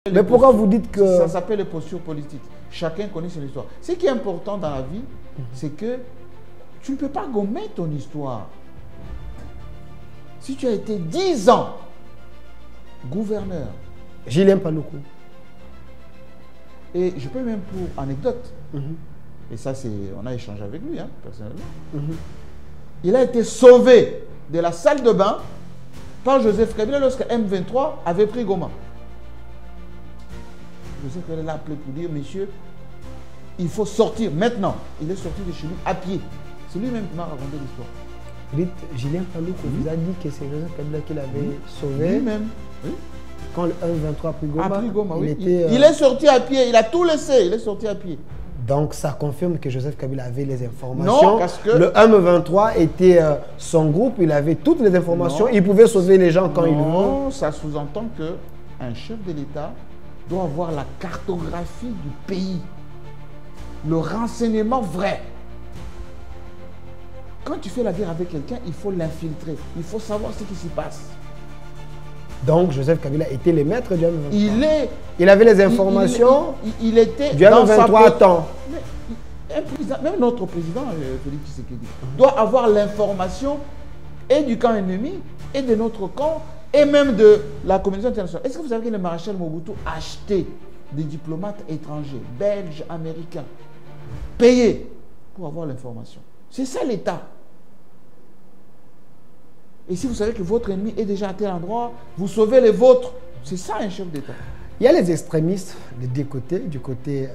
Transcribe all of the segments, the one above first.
Mais pourquoi vous dites que... Ça s'appelle les postures politiques. Chacun connaît son histoire. Ce qui est important dans la vie, c'est que tu ne peux pas gommer ton histoire. Si tu as été 10 ans gouverneur. Julien Paluku. Et je peux même pour anecdote, et ça c'est, on a échangé avec lui, hein, personnellement. Il a été sauvé de la salle de bain par Joseph Kabila lorsque M23 avait pris Goma. Joseph Kabila l'a appelé pour dire, monsieur, il faut sortir maintenant. Il est sorti de chez lui à pied. C'est lui-même qui m'a raconté l'histoire. Vous dites, Julien Paluku vous a dit que c'est Joseph Kabila qui l'avait sauvé. Lui-même, oui. Quand le M23 a pris Goma, oui. Il est sorti à pied, il a tout laissé, il est sorti à pied. Donc ça confirme que Joseph Kabila avait les informations. Non, parce que... Le M23 était son groupe, il avait toutes les informations, il pouvait sauver les gens quand il veut. Non, ça sous-entend qu'un chef de l'État doit avoir la cartographie du pays, le renseignement vrai. Quand tu fais la guerre avec quelqu'un, il faut l'infiltrer, il faut savoir ce qui s'y passe. Donc, Joseph Kabila était le maître du M23. Il avait les informations il était du M23 à temps. Même notre président, Félix Tshisekedi, doit avoir l'information et du camp ennemi, et de notre camp, et même de la communauté internationale. Est-ce que vous savez que le maréchal Mobutu a acheté des diplomates étrangers, belges, américains, payés pour avoir l'information? C'est ça l'État. Et si vous savez que votre ennemi est déjà à tel endroit, vous sauvez les vôtres. C'est ça un chef d'État. Il y a les extrémistes des deux côtés, du côté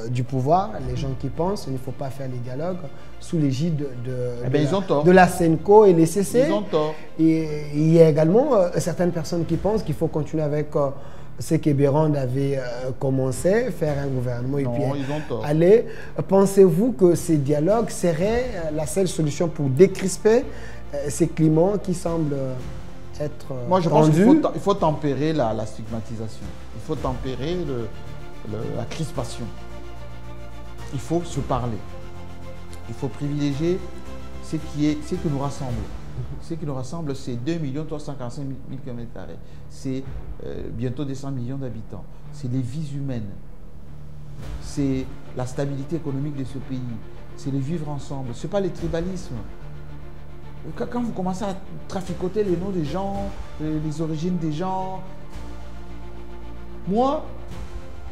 du pouvoir, les gens qui pensent qu'il ne faut pas faire les dialogues sous l'égide de la CENCO et les CC. Ils ont tort. Et il y a également certaines personnes qui pensent qu'il faut continuer avec ce que Bérande avait commencé, faire un gouvernement et puis aller. Pensez-vous que ces dialogues seraient la seule solution pour décrisper ces climats qui semblent être Moi, je pense qu'il faut tempérer la stigmatisation. Il faut tempérer la crispation. Il faut se parler. Il faut privilégier ce qui nous rassemble. Ce qui nous rassemble, c'est 2 345 000 km². C'est bientôt 200 millions d'habitants. C'est les vies humaines. C'est la stabilité économique de ce pays. C'est le vivre ensemble. Ce n'est pas le tribalisme. Quand vous commencez à traficoter les noms des gens, les origines des gens, moi,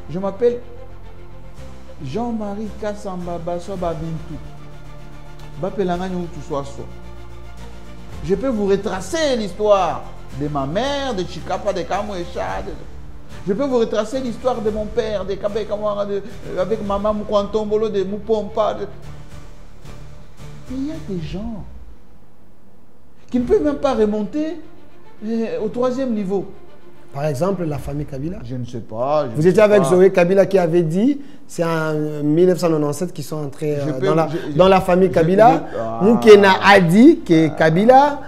je m'appelle Jean-Marie Kassamba Basso Babintou. Je peux vous retracer l'histoire de ma mère, de Chikapa, de Kamou et Chad. Je peux vous retracer l'histoire de mon père, de Kabé Kamouara, avec maman Moukwantombolo, de Moupompa. Il y a des gens qui ne peuvent même pas remonter au 3e niveau. Par exemple, la famille Kabila. Je ne sais pas. Vous étiez avec Zoé Kabila qui avait dit, c'est en 1997 qu'ils sont entrés dans la famille Kabila. Moukena a dit que Kabila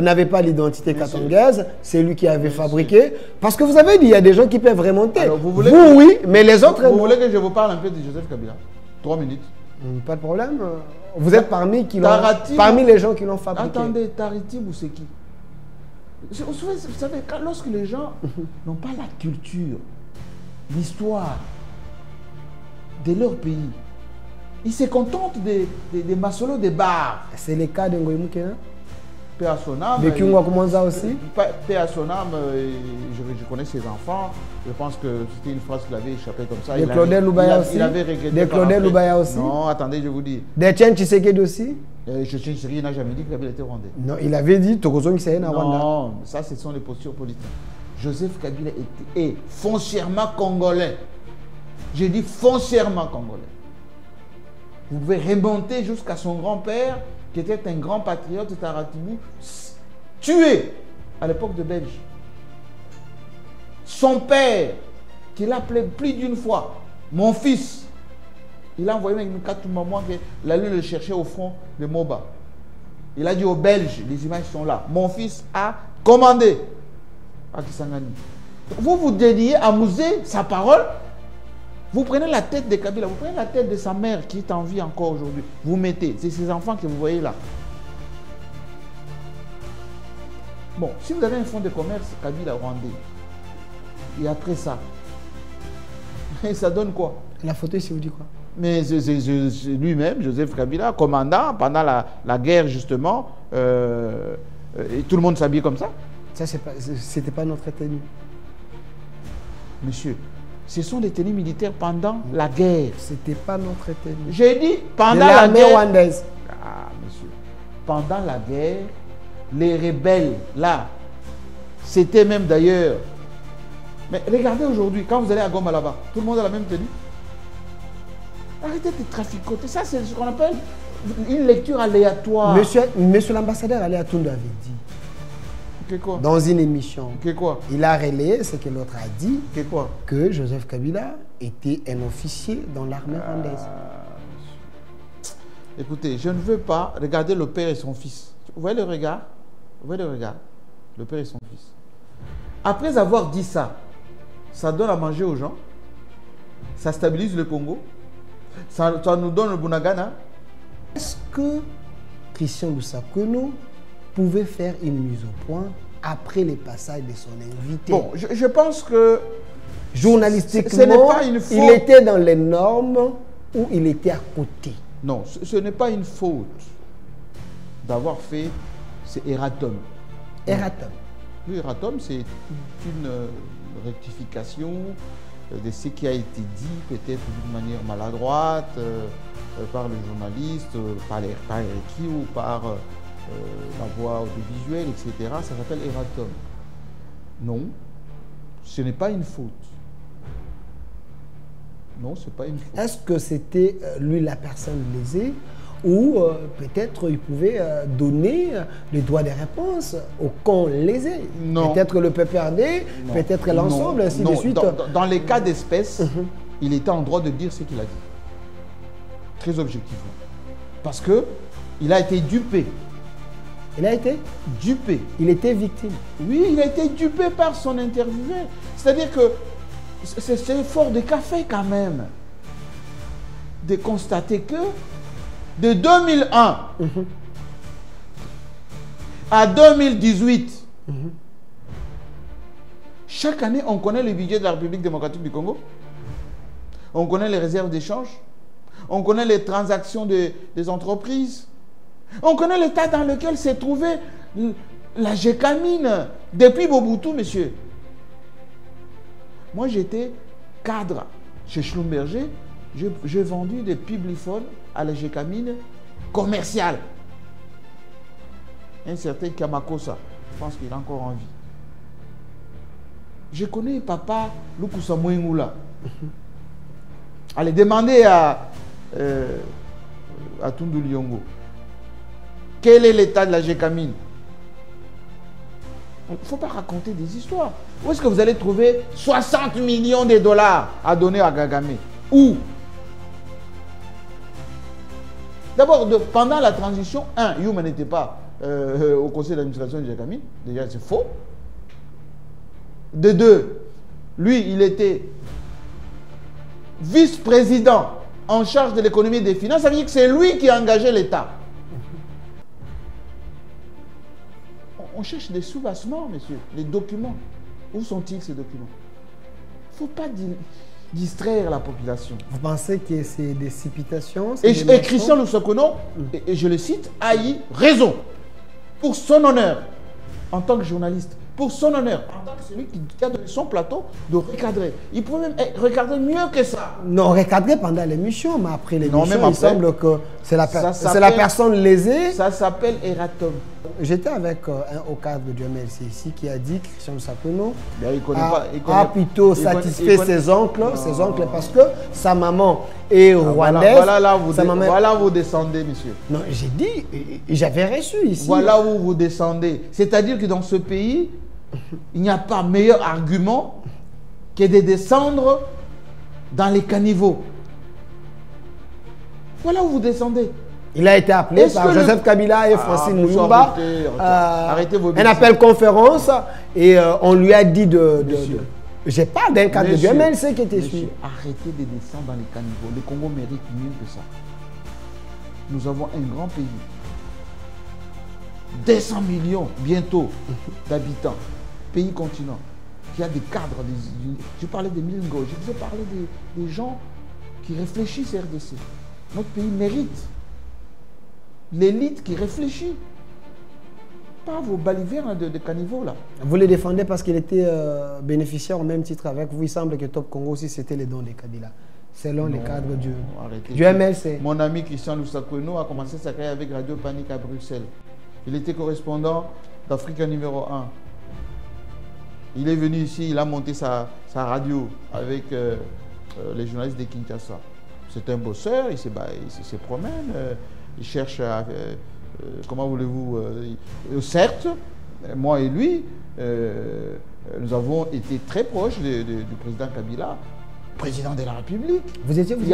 n'avait pas l'identité katongaise, c'est lui qui avait fabriqué. Parce que vous avez dit, il y a des gens qui peuvent remonter. Alors, vous oui, mais les autres... Vous voulez que je vous parle un peu de Joseph Kabila? 3 minutes. Pas de problème. Vous êtes parmi les gens qui l'ont fabriqué. Attendez, Taritibou, c'est qui? Vous savez, lorsque les gens n'ont pas la culture, l'histoire de leur pays, ils se contentent des massolos des bars. C'est le cas de Ngoï Moukena? Paix à son âme. De Kyungwa Kumonza aussi? Paix à son âme, je connais ses enfants. Je pense que c'était une phrase qu'il avait échappé comme ça. De Claudel Loubaya aussi? Il avait regretté. De Claudel Loubaya aussi? Non, attendez, je vous dis. De Tien Tshisekedi aussi? Il n'a jamais dit qu'il avait été rwandais. Non, il avait dit Tokozong Kisayen à Rwanda. Non, ça, ce sont les postures politiques. Joseph Kabila est foncièrement congolais. J'ai dit foncièrement congolais. Vous pouvez remonter jusqu'à son grand-père, qui était un grand patriote, Taratibou, tué à l'époque de Belge. Son père, qui l'appelait plus d'une fois, mon fils, il a envoyé même une carte maman qu'il allait le chercher au front de Moba. Il a dit aux Belges, les images sont là, mon fils a commandé à Kisangani. Vous vous dédiez à muser sa parole. Vous prenez la tête de Kabila, vous prenez la tête de sa mère qui est en vie encore aujourd'hui. Vous mettez, c'est ces enfants que vous voyez là. Bon, si vous avez un fonds de commerce Kabila rwandais, Et après ça, et ça donne quoi? La photo ici vous dit quoi? Mais lui-même, Joseph Kabila, commandant pendant la guerre justement, et tout le monde s'habille comme ça. Ça, c'était pas notre tenue. Monsieur, ce sont des tenues militaires pendant la guerre. C'était pas notre tenue. J'ai dit pendant la guerre. Rwandaise. Ah, monsieur. Pendant la guerre, les rebelles, là, c'était même d'ailleurs. Mais regardez aujourd'hui, quand vous allez à Goma là-bas, tout le monde a la même tenue. Arrêtez de traficoter. Ça, c'est ce qu'on appelle une lecture aléatoire. Monsieur l'ambassadeur Ali Atondo avait dit. Que quoi? Dans une émission. Que quoi? Il a relayé ce que l'autre a dit. Que quoi? Que Joseph Kabila était un officier dans l'armée rwandaise. Écoutez, je ne veux pas regarder le père et son fils. Vous voyez le regard? Vous voyez le regard? Le père et son fils. Après avoir dit ça, ça donne à manger aux gens. Ça stabilise le Congo. Ça nous donne le Bunagana. Est-ce que Christian Lusakweno pouvait faire une mise au point après les passages de son invité? Bon, je pense que journalistiquement, ce n'est pas une faute. Il était dans les normes ou il était à côté? Non, ce n'est pas une faute d'avoir fait ce erratum. Erratum. Oui, erratum, c'est une rectification de ce qui a été dit, peut-être d'une manière maladroite, par le journaliste, par l'écrit ou par la voix audiovisuelle, etc. Ça s'appelle erratum. Non, ce n'est pas une faute. Non, ce n'est pas une faute. Est-ce que c'était lui la personne lésée ou peut-être il pouvait donner le droit de réponse au camp lésé? Non. Peut-être le PPRD, peut-être l'ensemble, ainsi de suite. Dans les cas d'espèce, il était en droit de dire ce qu'il a dit. Très objectivement. Parce qu'il a été dupé. Il a été dupé. Il était victime. Oui, il a été dupé par son interviewé. C'est-à-dire que c'est fort de café quand même de constater que de 2001 à 2018, chaque année, on connaît le budget de la République démocratique du Congo. On connaît les réserves d'échange. On connaît les transactions des entreprises. On connaît l'état dans lequel s'est trouvée la Gécamine depuis Mobutu, monsieur. Moi, j'étais cadre chez Schlumberger. J'ai vendu des publiphones à la Gécamine commerciale. Un certain Kamakosa, je pense qu'il est encore en vie. Je connais papa Lukusa Mouingula. Allez, demandez à Tundu Liongo. Quel est l'état de la Gécamine? Il ne faut pas raconter des histoires. Où est-ce que vous allez trouver 60 millions de dollars à donner à Kagame? Où? D'abord, pendant la transition, Yuma n'était pas au conseil d'administration de Gécamine. Déjà, c'est faux. De deux, lui, il était vice-président en charge de l'économie et des finances. Ça veut dire que c'est lui qui a engagé l'État. On cherche des sous-bassements, monsieur. Les documents. Où sont-ils, ces documents? Il ne faut pas distraire la population. Vous pensez que c'est des supputations? Et Christian Lusakweno, et je le cite, a eu raison. Pour son honneur, en tant que journaliste. Pour son honneur, en tant que celui qui a donné son plateau, de recadrer. Il pouvait même recadrer mieux que ça. Non, recadrer pendant l'émission, mais après l'émission, il semble que c'est la personne lésée. Ça s'appelle erratum. J'étais avec un haut cadre du MLC ici qui a dit que Christian Lusakweno a plutôt satisfait ses oncles parce que sa maman est rwandaise. Voilà où vous descendez, monsieur. Non, j'ai dit, j'avais reçu ici. Voilà où vous descendez. C'est-à-dire que dans ce pays, il n'y a pas meilleur argument que de descendre dans les caniveaux. Voilà où vous descendez. Il a été appelé par Joseph Kabila et Francine Muyumba. Arrêtez vos un appel conférence et on lui a dit je parle d'un cadre de MLC qui était suivi. Arrêtez de descendre dans les caniveaux. Le Congo mérite mieux que ça. Nous avons un grand pays. 200 millions bientôt d'habitants. Pays continent. qu'il y a des cadres, je parlais des Milingo, je vous ai parlé des gens qui réfléchissent RDC. Notre pays mérite l'élite qui réfléchit. Pas vos balivernes de caniveau là. Vous les défendez parce qu'il était bénéficiaire au même titre avec vous. Il semble que Top Congo aussi c'était les dons de Kabila. Selon les cadres du MLC. Mon ami Christian Lusakweno a commencé sa carrière avec Radio Panique à Bruxelles. Il était correspondant d'Afrique numéro 1. Il est venu ici, il a monté sa radio avec les journalistes de Kinshasa. C'est un bosseur, il se promène, il cherche à... comment voulez-vous certes, moi et lui, nous avons été très proches du président Kabila, président de la République. Il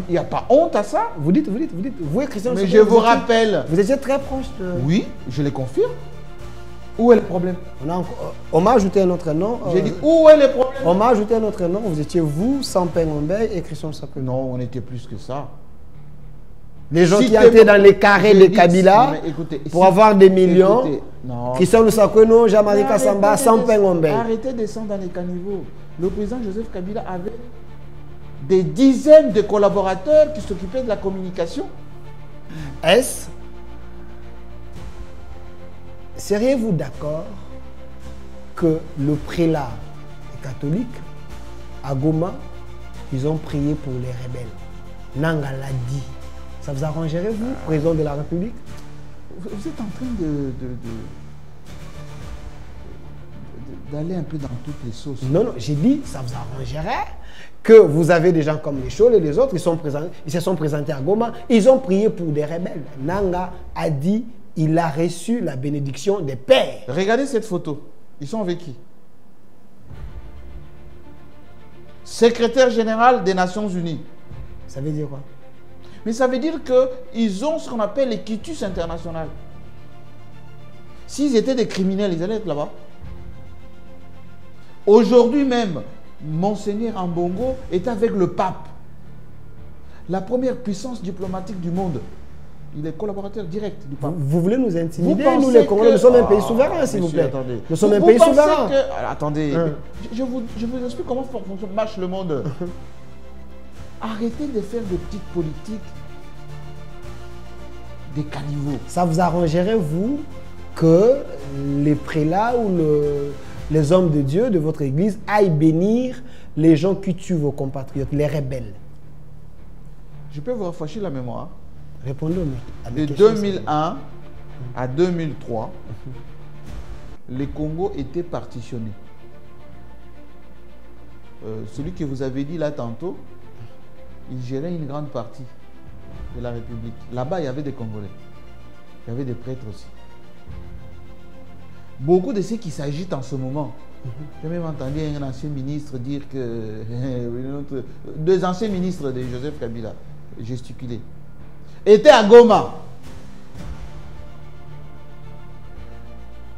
n'y a pas honte à ça. Vous dites, vous et Christian... Mais je vous rappelle... Vous étiez très proche de... Oui, je le confirme. Où est le problème? On m'a ajouté un autre nom. J'ai dit, où est le problème? On m'a ajouté un autre nom. Vous étiez vous, Sampé Ngombe et Christian Sakwe. Non, on était plus que ça. Les gens qui étaient dans les carrés de Kabila pour avoir des millions. Christian Lusakweno, Jean-Marie Kassamba, Sampé Ngombe. Arrêtez de descendre dans les caniveaux. Le président Joseph Kabila avait des dizaines de collaborateurs qui s'occupaient de la communication. Seriez-vous d'accord que le prélat catholique à Goma, ils ont prié pour les rebelles? Nanga l'a dit. Ça vous arrangerait, vous, président de la République? Vous êtes en train d'aller un peu dans toutes les sauces. Non, j'ai dit, ça vous arrangerait que vous avez des gens comme les Chaules et les autres, ils se sont présentés à Goma, ils ont prié pour des rebelles. Nanga a dit, il a reçu la bénédiction des pères. Regardez cette photo. Ils sont avec qui? Secrétaire général des Nations Unies. Ça veut dire quoi? Mais ça veut dire qu'ils ont ce qu'on appelle les quitus international. S'ils étaient des criminels, ils allaient être là-bas. Aujourd'hui même, Monseigneur Ambongo est avec le pape. La première puissance diplomatique du monde. Il est collaborateur direct du pape. Vous voulez nous intimider? Nous les Congolais, nous sommes un pays souverain, s'il vous plaît. Attendez. Nous sommes un pays souverain. Attendez, je vous explique comment marche le monde. Arrêtez de faire des petites politiques, des caniveaux. Ça vous arrangerait, vous, que les prélats ou les hommes de Dieu de votre église aillent bénir les gens qui tuent vos compatriotes, les rebelles? Je peux vous rafraîchir la mémoire. Répondez-moi. De 2001 à 2003, le Congo était partitionné. Celui que vous avez dit là tantôt, il gérait une grande partie de la République. Là-bas, il y avait des Congolais. Il y avait des prêtres aussi. Beaucoup de ceux qui s'agitent en ce moment. J'ai même entendu un ancien ministre dire que... deux anciens ministres de Joseph Kabila gesticuler. Étaient à Goma.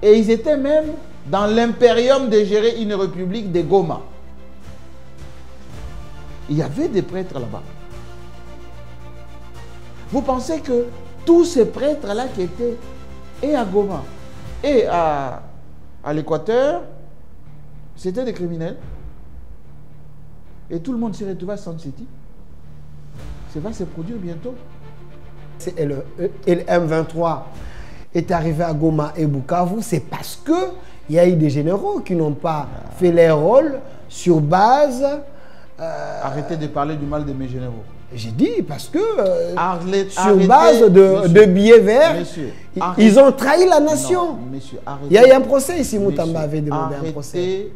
Et ils étaient même dans l'impérium de gérer une république de Goma. Il y avait des prêtres là-bas. Vous pensez que tous ces prêtres-là qui étaient et à Goma et à l'Équateur, c'était des criminels? Et tout le monde s'est retrouvé à Sun City. Ça va se produire bientôt. Et le M23 est arrivé à Goma et Bukavu, c'est parce qu'il y a eu des généraux qui n'ont pas fait leur rôle sur base... Arrêtez de parler du mal de mes généraux. J'ai dit parce que sur base de billets verts, ils ont trahi la nation. Non, monsieur, il y a eu un procès ici, Moutamba avait demandé un procès. Arrêtez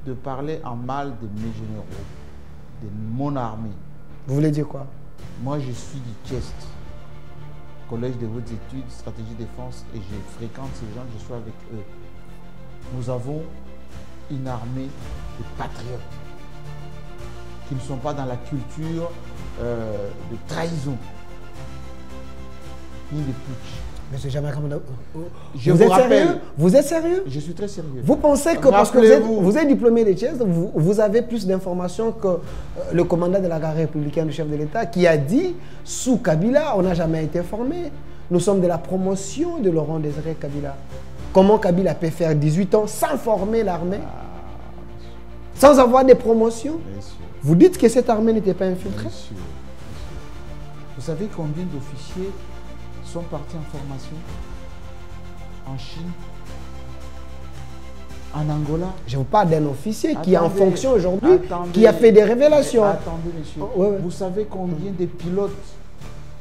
de parler en mal de mes généraux, de mon armée. Vous voulez dire quoi? Moi, je suis du CHEST, Collège de hautes études, stratégie défense, et je fréquente ces gens, je suis avec eux. Nous avons une armée de patriotes qui ne sont pas dans la culture de trahison ni de putsch. Monsieur Jean-Marie, je vous rappelle. Vous êtes sérieux? Je suis très sérieux. Vous pensez que parce que vous êtes diplômé de Thiès, vous avez plus d'informations que le commandant de la garde républicaine, le chef de l'État, qui a dit, sous Kabila, on n'a jamais été formé. Nous sommes de la promotion de Laurent Désiré Kabila. Comment Kabila peut faire 18 ans sans former l'armée? sans avoir des promotions. Bien sûr. Vous dites que cette armée n'était pas infiltrée? Bien sûr. Vous savez combien d'officiers sont partis en formation en Chine, en Angola? Je vous parle d'un officier qui est en fonction aujourd'hui, qui a fait des révélations. Attendez, monsieur. Vous savez combien de pilotes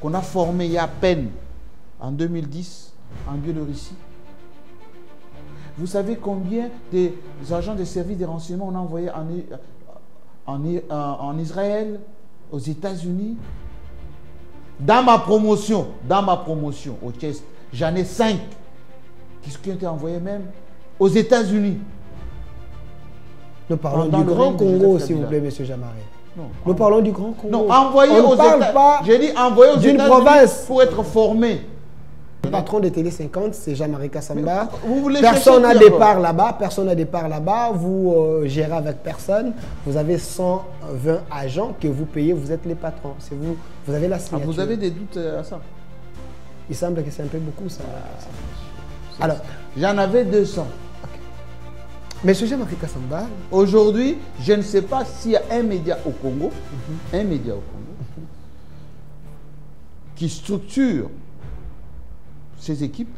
qu'on a formés il y a à peine en 2010 en Biélorussie? Vous savez combien des agents des services de renseignement on a envoyés en Israël, aux États-Unis? Dans ma promotion au Tchest, j'en ai 5 qui ont été envoyés même aux États-Unis. Nous parlons du Grand Congo, s'il vous plaît, M. Jamaré. Non, nous parlons du Grand Congo. Non, envoyés aux États-Unis. J'ai dit envoyés aux États-Unis pour être formés. Le patron de Télé 50, c'est Jean-Marie Kassamba. Personne n'a départ là-bas. Personne n'a départ là-bas. Vous gérez avec personne. Vous avez 120 agents que vous payez. Vous êtes les patrons. C'est vous. Vous avez la signature. Vous avez des doutes à ça? Il semble que c'est un peu beaucoup, ça. Alors, j'en avais 200. Monsieur Jean-Marie Kassamba. Aujourd'hui, je ne sais pas s'il y a un média au Congo, qui structure ces équipes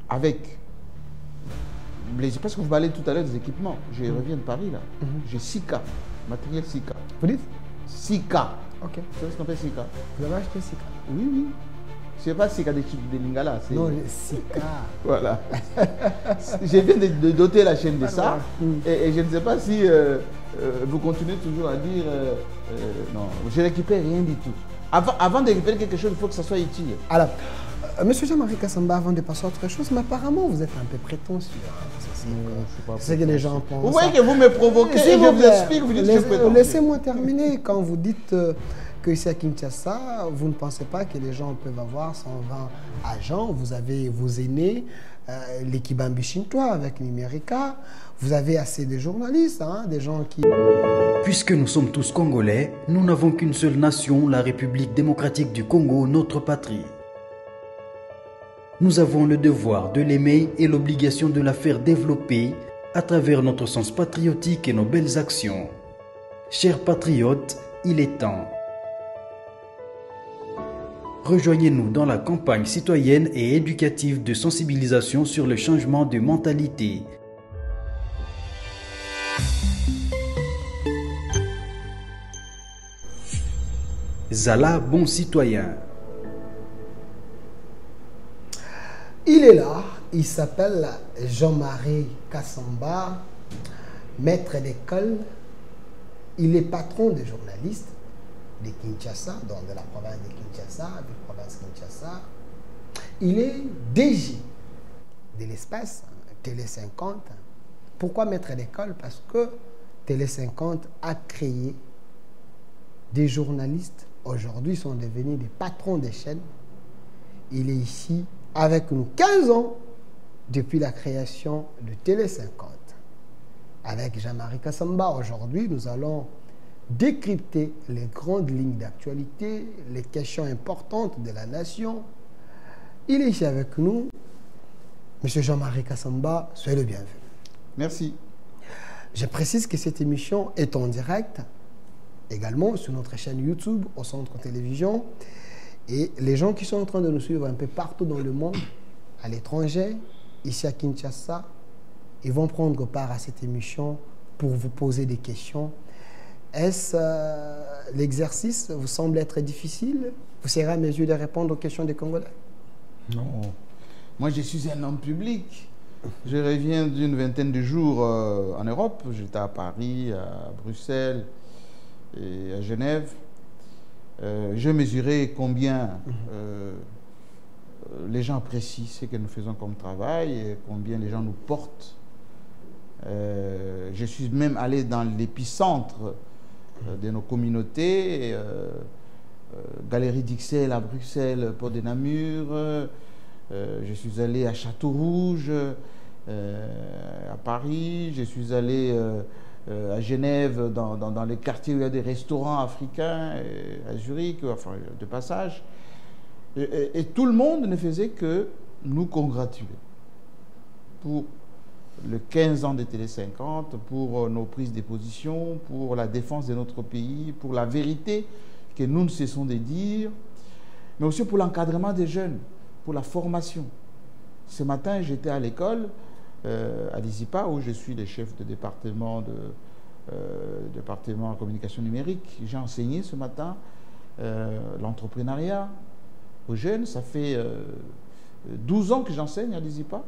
avec parce que vous parlez tout à l'heure des équipements. Je reviens de Paris là. J'ai 6K, matériel 6K. Vous dites 6K. Ok. Vous savez ce qu'on fait 6K? Vous avez acheté 6K? Oui, oui. Ce n'est pas 6K de Lingala. Non, 6K. Voilà. Je viens de doter la chaîne de ça. Et je ne sais pas si vous continuez toujours à dire non, je ne récupère rien du tout. Avant de récupérer quelque chose, il faut que ça soit utile. Alors, Monsieur Jean-Marie Kassamba, avant de passer à autre chose, mais apparemment vous êtes un peu prétentieux. C'est ce que les gens pensent. Vous voyez que vous me provoquez et je vous explique, vous dites que je suis prétentieux. Laissez-moi terminer. Quand vous dites que ici à Kinshasa, vous ne pensez pas que les gens peuvent avoir 120 agents. Vous avez vos aînés, l'équipe Ambichintois avec Numérica. Vous avez assez de journalistes, hein, des gens qui... Puisque nous sommes tous Congolais, nous n'avons qu'une seule nation, la République démocratique du Congo, notre patrie. Nous avons le devoir de l'aimer et l'obligation de la faire développer à travers notre sens patriotique et nos belles actions. Chers patriotes, il est temps. Rejoignez-nous dans la campagne citoyenne et éducative de sensibilisation sur le changement de mentalité. Zala, bon citoyen. Il est là, il s'appelle Jean-Marie Kassamba, maître d'école. Il est patron de journalistes de Kinshasa, donc de la province de Kinshasa, de la province Kinshasa. Il est DG de l'espace Télé 50. Pourquoi maître d'école? Parce que Télé 50 a créé des journalistes. Aujourd'hui, sont devenus des patrons des chaînes. Il est ici avec nous 15 ans depuis la création de Télé 50. Avec Jean-Marie Kassamba, aujourd'hui, nous allons décrypter les grandes lignes d'actualité, les questions importantes de la nation. Il est ici avec nous. Monsieur Jean-Marie Kassamba, soyez le bienvenu. Merci. Je précise que cette émission est en direct, également sur notre chaîne YouTube, au Centre Télévision. Et les gens qui sont en train de nous suivre un peu partout dans le monde, à l'étranger, ici à Kinshasa, ils vont prendre part à cette émission pour vous poser des questions. Est-ce l'exercice vous semble être difficile? Vous serez à mesure de répondre aux questions des Congolais? Non. Moi, je suis un homme public. Je reviens d'une vingtaine de jours en Europe. J'étais à Paris, à Bruxelles et à Genève. Je mesurais combien les gens apprécient ce que nous faisons comme travail et combien les gens nous portent. Je suis même allé dans l'épicentre de nos communautés, Galerie d'Ixelles à Bruxelles, Port de Namur. Je suis allé à Château-Rouge, à Paris. Je suis allé à Genève, dans les quartiers où il y a des restaurants africains, à Zurich, enfin, de passage. Et tout le monde ne faisait que nous congratuler pour le 15 ans de Télé 50, pour nos prises de position, pour la défense de notre pays, pour la vérité que nous ne cessons de dire, mais aussi pour l'encadrement des jeunes, pour la formation. Ce matin, j'étais à l'école, à l'ISIPA, où je suis le chef de département département en communication numérique. J'ai enseigné ce matin l'entrepreneuriat aux jeunes. Ça fait 12 ans que j'enseigne à l'ISIPA.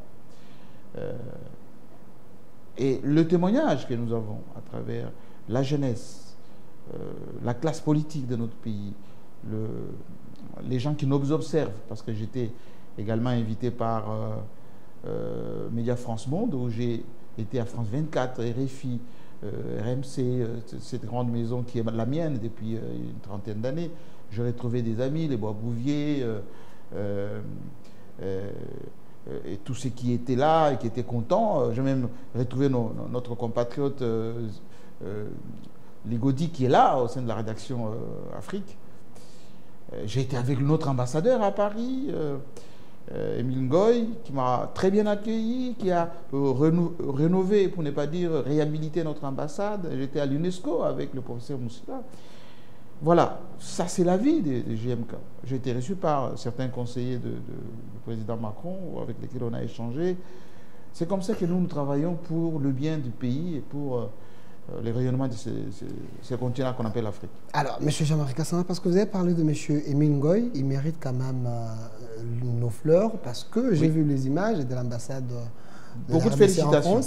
Et le témoignage que nous avons à travers la jeunesse, la classe politique de notre pays, les gens qui nous observent, parce que j'étais également invité par Média France Monde, où j'ai été à France 24, RFI, RMC, cette grande maison qui est la mienne depuis une trentaine d'années. J'ai retrouvé des amis, les Bois-Bouvier, et tous ceux qui étaient là et qui étaient contents. J'ai même retrouvé notre compatriote Ligodi qui est là au sein de la rédaction Afrique. J'ai été avec notre ambassadeur à Paris, Émile Ngoy, qui m'a très bien accueilli, qui a rénové, pour ne pas dire réhabilité notre ambassade. J'étais à l'UNESCO avec le professeur Moussila. Voilà, ça c'est la vie des GMK. J'ai été reçu par certains conseillers du président Macron avec lesquels on a échangé. C'est comme ça que nous travaillons pour le bien du pays et pour le rayonnement de ce continent qu'on appelle l'Afrique. Alors, M. Jean-Marie Kassama, parce que vous avez parlé de M. Émile Ngoy, il mérite quand même nos fleurs, parce que j'ai vu les images de l'ambassade beaucoup de félicitations.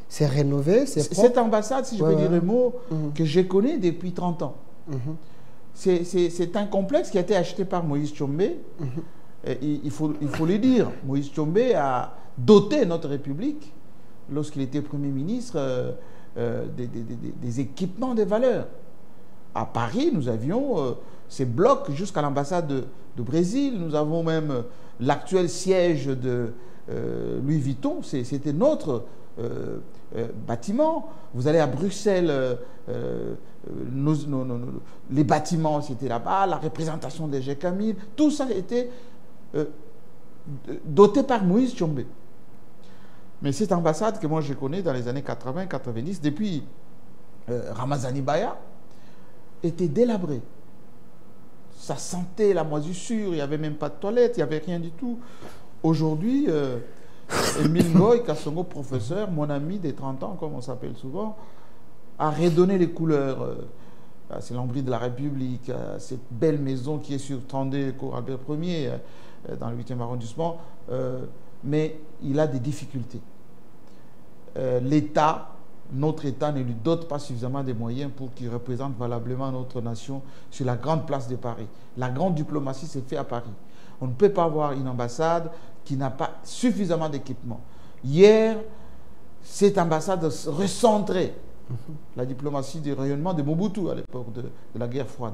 C'est rénové, c'est propre. Cette ambassade, si je peux dire un mot, que je connais depuis 30 ans. C'est un complexe qui a été acheté par Moïse Tchombe. Il faut le dire. Moïse Tchombe a doté notre République, lorsqu'il était Premier ministre, des équipements de valeur. À Paris, nous avions ces blocs jusqu'à l'ambassade de Brésil. Nous avons même l'actuel siège de Louis Vuitton. C'était notre bâtiment. Vous allez à Bruxelles, les bâtiments, c'était là-bas, la représentation des G-Camille, tout ça était doté par Moïse Tchombe. Mais cette ambassade que moi je connais dans les années 80-90, depuis Ramazani Baya, était délabrée. Ça sentait la moisissure, il n'y avait même pas de toilette, il n'y avait rien du tout. Aujourd'hui, Émile Ngoy Kassongo, professeur, mon ami des 30 ans, comme on s'appelle souvent, a redonné les couleurs à ces lambris de la République, à cette belle maison qui est sur 32 cours Albert Ier, dans le 8e arrondissement, mais il a des difficultés. L'État, notre État ne lui dote pas suffisamment de moyens pour qu'il représente valablement notre nation sur la grande place de Paris. La grande diplomatie s'est faite à Paris. On ne peut pas avoir une ambassade qui n'a pas suffisamment d'équipement. Hier, cette ambassade recentrait la diplomatie du rayonnement de Mobutu à l'époque de la guerre froide.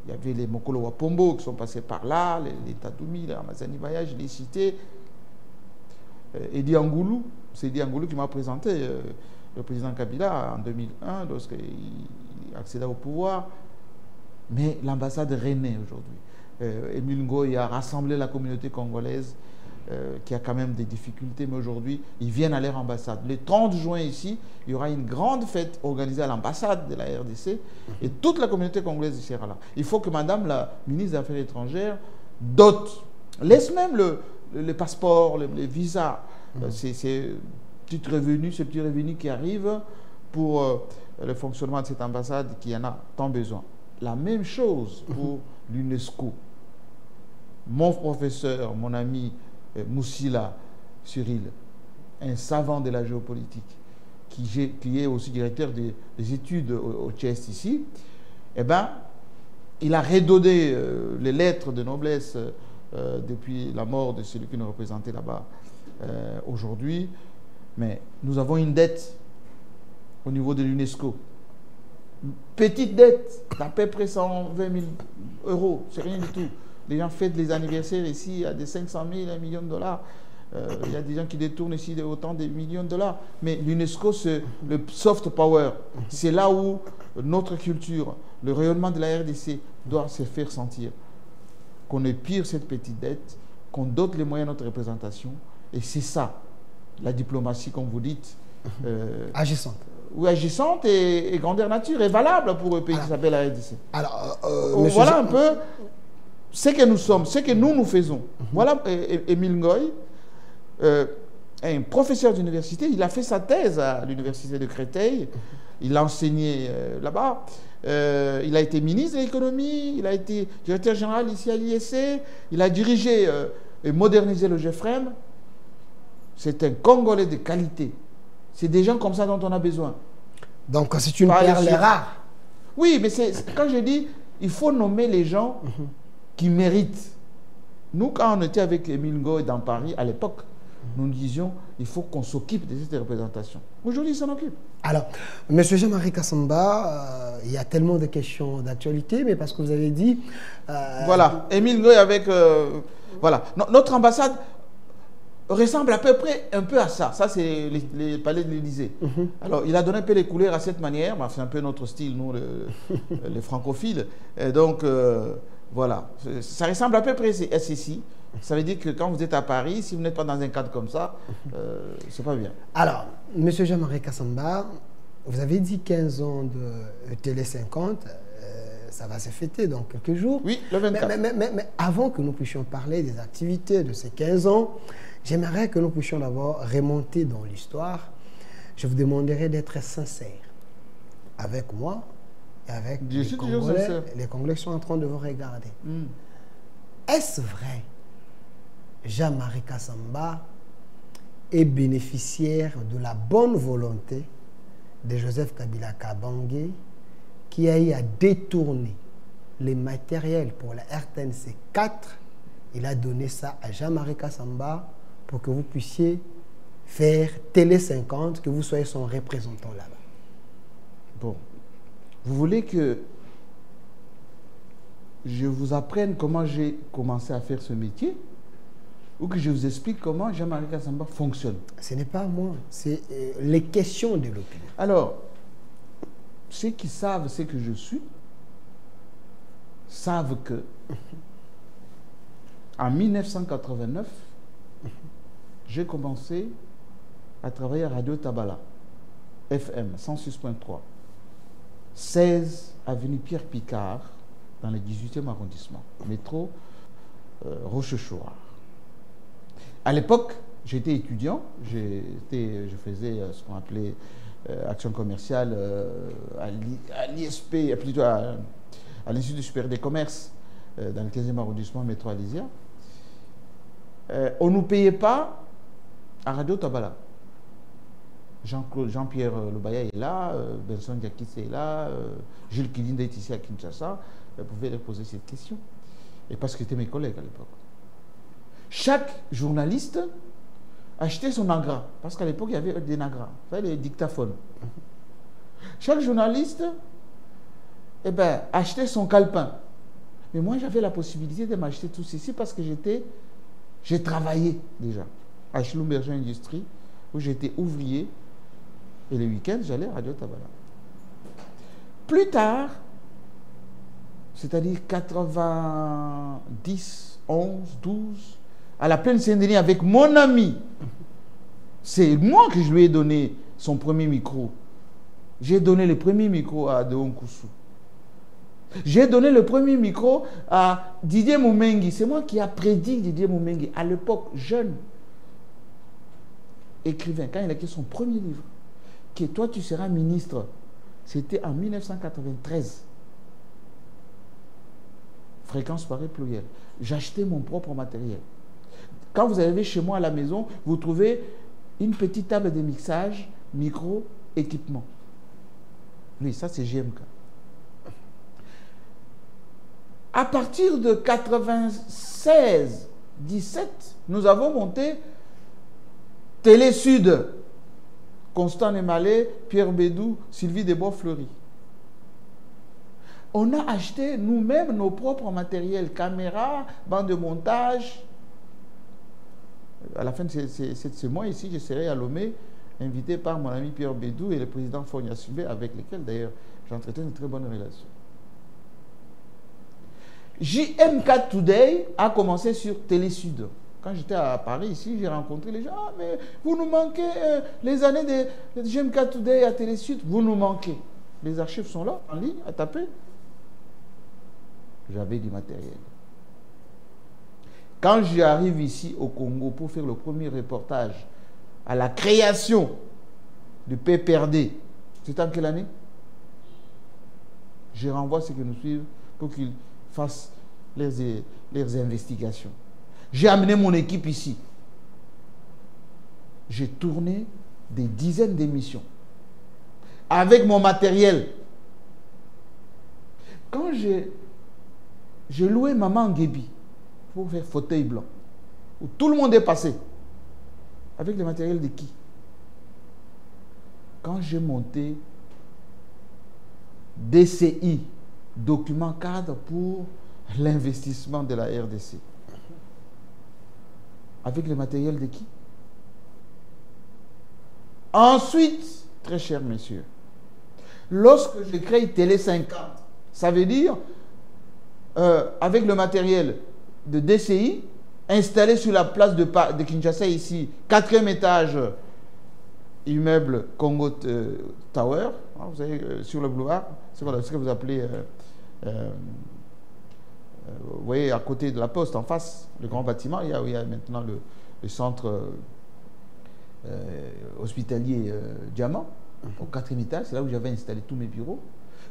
Il y avait les Mokolo Wapombo qui sont passés par là, les Tatoumi, les Ramazani Baya, je l'ai cité. Edi Angoulou, c'est Edi Angoulou qui m'a présenté le président Kabila en 2001 lorsqu'il accéda au pouvoir. Mais l'ambassade renaît aujourd'hui. Émile Ngoy a rassemblé la communauté congolaise qui a quand même des difficultés, mais aujourd'hui, ils viennent à leur ambassade. Le 30 juin ici, il y aura une grande fête organisée à l'ambassade de la RDC et toute la communauté congolaise sera là. Il faut que Madame la ministre des Affaires étrangères dote, laisse même le passeport, les visas, ces petits revenus qui arrivent pour le fonctionnement de cette ambassade qui en a tant besoin. La même chose pour l'UNESCO. Mon professeur, mon ami Moussila Cyril, un savant de la géopolitique, qui est aussi directeur des études au CHEST ici, eh ben, il a redonné les lettres de noblesse depuis la mort de celui qui nous représentait là-bas aujourd'hui. Mais nous avons une dette au niveau de l'UNESCO. Petite dette d'à peu près 120 000 euros, c'est rien du tout. Les gens fêtent les anniversaires ici à des 500 000, 1 million de dollars. Il y a des gens qui détournent ici autant de millions de dollars. Mais l'UNESCO, c'est le soft power. C'est là où notre culture, le rayonnement de la RDC doit se faire sentir. Qu'on épire cette petite dette, qu'on dote les moyens de notre représentation. Et c'est ça la diplomatie, comme vous dites. Agissante. Oui, agissante et grandeur nature, et valable pour un pays qui s'appelle la RDC. Alors, voilà un peu ce que nous sommes, ce que nous faisons. Voilà Émile Ngoï, un professeur d'université, il a fait sa thèse à l'université de Créteil, il a enseigné là-bas, il a été ministre de l'économie, il a été directeur général ici à l'ISC, il a dirigé et modernisé le GEFREM. C'est un Congolais de qualité. C'est des gens comme ça dont on a besoin. Donc, c'est une perle rare. Oui, mais quand je dis, il faut nommer les gens qui méritent. Nous, quand on était avec Émile Ngoï dans Paris, à l'époque, nous disions, il faut qu'on s'occupe de cette représentation. Aujourd'hui, il s'en occupe. Alors, M. Jean-Marie Kassamba, il y a tellement de questions d'actualité, mais parce que vous avez dit... Voilà, Émile Ngoï avec... voilà, notre ambassade ressemble à peu près un peu à ça. Ça, c'est les palais de l'Élysée. Alors, il a donné un peu les couleurs à cette manière. C'est un peu notre style, nous, les francophiles. Et donc, voilà. Ça ressemble à peu près à ceci. Ça veut dire que quand vous êtes à Paris, si vous n'êtes pas dans un cadre comme ça, c'est pas bien. Alors, M. Jean-Marie Kassamba, vous avez dit 15 ans de Télé 50. Ça va se fêter dans quelques jours. Oui, le 24. Mais avant que nous puissions parler des activités de ces 15 ans, j'aimerais que nous puissions d'abord remonter dans l'histoire. Je vous demanderai d'être sincère avec moi et avec les Congolais. Les Congolais sont en train de vous regarder. Est-ce vrai, Jean-Marie Kassamba est bénéficiaire de la bonne volonté de Joseph Kabila Kabange, qui a eu à détourner les matériels pour la RTNC 4? Il a donné ça à Jean-Marie Kassamba pour que vous puissiez faire Télé 50, que vous soyez son représentant là-bas. Bon. Vous voulez que je vous apprenne comment j'ai commencé à faire ce métier, ou que je vous explique comment Jean-Marie Kassamba fonctionne? Ce n'est pas moi, c'est les questions de l'opinion. Alors, ceux qui savent ce que je suis savent que en 1989, j'ai commencé à travailler à Radio Tabala, FM 106.3, 16 avenue Pierre Picard, dans le 18e arrondissement, métro Rochechouart. À l'époque, j'étais étudiant, je faisais ce qu'on appelait action commerciale à l'ISP, plutôt à l'Institut supérieur des commerces, dans le 15e arrondissement, métro Alésia. On ne nous payait pas à Radio Tabala. Jean-Pierre Lobaya est là, Benson Diakis est là, Jules Kilinde est ici à Kinshasa. Vous pouvez leur poser cette question. Et parce que c'était mes collègues à l'époque. Chaque journaliste achetait son agra. Parce qu'à l'époque, il y avait des nagras, les dictaphones. Chaque journaliste achetait son calepin. Mais moi, j'avais la possibilité de m'acheter tout ceci parce que j'ai travaillé déjà à Schlumberger Industries, où j'étais ouvrier. Et les week-ends, j'allais à Radio Tabala. Plus tard, c'est-à-dire 90, 11, 12, à la Plaine Saint-Denis avec mon ami. C'est moi que je lui ai donné son premier micro. J'ai donné le premier micro à Deon Koussou. J'ai donné le premier micro à Didier Moumengi. C'est moi qui a prédit Didier Moumengi, à l'époque jeune écrivain, quand il a écrit son premier livre, que toi tu seras ministre. C'était en 1993. Fréquence Paris pluriel. J'achetais mon propre matériel. Quand vous arrivez chez moi à la maison, vous trouvez une petite table de mixage, micro, équipement. Oui, ça c'est GMK. À partir de 96, 17, nous avons monté Télé Sud. Constant Nemalé, Pierre Bédou, Sylvie Desbois-Fleury. On a acheté nous-mêmes nos propres matériels, caméras, bandes de montage. À la fin de ce mois ici, je serai à Lomé, invité par mon ami Pierre Bédou et le président Fonia Subé, avec lesquels d'ailleurs j'entretiens de très bonnes relations. JM4 Today a commencé sur Télé Sud, Quand j'étais à Paris, ici, j'ai rencontré les gens. Ah, mais vous nous manquez, les années de GMK Today à Télésud, vous nous manquez. Les archives sont là, en ligne, à taper. J'avais du matériel. Quand j'arrive ici au Congo pour faire le premier reportage à la création du PPRD, c'est en quelle année? Je renvoie ceux qui nous suivent pour qu'ils fassent leurs investigations. J'ai amené mon équipe ici. J'ai tourné des dizaines d'émissions avec mon matériel. Quand j'ai loué Maman Guébi pour faire fauteuil blanc, où tout le monde est passé, avec le matériel de qui? Quand j'ai monté DCI, document cadre pour l'investissement de la RDC, avec le matériel de qui? Ensuite, très chers messieurs, lorsque j'ai créé Télé 50, ça veut dire, avec le matériel de DCI, installé sur la place de Kinshasa ici, 4e étage, immeuble Congo Tower, hein, vous savez, sur le boulevard, c'est ce que vous appelez, vous voyez, à côté de la poste, en face, le grand bâtiment, il y a maintenant le centre hospitalier Diamant, au 4e étage, c'est là où j'avais installé tous mes bureaux.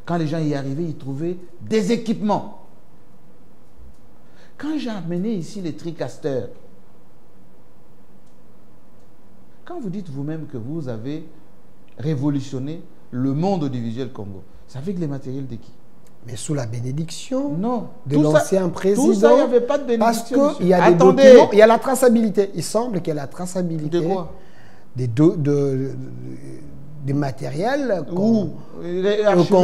Quand les gens y arrivaient, ils trouvaient des équipements. Quand j'ai amené ici les tricasters, quand vous dites vous-même que vous avez révolutionné le monde audiovisuel Congo, c'est avec les matériels de qui? Mais sous la bénédiction de l'ancien président. Tout ça, il n'y avait pas de bénédiction. Parce qu'il y a des documents, il y a la traçabilité. Il semble qu'il y a la traçabilité. De quoi? Des matériels qu'on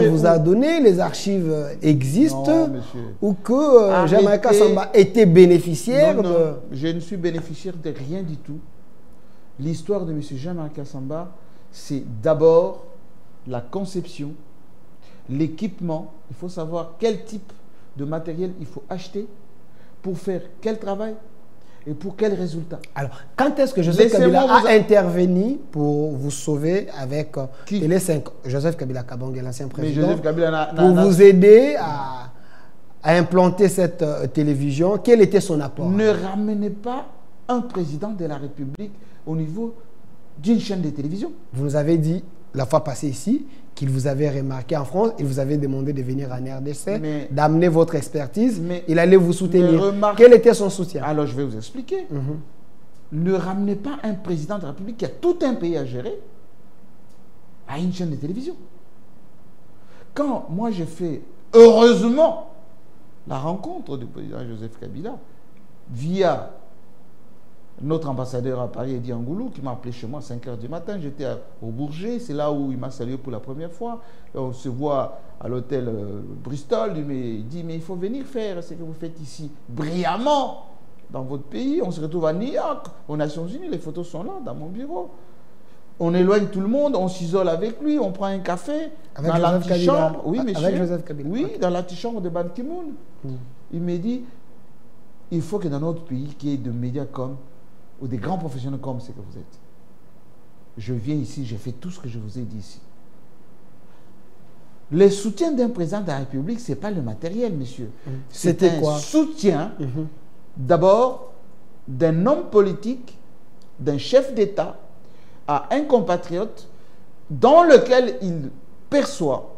vous a donnés, les archives existent, non, ou que Jean-Marc Kassamba était bénéficiaire non, non. Je ne suis bénéficiaire de rien du tout. L'histoire de M. Jean-Marc Kassamba, c'est d'abord la conception, l'équipement. Il faut savoir quel type de matériel il faut acheter pour faire quel travail et pour quel résultat. Alors, quand est-ce que Joseph Kabila a intervenu pour vous sauver avec Télé 5? Joseph Kabila Kabonge, l'ancien président, Joseph Kabila pour vous aider à implanter cette télévision. Quel était son apport? Ne ramenez pas un président de la République au niveau d'une chaîne de télévision. Vous nous avez dit la fois passée ici qu'il vous avait remarqué en France, il vous avait demandé de venir en RDC, d'amener votre expertise, il allait vous soutenir. Quel était son soutien? Alors je vais vous expliquer. Ne ramenez pas un président de la République qui a tout un pays à gérer à une chaîne de télévision. Quand moi j'ai fait, heureusement, la rencontre du président Joseph Kabila via notre ambassadeur à Paris, Eddie Angoulou, qui m'a appelé chez moi à 5 h du matin. J'étais au Bourget, c'est là où il m'a salué pour la première fois. On se voit à l'hôtel Bristol. Il dit, mais il faut venir faire ce que vous faites ici brillamment dans votre pays. On se retrouve à New York, aux Nations Unies. Les photos sont là, dans mon bureau. On éloigne tout le monde, on s'isole avec lui, on prend un café avec dans l'antichambre. Oui, monsieur. Avec Joseph Kabila. Oui, dans l'antichambre de Ban Ki-moon. Il me dit, il faut que dans notre pays, qu'il y ait de médias comme ou des grands professionnels comme ce que vous êtes. Je viens ici, j'ai fait tout ce que je vous ai dit ici. Le soutien d'un président de la République, ce n'est pas le matériel, monsieur. C'était quoi? Soutien, d'abord, d'un homme politique, d'un chef d'État, à un compatriote dans lequel il perçoit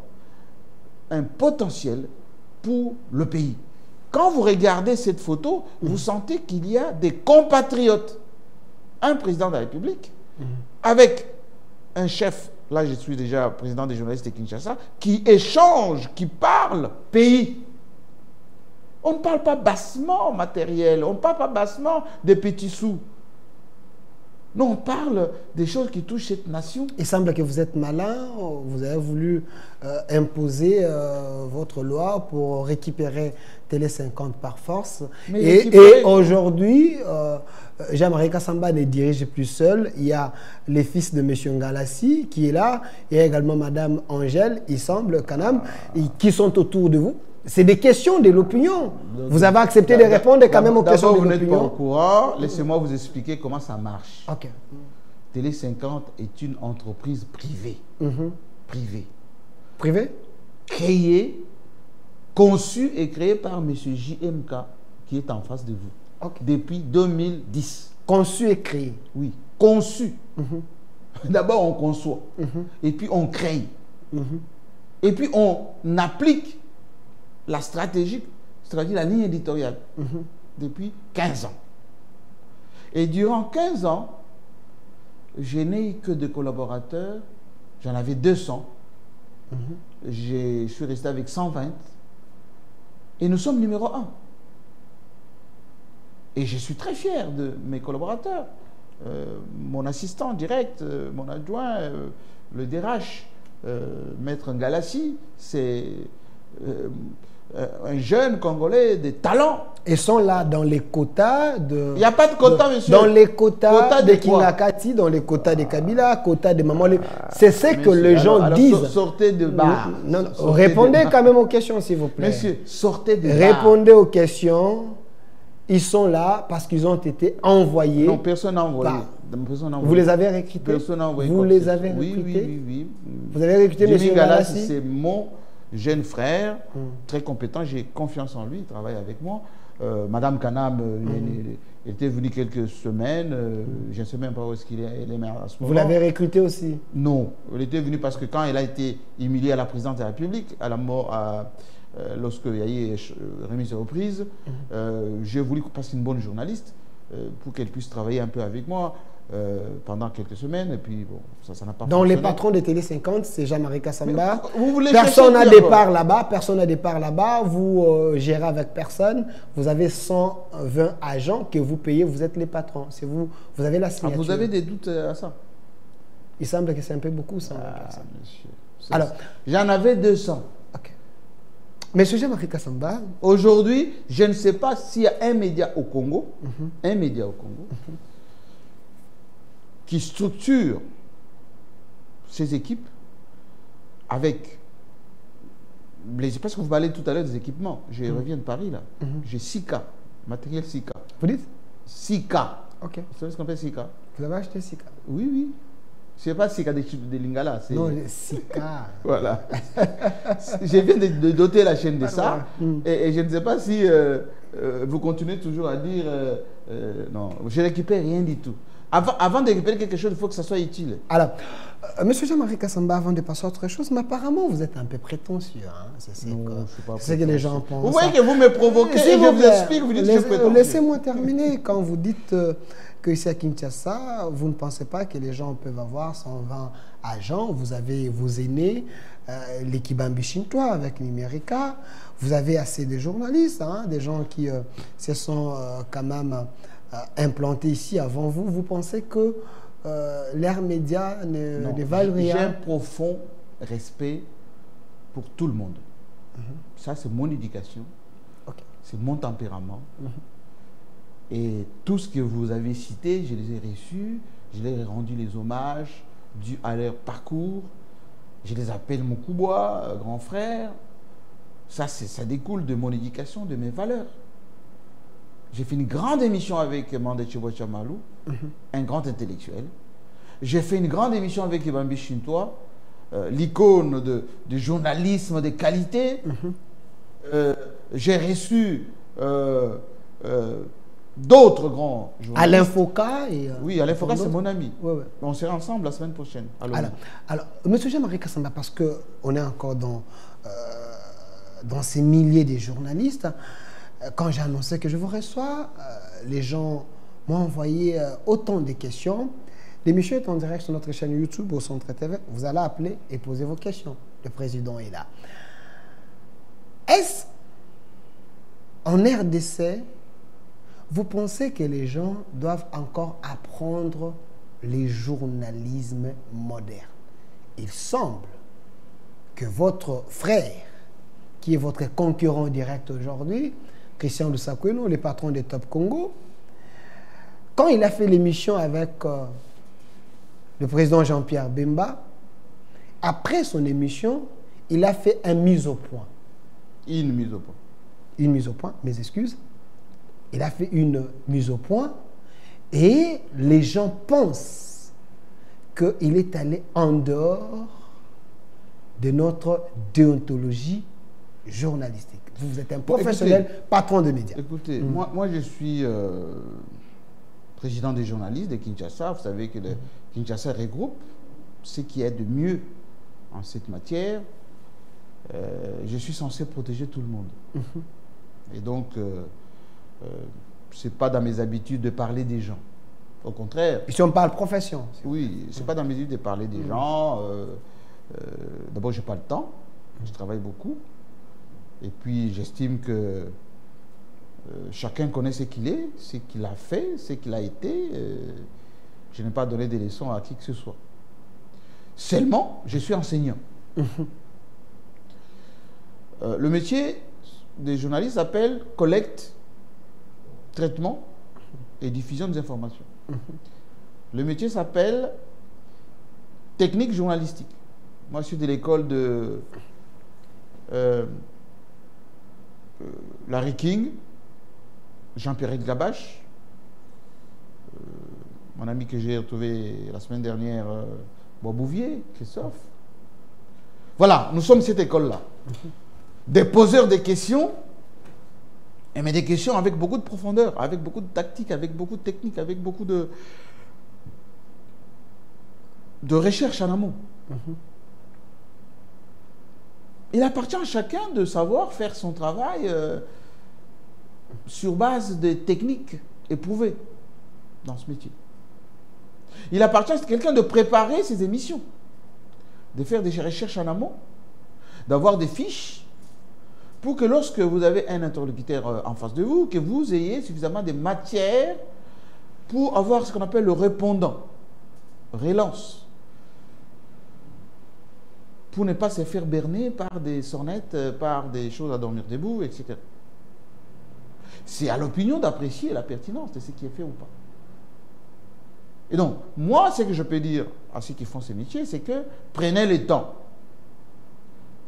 un potentiel pour le pays. Quand vous regardez cette photo, vous sentez qu'il y a des compatriotes. Un président de la République, avec un chef, là je suis déjà président des journalistes de Kinshasa, qui échange, qui parle pays. On ne parle pas bassement matériel, on ne parle pas bassement des petits sous. Non, on parle des choses qui touchent cette nation. Il semble que vous êtes malin, vous avez voulu imposer votre loi pour récupérer Télé 50 par force. Et aujourd'hui, Jean-Marc Kassamba ne dirige plus seul. Il y a les fils de M. Ngalassi qui est là. Il y a également Mme Angèle, il semble, Kanam, qui sont autour de vous. c'est des questions de l'opinion. Vous avez accepté de répondre quand même aux questions de l'opinion. Vous n'êtes pas au courant. Laissez-moi vous expliquer comment ça marche. Ok. Télé 50 est une entreprise privée. Privée. Privée? Créée, conçue et créée par M. JMK, qui est en face de vous. Depuis 2010. Conçue et créée? Oui. Conçue. D'abord, on conçoit. Et puis, on crée. Et puis, on applique la stratégie, la ligne éditoriale. Depuis 15 ans. Et durant 15 ans, je n'ai que de collaborateurs. J'en avais 200. Je suis resté avec 120. Et nous sommes numéro 1. Et je suis très fier de mes collaborateurs. Mon assistant direct, mon adjoint, le DRH, Maître Ngalassi, c'est un jeune Congolais de talent. Ils sont là dans les quotas de... Il n'y a pas de quotas, monsieur. Dans les quotas de Kingakati, dans les quotas de Kabila, quotas de Maman. C'est ce que les gens disent. Sortez de bar. Non, répondez quand même aux questions, s'il vous plaît. Monsieur, sortez de bar. Répondez aux questions. Ils sont là parce qu'ils ont été envoyés. Non, personne n'a envoyé. Vous les avez recrutés? Personne n'a envoyé. Vous les avez recrutés? Oui. Vous avez recruté M. Ngalassi? C'est mon jeune frère, très compétent. J'ai confiance en lui. Il travaille avec moi. Madame Kanam était venue quelques semaines. Je ne sais même pas où est-ce qu'il est à ce moment. Vous l'avez recruté aussi? Non. Elle était venue parce que quand elle a été humiliée à la présidence de la République, à la mort, lorsqu'il y a eu remise et reprise, j'ai voulu parce qu'une bonne journaliste, pour qu'elle puisse travailler un peu avec moi pendant quelques semaines. Et puis, bon, ça n'a pas Dans fonctionné. les patrons de Télé 50, c'est Jean-Marie Kassamba. Personne n'a départ là-bas. Personne n'a départ là-bas. Vous gérez avec personne. Vous avez 120 agents que vous payez. Vous êtes les patrons. C'est vous. Vous avez la signature. Vous avez des doutes à ça? Il semble que c'est un peu beaucoup, ça. Monsieur. Alors, j'en avais 200. Ok. Monsieur Jean-Marie Kassamba. Aujourd'hui, je ne sais pas s'il y a un média au Congo, qui structure ses équipes avec parce que vous parlez tout à l'heure des équipements. Je reviens de Paris là. J'ai 6K, matériel 6K. Vous dites 6K. Ok. Vous savez ce qu'on fait 6K? Vous avez acheté 6K? Oui. Ce n'est pas 6K de Lingala. Non, 6K. Voilà. Je viens de doter la chaîne de ça. Et je ne sais pas si vous continuez toujours à dire non, je ne récupère rien du tout. Avant de récupérer quelque chose, il faut que ça soit utile. Alors, monsieur Jean-Marie Kassamba, avant de passer à autre chose, mais apparemment, vous êtes un peu prétentieux. Hein? C'est ce que les gens pensent. Vous voyez que vous me provoquez et je vous explique, vous dites que je suis prétentieux. Laissez-moi terminer. Quand vous dites que ici à Kinshasa, vous ne pensez pas que les gens peuvent avoir 120 agents. Vous avez vos aînés, l'équipe Ambichintois avec Numérica. Vous avez assez de journalistes, hein, des gens qui se sont quand même implantés ici avant vous. Vous pensez que l'ère média ne valent rien? J'ai un profond respect pour tout le monde. Ça, c'est mon éducation. C'est mon tempérament. Et tout ce que vous avez cité, je les ai reçus, je leur ai rendu les hommages dus à leur parcours. Je les appelle mon Koubois, grand frère. Ça découle de mon éducation, de mes valeurs. J'ai fait une grande émission avec Mandé Chibocha Malou, un grand intellectuel. J'ai fait une grande émission avec Ibambi Shintoa, l'icône du journalisme de qualité. J'ai reçu d'autres grands journalistes. Alain Foka oui, Alain Foka, c'est mon ami. Ouais. On sera ensemble la semaine prochaine. Alors, monsieur Jean-Marie Kassamba, parce qu'on est encore dans ces milliers de journalistes, quand j'ai annoncé que je vous reçois, les gens m'ont envoyé autant de questions. L'émission est en direct sur notre chaîne YouTube au Centre TV. Vous allez appeler et poser vos questions. Le président est là. Est-ce en RDC, vous pensez que les gens doivent encore apprendre le journalisme moderne? Il semble que votre frère, qui est votre concurrent direct aujourd'hui, Christian Lusakweno, le patron de Top Congo, quand il a fait l'émission avec le président Jean-Pierre Bemba, après son émission, il a fait une mise au point. Une mise au point. Une mise au point, mes excuses. Il a fait une mise au point et les gens pensent qu'il est allé en dehors de notre déontologie journalistique. Vous êtes un professionnel, patron de médias. Écoutez, moi je suis président des journalistes de Kinshasa. Vous savez que le Kinshasa regroupe ce qui est de mieux en cette matière. Je suis censé protéger tout le monde. Et donc, ce n'est pas dans mes habitudes de parler des gens. Au contraire. Et si on parle profession. Oui, ce n'est pas dans mes habitudes de parler des gens. D'abord, je n'ai pas le temps. Je travaille beaucoup. Et puis, j'estime que chacun connaît ce qu'il est, ce qu'il a fait, ce qu'il a été. Je n'ai pas donné des leçons à qui que ce soit. Seulement, je suis enseignant. Le métier des journalistes s'appelle collecte, traitement et diffusion des informations. Le métier s'appelle technique journalistique. Moi, je suis de l'école de Larry King, Jean-Pierre Glabache, mon ami que j'ai retrouvé la semaine dernière, Bois Bouvier, Christophe. Voilà, nous sommes cette école-là. Des poseurs de questions, mais des questions avec beaucoup de profondeur, avec beaucoup de tactique, avec beaucoup de technique, avec beaucoup de recherche en amont. Il appartient à chacun de savoir faire son travail sur base des techniques éprouvées dans ce métier. Il appartient à quelqu'un de préparer ses émissions, de faire des recherches en amont, d'avoir des fiches, pour que lorsque vous avez un interlocuteur en face de vous, que vous ayez suffisamment de matière pour avoir ce qu'on appelle le répondant, relance, pour ne pas se faire berner par des sornettes, par des choses à dormir debout, etc. C'est à l'opinion d'apprécier la pertinence de ce qui est fait ou pas. Et donc, moi, ce que je peux dire à ceux qui font ces métiers, c'est que prenez le temps.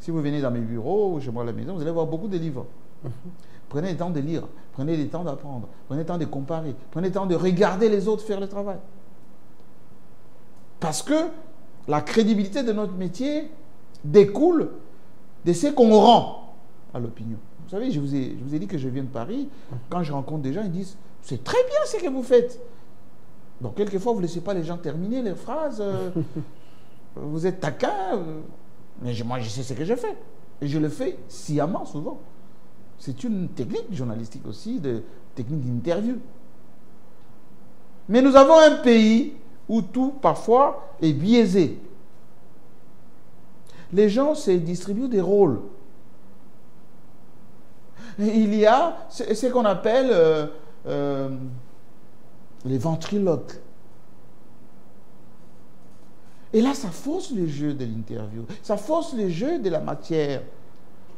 Si vous venez dans mes bureaux ou chez moi à la maison, vous allez voir beaucoup de livres. Prenez le temps de lire, prenez le temps d'apprendre, prenez le temps de comparer, prenez le temps de regarder les autres faire le travail. Parce que la crédibilité de notre métier découle de ce qu'on rend à l'opinion. Vous savez, je vous ai dit que je viens de Paris. Quand je rencontre des gens, ils disent « C'est très bien ce que vous faites ». Donc, quelquefois, vous ne laissez pas les gens terminer leurs phrases. Vous êtes taquin. Mais moi, je sais ce que je fais. Et je le fais sciemment, souvent. C'est une technique journalistique aussi, de technique d'interview. Mais nous avons un pays où tout, parfois, est biaisé. Les gens se distribuent des rôles. Et il y a ce qu'on appelle les ventriloques. Et là, ça fausse le jeu de l'interview. Ça fausse le jeu de la matière.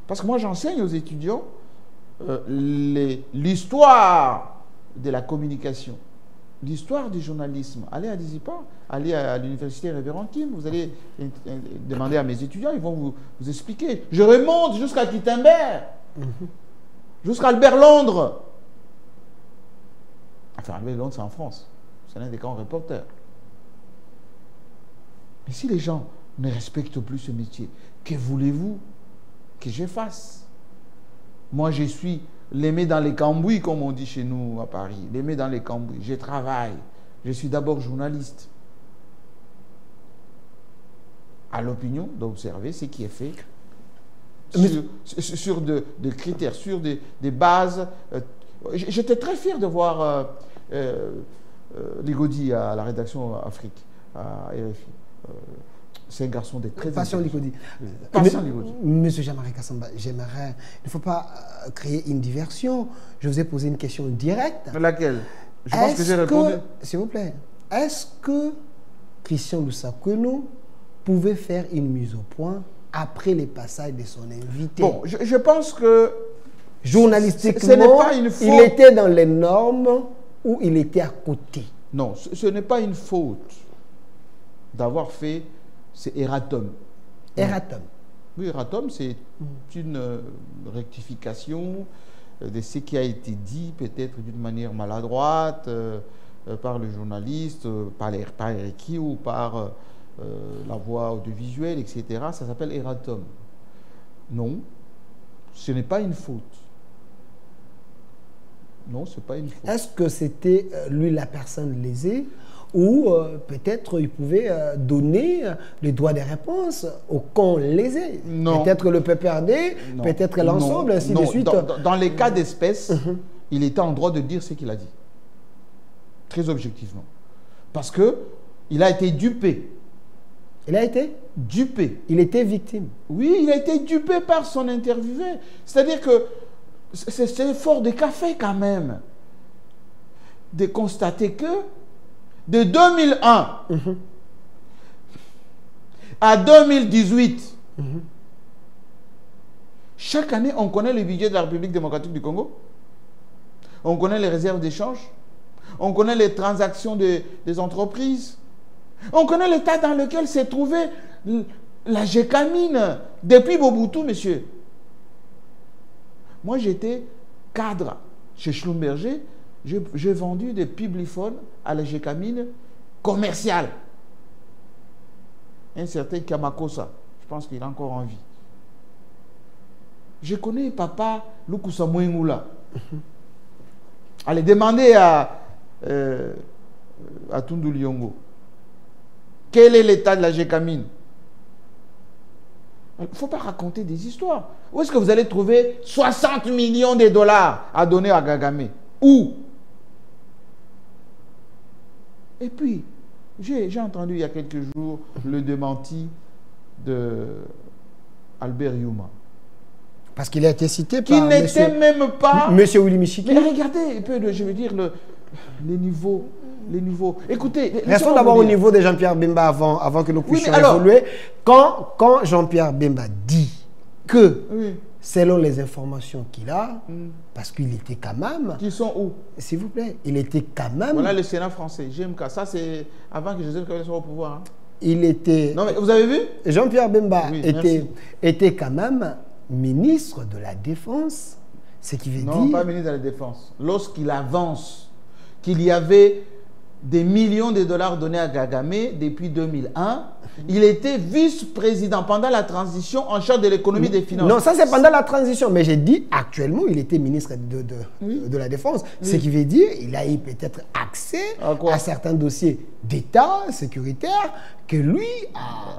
Parce que moi, j'enseigne aux étudiants l'histoire de la communication, l'histoire du journalisme. Allez à Dizipa, allez à l'université Révérend Kim, vous allez demander à mes étudiants, ils vont vous expliquer. Je remonte jusqu'à Guitenberg, jusqu'à Albert Londres. Enfin, Albert Londres, c'est en France. C'est l'un des grands reporters. Mais si les gens ne respectent plus ce métier, que voulez-vous que je fasse? Moi, je suis l'aimé dans les cambouis, comme on dit chez nous à Paris. L'aimé dans les cambouis. Je travaille. Je suis d'abord journaliste. À l'opinion d'observer ce qui est fait sur des critères, sur des bases. J'étais très fier de voir Ligodi à la rédaction Afrique, à RFI. C'est un garçon de très Passion Ligodi. Monsieur Jean-Marie Kassamba, j'aimerais... Il ne faut pas créer une diversion. Je vous ai posé une question directe. Laquelle? Je pense que j'ai répondu. S'il vous plaît, est-ce que Christian Lusakweno pouvait faire une mise au point après les passages de son invité? Bon, je pense que... Journalistiquement, il était dans les normes ou il était à côté? Non, ce n'est pas une faute d'avoir fait ce erratum. Erratum. Oui, erratum, c'est une rectification de ce qui a été dit, peut-être d'une manière maladroite, par le journaliste, par écrit ou par la voix audiovisuelle, etc. Ça s'appelle erratum. Non, ce n'est pas une faute. Non, ce n'est pas une faute. Est-ce que c'était lui la personne lésée ou peut-être il pouvait donner les droits de réponse au camp lésé? Non. Peut-être le PPRD, peut-être l'ensemble, ainsi de suite. Dans les cas d'espèce, il était en droit de dire ce qu'il a dit. Très objectivement. Parce qu'il a été dupé. Il a été dupé. Il était victime. Oui, il a été dupé par son interviewé. C'est-à-dire que c'est fort de café quand même de constater que de 2001 à 2018, chaque année, on connaît le budget de la République démocratique du Congo. On connaît les réserves d'échange. On connaît les transactions des entreprises. On connaît l'état dans lequel s'est trouvée la Gécamine depuis Mobutu, monsieur. Moi, j'étais cadre chez Schlumberger. J'ai vendu des publiphones à la Gécamine commerciale. Un certain Kamakosa, je pense qu'il est encore en vie. Je connais papa Lukusa Mouengula. Allez demander à Tundu Liongo quel est l'état de la Gécamine. Il ne faut pas raconter des histoires. Où est-ce que vous allez trouver 60 millions de dollars à donner à Kagame? Où? Et puis, j'ai entendu il y a quelques jours le démenti de Albert Youma. Parce qu'il a été cité qui par n'était même pas... Monsieur Willy Michiki. Mais regardez un peu, je veux dire, les niveaux. Les niveaux. Écoutez, restons d'abord au niveau de Jean-Pierre Bemba avant que nous puissions évoluer. Quand Jean-Pierre Bemba dit que, selon les informations qu'il a, parce qu'il était quand même... Qui sont où? S'il vous plaît, il était quand même... Voilà le Sénat français, GMK. Ça, c'est avant que Joseph Kabila soit au pouvoir. Hein. Il était... Non, mais vous avez vu? Jean-Pierre Bemba était quand même ministre de la Défense. Ce qui veut dire... Non, pas ministre de la Défense. Lorsqu'il avance qu'il y avait des millions de dollars donnés à Kagame depuis 2001, il était vice-président pendant la transition en charge de l'économie des finances. Non, ça c'est pendant la transition, mais j'ai dit actuellement il était ministre de la Défense. Oui. Ce qui veut dire qu'il a eu peut-être accès à certains dossiers d'État sécuritaire que lui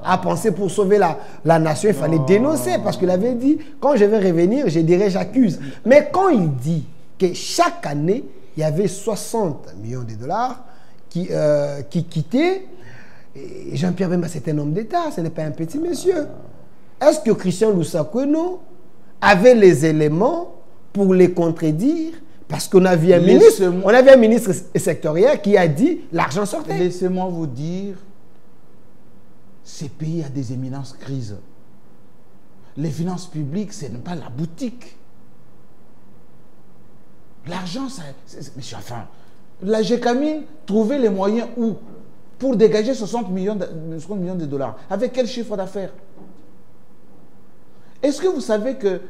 a pensé pour sauver la nation, il fallait dénoncer parce qu'il avait dit, quand je vais revenir, je dirais j'accuse. Mais quand il dit que chaque année, il y avait 60 millions de dollars qui quittaient, Jean-Pierre Bemba, c'est un homme d'État, ce n'est pas un petit monsieur. Est-ce que Christian Lusakweno avait les éléments pour les contredire? Parce qu'on avait un ministre sectoriel qui a dit l'argent sortait. Laissez-moi vous dire, ces pays a des éminences crises. Les finances publiques, ce n'est pas la boutique. L'argent, monsieur, enfin, la Gécamine trouvait les moyens où? Pour dégager 60 millions de dollars. Avec quel chiffre d'affaires? Est-ce que vous savez que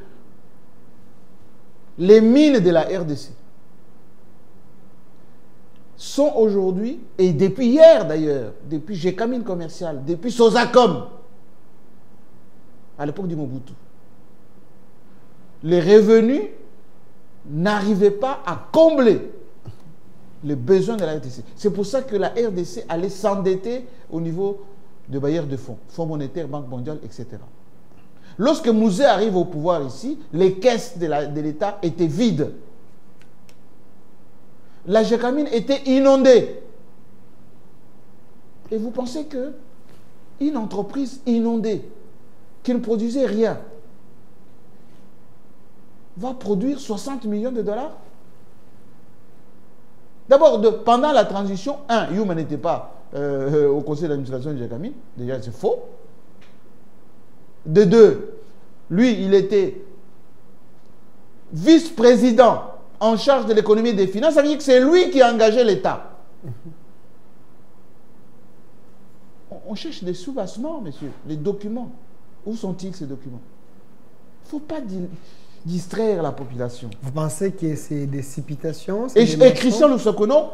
les mines de la RDC sont aujourd'hui, et depuis hier d'ailleurs, depuis Gécamine commerciale, depuis Sozacom, à l'époque du Mobutu, les revenus n'arrivaient pas à combler les besoins de la RDC. C'est pour ça que la RDC allait s'endetter au niveau de bailleurs de fonds, Fonds monétaire, Banque mondiale, etc. Lorsque Mouzé arrive au pouvoir ici, les caisses de l'État étaient vides. La Gécamine était inondée. Et vous pensez que une entreprise inondée, qui ne produisait rien, va produire 60 millions de dollars? D'abord, pendant la transition, Youma n'était pas au conseil d'administration de Gécamine. Déjà, c'est faux. De deux, lui, il était vice-président en charge de l'économie et des finances. Ça veut dire que c'est lui qui a engagé l'État. On cherche des soubassements, messieurs, les documents. Où sont-ils ces documents? Il ne faut pas distraire la population. Vous pensez que c'est des citations? Et Christian Lusakono,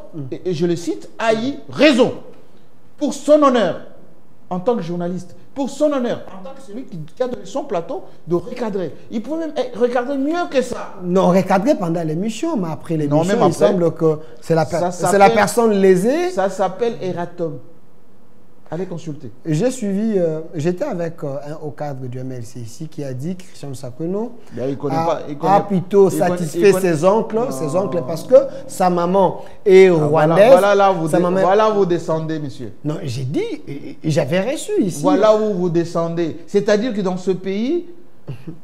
et je le cite, a eu raison pour son honneur en tant que journaliste, pour son honneur en tant que celui qui a donné son plateau de recadrer. Il pouvait même recadrer mieux que ça. Non, recadrer pendant l'émission, mais après l'émission, il semble que c'est la personne lésée. Ça s'appelle erratum. Allez consulter. J'ai suivi, j'étais avec un haut cadre du MLC ici qui a dit que Christian Lusakono a plutôt satisfait ses oncles parce que sa maman est rwandaise. Voilà où vous descendez, monsieur. Non, j'ai dit, j'avais reçu ici. Voilà où vous descendez. C'est-à-dire que dans ce pays,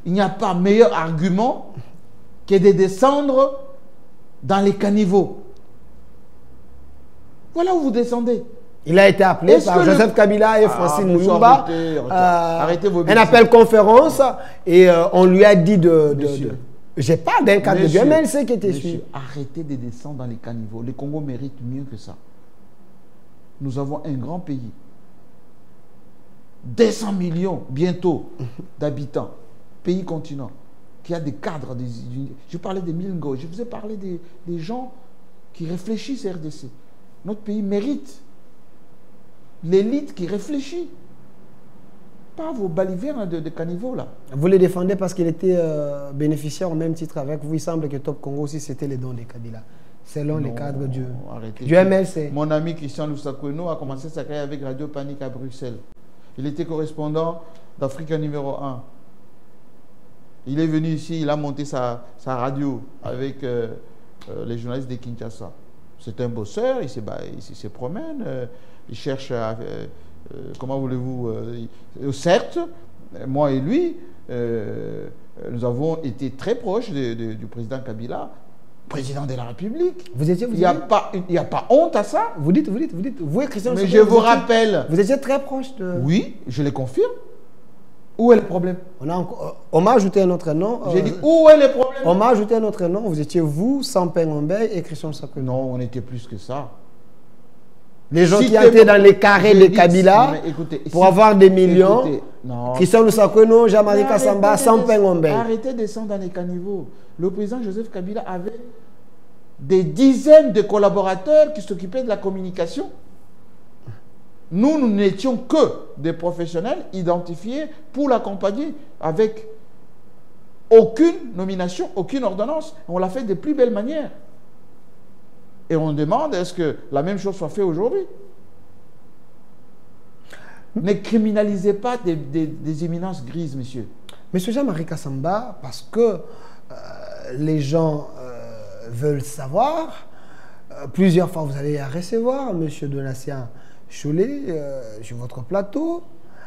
il n'y a pas meilleur argument que de descendre dans les caniveaux. Voilà où vous descendez. Il a été appelé par Joseph Kabila et Francine Muyumba. Arrêtez vos un appel conférence et on lui a dit j'ai pas d'un cadre de MLC qui était suivi. Arrêtez de descendre dans les caniveaux. Le Congo mérite mieux que ça. Nous avons un grand pays. 200 millions bientôt d'habitants. Pays continent. Qui a des cadres. Je parlais des Milngo. Je vous ai parlé des gens qui réfléchissent à RDC. Notre pays mérite l'élite qui réfléchit. Pas vos balivernes de caniveaux là. Vous les défendez parce qu'il était bénéficiaire au même titre avec vous. Il semble que Top Congo aussi c'était les dons des Kabila. Selon les cadres du MLC. Mon ami Christian Lusakono a commencé sa carrière avec Radio Panique à Bruxelles. Il était correspondant d'Afrique numéro 1. Il est venu ici, il a monté sa radio avec les journalistes de Kinshasa. C'est un bosseur, il se promène, il cherche à... comment voulez-vous... certes, moi et lui, nous avons été très proches du président Kabila, président de la République. Il n'y a pas honte à ça. Vous dites, vous et Christian... Mais je vous rappelle... Vous étiez très proche de... Oui, je le confirme. Où est le problème? On m'a ajouté un autre nom. J'ai dit, où est le problème? On m'a ajouté un autre nom. Vous étiez vous, Sampé Ngombe et Christian Lusakono. Non, on était plus que ça. Les gens qui étaient dans les carrés de Kabila pour avoir des millions. Christian Lusakono, Jean-Marie Kassamba, Sampé Ngombe. Arrêtez de descendre dans les caniveaux. Le président Joseph Kabila avait des dizaines de collaborateurs qui s'occupaient de la communication. Nous n'étions que des professionnels identifiés pour l'accompagner avec aucune nomination, aucune ordonnance. On l'a fait de plus belle manière. Et on demande est-ce que la même chose soit faite aujourd'hui. Ne criminalisez pas des éminences grises, monsieur. Monsieur Jean-Marie Kassamba, parce que les gens veulent savoir, plusieurs fois vous allez à recevoir, monsieur Donatien Cholet, sur votre plateau.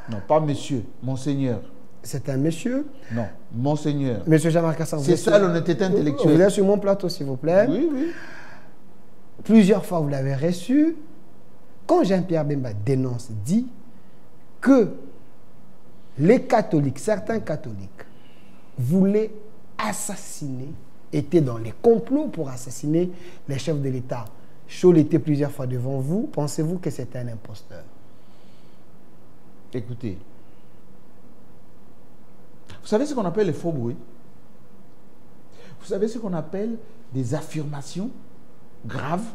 Non, pas monsieur, monseigneur. C'est un monsieur? Non, monseigneur. Monsieur Jean-Marc Kassamba. C'est ça l'honnêteté intellectuelle. Vous êtes sur mon plateau, s'il vous plaît. Oui, oui. Plusieurs fois, vous l'avez reçu. Quand Jean-Pierre Bemba dénonce, dit que les catholiques, certains catholiques, voulaient assassiner, étaient dans les complots pour assassiner les chefs de l'État. Cholet était plusieurs fois devant vous. Pensez-vous que c'était un imposteur? Écoutez, vous savez ce qu'on appelle les faux bruits? Vous savez ce qu'on appelle des affirmations graves?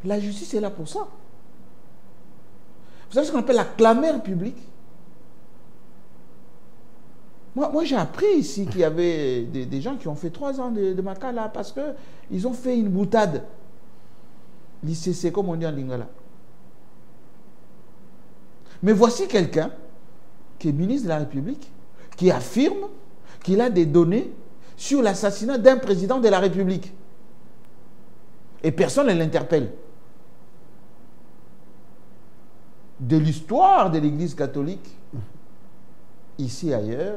La justice est là pour ça. Vous savez ce qu'on appelle la clameur publique? Moi j'ai appris ici qu'il y avait des gens qui ont fait 3 ans de Makala parce qu'ils ont fait une boutade. L'ICC, comme on dit en lingala. Mais voici quelqu'un qui est ministre de la République, qui affirme qu'il a des données sur l'assassinat d'un président de la République. Et personne ne l'interpelle. De l'histoire de l'Église catholique, ici et ailleurs,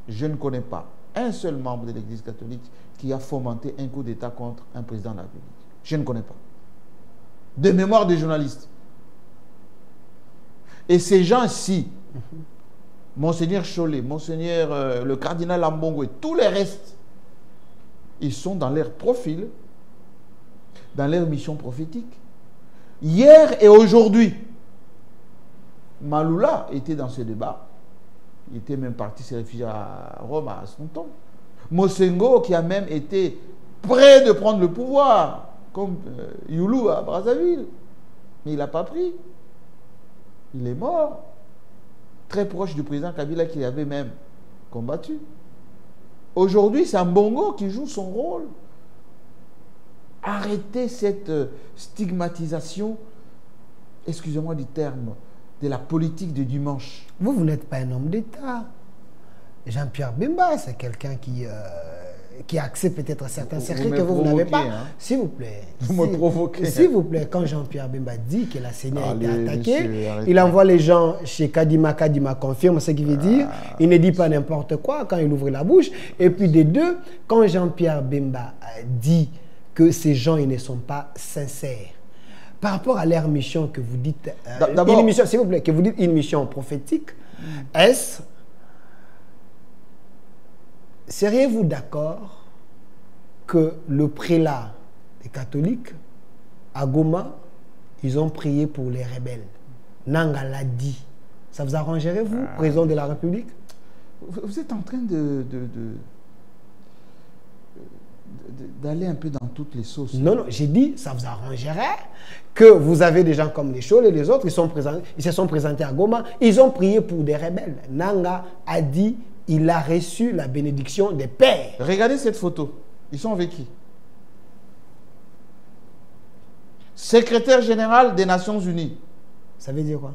je ne connais pas un seul membre de l'Église catholique qui a fomenté un coup d'État contre un président de la République. Je ne connais pas. De mémoire des journalistes. Et ces gens-ci, Monseigneur Cholet, Monseigneur le cardinal Ambongo et tous les restes, ils sont dans leur profil, dans leur mission prophétique. Hier et aujourd'hui, Maloula était dans ce débat. Il était même parti se réfugier à Rome à son temps. Mosengo, qui a même été prêt de prendre le pouvoir, comme Youlou à Brazzaville. Mais il n'a pas pris. Il est mort. Très proche du président Kabila qui avait même combattu. Aujourd'hui, c'est Mbongo qui joue son rôle. Arrêtez cette stigmatisation, excusez-moi du terme, de la politique de dimanche. Vous n'êtes pas un homme d'État. Jean-Pierre Bemba, c'est quelqu'un qui accepte peut-être certains secrets que vous n'avez pas. Hein. S'il vous plaît. Vous me provoquez. S'il vous plaît, quand Jean-Pierre Bemba dit que la CENI a été attaquée, il envoie les gens chez Kadima. Kadima confirme ce qu'il veut dire. Il ne dit pas n'importe quoi quand il ouvre la bouche. Et puis des deux, quand Jean-Pierre Bemba dit que ces gens ils ne sont pas sincères, par rapport à leur mission que vous dites, une mission, s'il vous plaît, que vous dites une mission prophétique, seriez-vous d'accord que le prélat des catholiques à Goma, ils ont prié pour les rebelles? Nanga l'a dit. Ça vous arrangerait, vous, président de la République? Vous êtes en train d'aller un peu dans toutes les sauces. Non, non, j'ai dit, ça vous arrangerait que vous avez des gens comme les Chaules et les autres, ils se sont présentés à Goma, ils ont prié pour des rebelles. Nanga a dit, il a reçu la bénédiction des pères. Regardez cette photo. Ils sont avec qui? Secrétaire général des Nations Unies. Ça veut dire quoi?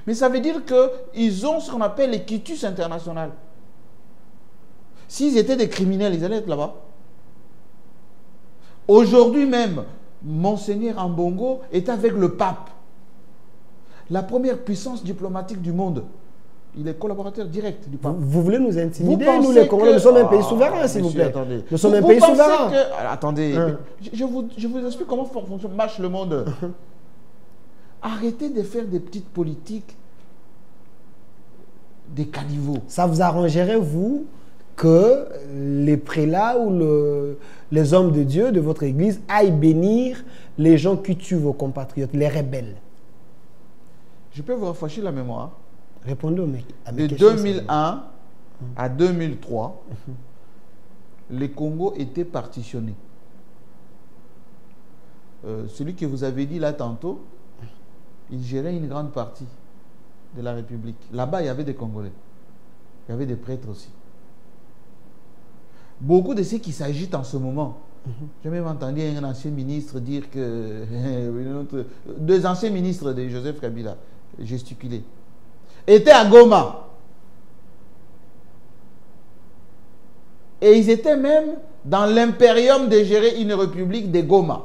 Mais ça veut dire qu'ils ont ce qu'on appelle les quitus international. S'ils étaient des criminels, ils allaient être là-bas. Aujourd'hui même, Monseigneur Mbongo est avec le pape. La première puissance diplomatique du monde. Il est collaborateur direct du pape. Vous voulez nous intimider? Nous, les Congolais, nous sommes un pays souverain, s'il vous plaît. Attendez. Nous sommes un pays souverain. Attendez, je vous explique comment marche le monde. Arrêtez de faire des petites politiques, des caniveaux. Ça vous arrangerait, vous, que les prélats ou les hommes de Dieu de votre église aillent bénir les gens qui tuent vos compatriotes, les rebelles? Je peux vous rafraîchir la mémoire. Répondez à mes de questions. De 2001 à 2003, le Congo était partitionné. Celui que vous avez dit là tantôt, il gérait une grande partie de la République. Là-bas, il y avait des Congolais. Il y avait des prêtres aussi. Beaucoup de ceux qui s'agitent en ce moment, j'ai même entendu un ancien ministre dire que... deux anciens ministres de Joseph Kabila gesticulaient. Étaient à Goma. Et ils étaient même dans l'impérium de gérer une république de Goma.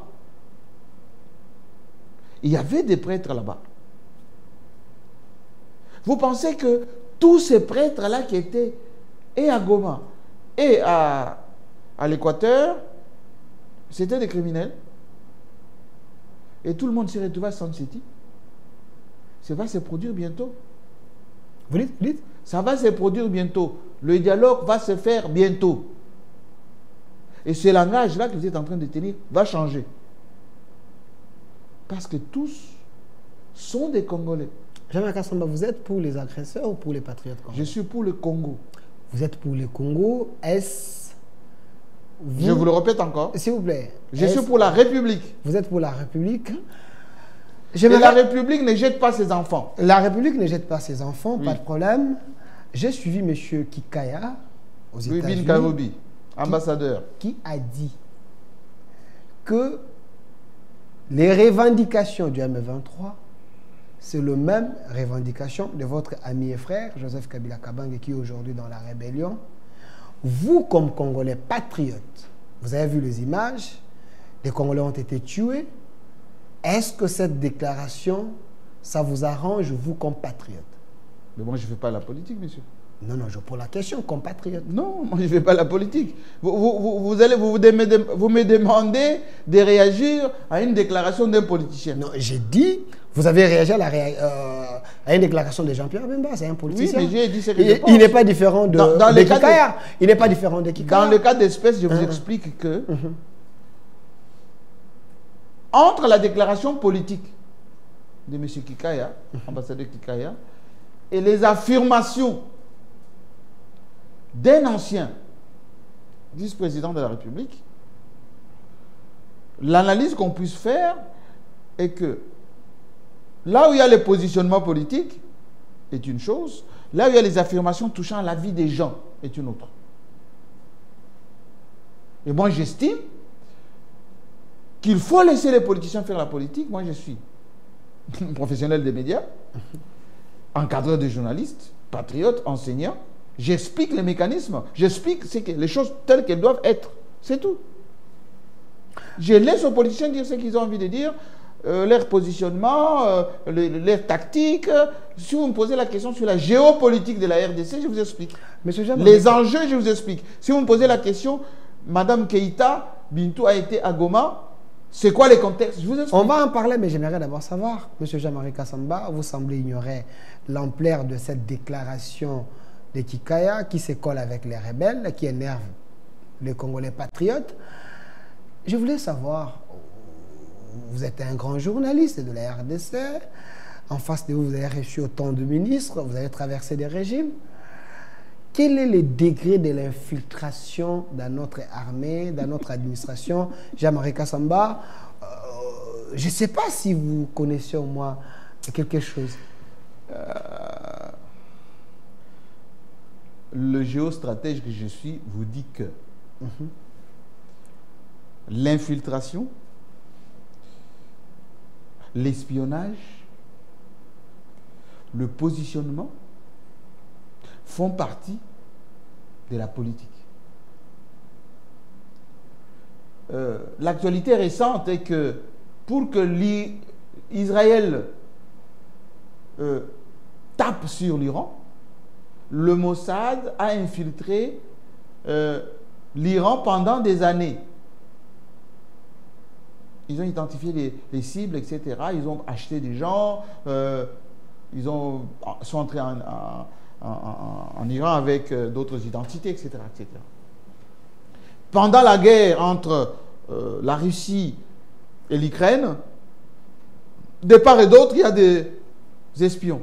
Il y avait des prêtres là-bas. Vous pensez que tous ces prêtres-là qui étaient et à Goma et à l'Équateur, c'était des criminels? Et tout le monde s'est retrouvé à Sun City. Ça va se produire bientôt. Vous dites? Ça va se produire bientôt. Le dialogue va se faire bientôt. Et ce langage-là que vous êtes en train de tenir va changer. Parce que tous sont des Congolais. Jean-Marc Kassamba, vous êtes pour les agresseurs ou pour les patriotes congolais? Je suis pour le Congo. Vous êtes pour le Congo. Est-ce... Je vous le répète encore. S'il vous plaît. Je suis pour la République. Vous êtes pour la République. Et la République ne jette pas ses enfants. La République ne jette pas ses enfants, pas de problème. J'ai suivi M. Kikaya aux États-Unis. Karobi, ambassadeur. Qui a dit que les revendications du M23, c'est le même revendication de votre ami et frère, Joseph Kabila Kabange, qui est aujourd'hui dans la rébellion. Vous, comme Congolais patriotes, vous avez vu les images, les Congolais ont été tués. Est-ce que cette déclaration, ça vous arrange, vous, comme patriote? Mais moi, je ne fais pas la politique, monsieur. Non, non, je pose la question, comme patriote. Non, moi, je ne fais pas la politique. Vous me demandez de réagir à une déclaration d'un politicien. Non, j'ai dit, vous avez réagi à une déclaration de Jean-Pierre Bemba, c'est un politicien. Oui, mais j'ai dit ce que je pense. Il n'est pas différent de Kikaya. Il n'est pas différent de Kikaya. Dans le cas d'espèce, je vous explique que... entre la déclaration politique de M. Kikaya, ambassadeur Kikaya, et les affirmations d'un ancien vice-président de la République, l'analyse qu'on puisse faire est que là où il y a les positionnements politiques est une chose, là où il y a les affirmations touchant à la vie des gens est une autre. Et moi, j'estime qu'il faut laisser les politiciens faire la politique. Moi, je suis professionnel des médias, encadreur de journalistes, patriote, enseignant. J'explique les mécanismes, j'explique les choses telles qu'elles doivent être. C'est tout. Je laisse aux politiciens dire ce qu'ils ont envie de dire, leur positionnement, leur tactique. Si vous me posez la question sur la géopolitique de la RDC, je vous explique. Les enjeux, je vous explique. Si vous me posez la question, Madame Keïta Bintou a été à Goma, c'est quoi les contextes? Je vous explique. On va en parler, mais j'aimerais d'abord savoir, M. Jean-Marie Kassamba, vous semblez ignorer l'ampleur de cette déclaration de Kikaya qui se colle avec les rebelles, qui énerve les Congolais patriotes. Je voulais savoir, vous êtes un grand journaliste de la RDC, en face de vous, vous avez reçu autant de ministres, vous avez traversé des régimes. Quel est le degré de l'infiltration dans notre armée, dans notre administration? Jean-Marie Kassamba, je ne sais pas si vous connaissez au moins quelque chose. Le géostratège que je suis vous dit que l'infiltration, l'espionnage, le positionnement font partie de la politique. L'actualité récente est que pour que Israël tape sur l'Iran, le Mossad a infiltré l'Iran pendant des années. Ils ont identifié les cibles, etc. Ils ont acheté des gens, ils sont entrés en Iran avec d'autres identités, etc., etc. Pendant la guerre entre la Russie et l'Ukraine, de part et d'autre, il y a des espions.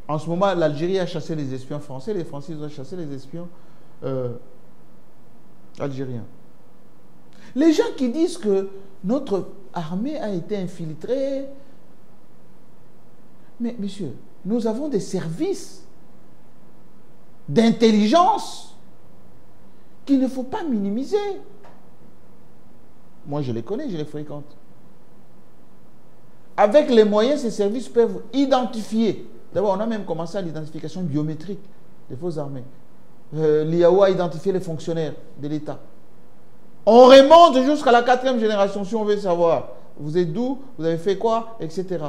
En ce moment, l'Algérie a chassé les espions français, les Français ont chassé les espions algériens. Les gens qui disent que notre armée a été infiltrée, mais monsieur, nous avons des services d'intelligence qu'il ne faut pas minimiser. Moi, je les connais, je les fréquente. Avec les moyens, ces services peuvent identifier. D'abord, on a même commencé à l'identification biométrique des forces armées. L'IAO a identifié les fonctionnaires de l'État. On remonte jusqu'à la 4e génération si on veut savoir. Vous êtes d'où, vous avez fait quoi, etc.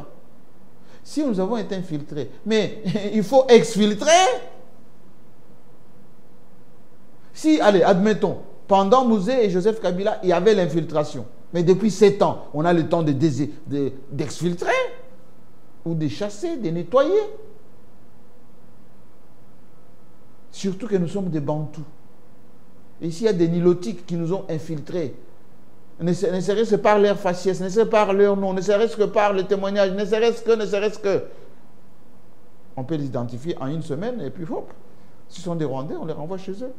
Si nous avons été infiltrés, mais il faut exfiltrer. Si, allez, admettons, pendant Mouzé et Joseph Kabila, il y avait l'infiltration. Mais depuis 7 ans, on a le temps d'exfiltrer ou de chasser, de nettoyer. Surtout que nous sommes des Bantous. Ici, il y a des Nilotiques qui nous ont infiltrés. Ne serait-ce que par leur faciès, ne serait-ce que par leur nom, ne serait-ce que par le témoignage, ne serait-ce que. On peut les identifier en une semaine et puis hop, s'ils sont des Rwandais, on les renvoie chez eux.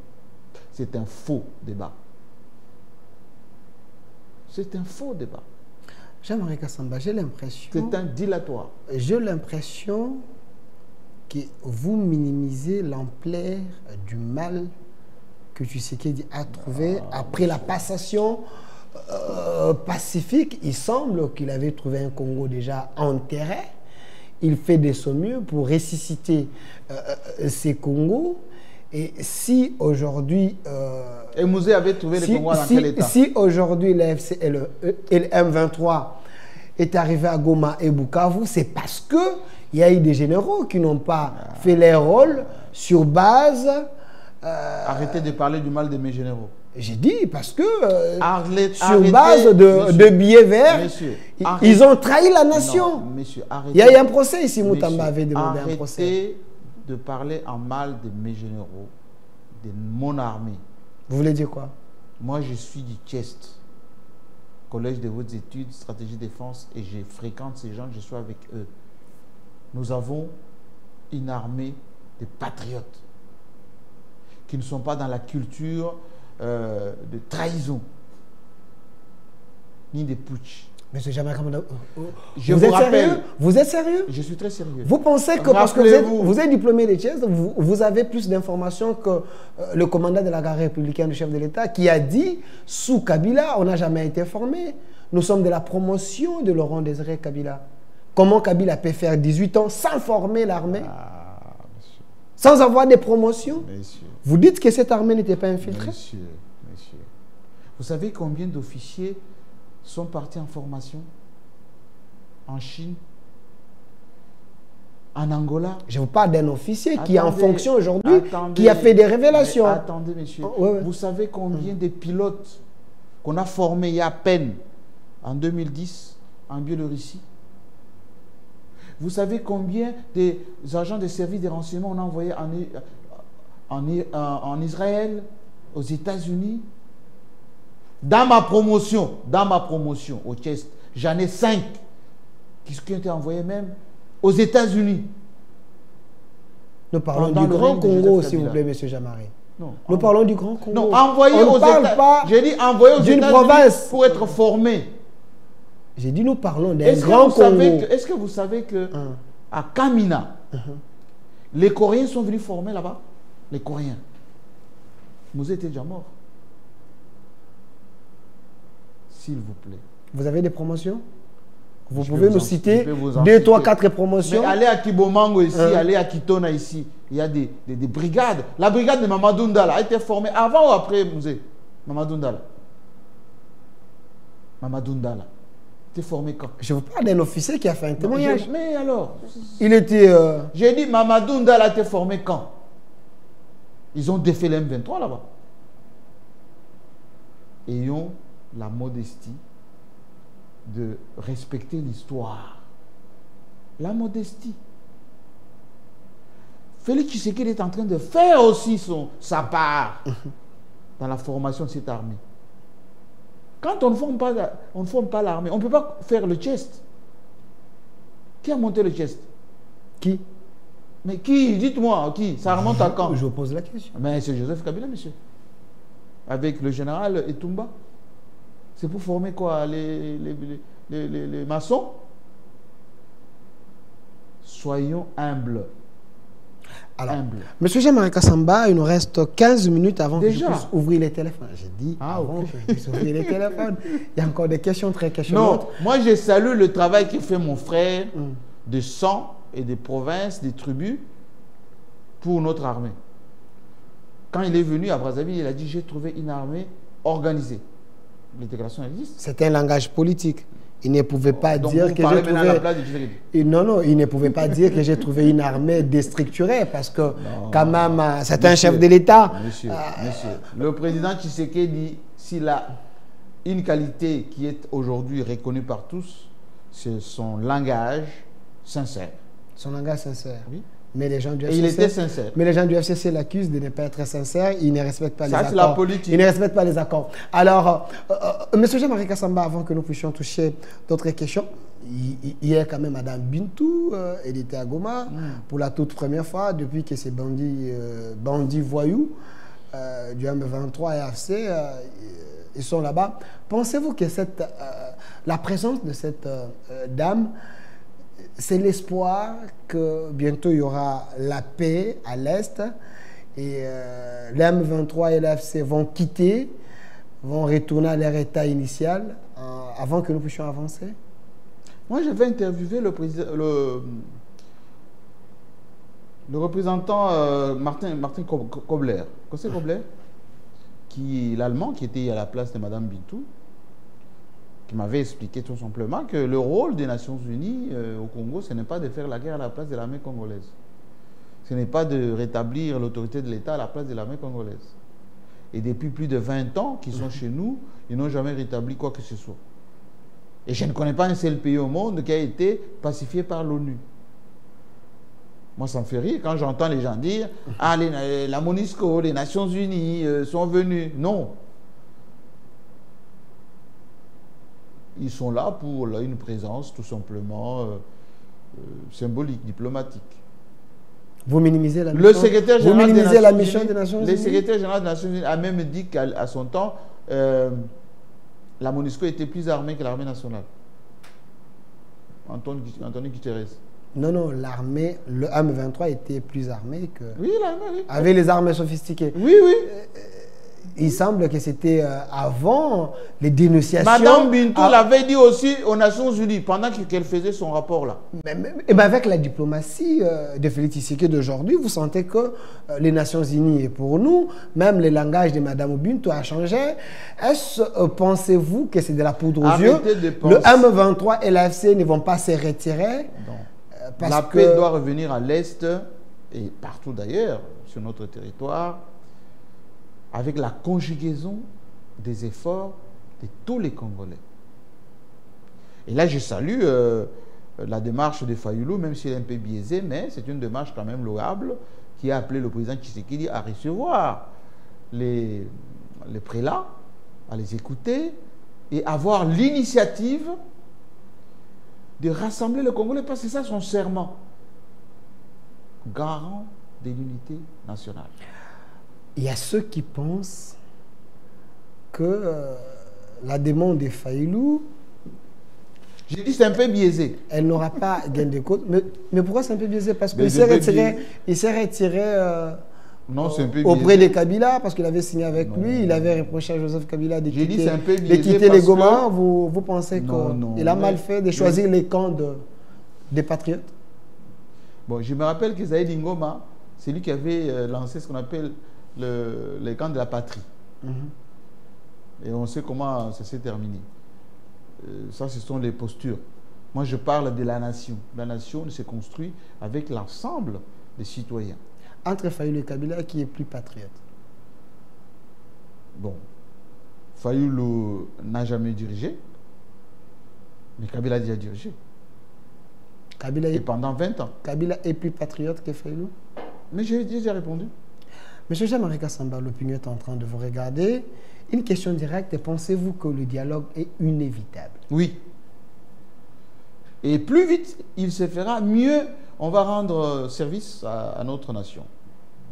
C'est un faux débat. C'est un faux débat. Jean-Marie Kassamba, j'ai l'impression... C'est un dilatoire. J'ai l'impression que vous minimisez l'ampleur du mal que Tshisekedi a trouvé après la passation pacifique. Il semble qu'il avait trouvé un Congo déjà enterré. Il fait de son mieux pour ressusciter ces Congos. Et si aujourd'hui... et Mouzé avait trouvé les Congos dans quel état? Si aujourd'hui l'AFC et le M23 est arrivé à Goma et Bukavu, c'est parce qu'il y a eu des généraux qui n'ont pas fait leur rôle sur base... Arrêtez de parler du mal de mes généraux. J'ai dit parce que sur base de billets verts, ils ont trahi la nation. Non, monsieur, il y a eu un procès ici, Moutamba avait demandé un procès. Arrêtez de parler en mal de mes généraux, de mon armée. Vous voulez dire quoi? Moi, je suis du Tchest. collège de hautes études, stratégie défense, et je fréquente ces gens, je suis avec eux. Nous avons une armée de patriotes qui ne sont pas dans la culture de trahison, ni de putsch. Monsieur Jamari, je vous rappelle. Vous êtes sérieux? Je suis très sérieux. Vous pensez que parce que vous êtes diplômé de Thiès, vous avez plus d'informations que le commandant de la garde républicaine, le chef de l'État, qui a dit, sous Kabila, on n'a jamais été formé. Nous sommes de la promotion de Laurent Désiré Kabila. Comment Kabila peut faire 18 ans sans former l'armée, sans avoir des promotions? Monsieur. Vous dites que cette armée n'était pas infiltrée? Monsieur. Vous savez combien d'officiers sont partis en formation en Chine, en Angola? Je vous parle d'un officier qui est en fonction aujourd'hui, qui a fait des révélations. Attendez, monsieur. Vous savez combien de pilotes qu'on a formés il y a à peine en 2010 en Biélorussie? Vous savez combien des agents de services de renseignement on a envoyés en Israël, aux États-Unis? Dans ma promotion au Tchest, j'en ai 5 qui ont été envoyés même aux États-Unis. Nous parlons du Grand Congo, s'il vous plaît, monsieur Jamari. Non, nous parlons du Grand Congo. Non, envoyés aux États-Unis. J'ai dit envoyés aux États-Unis pour être formés. J'ai dit nous parlons d'un Grand Congo. Est-ce que vous savez que à Kamina, les Coréens sont venus former là-bas? Les Coréens. Vous étiez déjà mort. S'il vous plaît. Vous avez des promotions? Vous pouvez nous citer 2, 3, 4 promotions? Mais allez à Kibomango ici, allez à Kitona ici. Il y a des brigades. La brigade de Mamadou Ndala a été formée avant ou après Mouzé? Mamadou Ndala. Mamadou Ndala. T'es formé quand? Je vous parle d'un officier qui a fait un témoignage. Mais alors? Il était... J'ai dit Mamadou Ndala a été formé quand? Ils ont défait l'M23 là-bas. Ayons la modestie de respecter l'histoire. La modestie. Félix Tshisekedi est en train de faire aussi sa part dans la formation de cette armée. Quand on ne forme pas l'armée, on ne peut pas faire le Tchest. Qui a monté le Tchest? Qui? Mais qui? Dites-moi, qui? Ça remonte à quand? Je vous pose la question. Mais c'est Joseph Kabila, monsieur. Avec le général Etumba. C'est pour former quoi? Les maçons? Soyons humbles. Alors, monsieur Jamari Kassamba, il nous reste 15 minutes avant que je puisse ouvrir les téléphones. J'ai dit avant que je puisse ouvrir les téléphones. Il y a encore des questions très questionnantes. Non, moi je salue le travail que fait mon frère de sang et des provinces, des tribus pour notre armée. Quand il est venu à Brazzaville, il a dit j'ai trouvé une armée organisée. Les déclarations existent. C'est un langage politique. Il ne pouvait pas dire que j'ai trouvé... Non, il ne pouvait pas dire que j'ai trouvé une armée déstructurée parce que quand même, c'est un chef de l'État. Monsieur, le président Tshisekedi, s'il a une qualité qui est aujourd'hui reconnue par tous, c'est son langage sincère. Son langage sincère. Oui. Mais les gens du FCC, il était sincère. Mais les gens du FCC l'accusent de ne pas être sincère. Ils ne respectent pas les accords. Ça, c'est la politique. Ils ne respectent pas les accords. Alors, monsieur Jamari Kassamba, avant que nous puissions toucher d'autres questions, hier quand même, Madame Bintou, elle était à Goma pour la toute première fois depuis que ces bandits voyous du M23 et AFC, ils sont là-bas. Pensez-vous que la présence de cette dame, c'est l'espoir que bientôt il y aura la paix à l'Est et les M23 et l'AFC vont quitter, vont retourner à leur état initial avant que nous puissions avancer? Moi, j'avais interviewé le représentant Martin Kobler. Conseil Kobler, l'Allemand qui était à la place de Madame Bintou, qui m'avait expliqué tout simplement que le rôle des Nations Unies au Congo, ce n'est pas de faire la guerre à la place de l'armée congolaise. Ce n'est pas de rétablir l'autorité de l'État à la place de l'armée congolaise. Et depuis plus de 20 ans qu'ils sont chez nous, ils n'ont jamais rétabli quoi que ce soit. Et je ne connais pas un seul pays au monde qui a été pacifié par l'ONU. Moi, ça me fait rire quand j'entends les gens dire « Ah, la MONUSCO, les Nations Unies sont venus. » Non. ils sont là pour une présence tout simplement symbolique, diplomatique. Vous minimisez la mission, la mission des Nations Unies. Le secrétaire général des Nations Unies a même dit qu'à son temps, la MONUSCO était plus armée que l'armée nationale. Anthony Guterres. Non, non, l'armée, le M23 était plus armé que... Oui, l'armée, oui. Avait les armes sophistiquées. Oui, oui. Il semble que c'était avant les dénonciations. Madame Bintou l'avait dit aussi aux Nations Unies pendant qu'elle faisait son rapport là. Et bien avec la diplomatie de Félix Tshisekedi d'aujourd'hui, vous sentez que les Nations Unies, et pour nous, même le langage de Madame Bintou a changé. Est-ce, pensez-vous que c'est de la poudre aux yeux? Le M23 et l'AFC ne vont pas se retirer? Non. La paix doit revenir à l'Est et partout d'ailleurs sur notre territoire, avec la conjugaison des efforts de tous les Congolais. Et là, je salue la démarche de Fayoulou, même si elle est un peu biaisée, mais c'est une démarche quand même louable, qui a appelé le président Tshisekedi à recevoir les prélats, à les écouter et avoir l'initiative de rassembler le Congolais, parce que c'est ça son serment, garant de l'unité nationale. Il y a ceux qui pensent que la demande de Fayoulou... J'ai dit c'est un peu biaisé. Elle n'aura pas gain de cause. Mais pourquoi c'est un peu biaisé? Parce qu'il s'est retiré auprès de Kabila, parce qu'il avait signé avec lui. Il avait reproché à Joseph Kabila de quitter les Goma. Vous pensez qu'il a mal fait de choisir les camps des patriotes? Bon, je me rappelle que Zaïd Ngoma, c'est lui qui avait lancé ce qu'on appelle les camps de la patrie. Et on sait comment ça s'est terminé. Ça, ce sont les postures. Moi, je parle de la nation. La nation se construit avec l'ensemble des citoyens. Entre Fayoulou et Kabila, qui est plus patriote? Bon, Fayoulou n'a jamais dirigé, mais Kabila a déjà dirigé. Et pendant 20 ans. Kabila est plus patriote que Fayoulou? Mais j'ai déjà répondu. Monsieur Jean-Marie Kassamba, l'opinion est en train de vous regarder. Une question directe, pensez-vous que le dialogue est inévitable? Oui. Et plus vite il se fera, mieux on va rendre service à notre nation.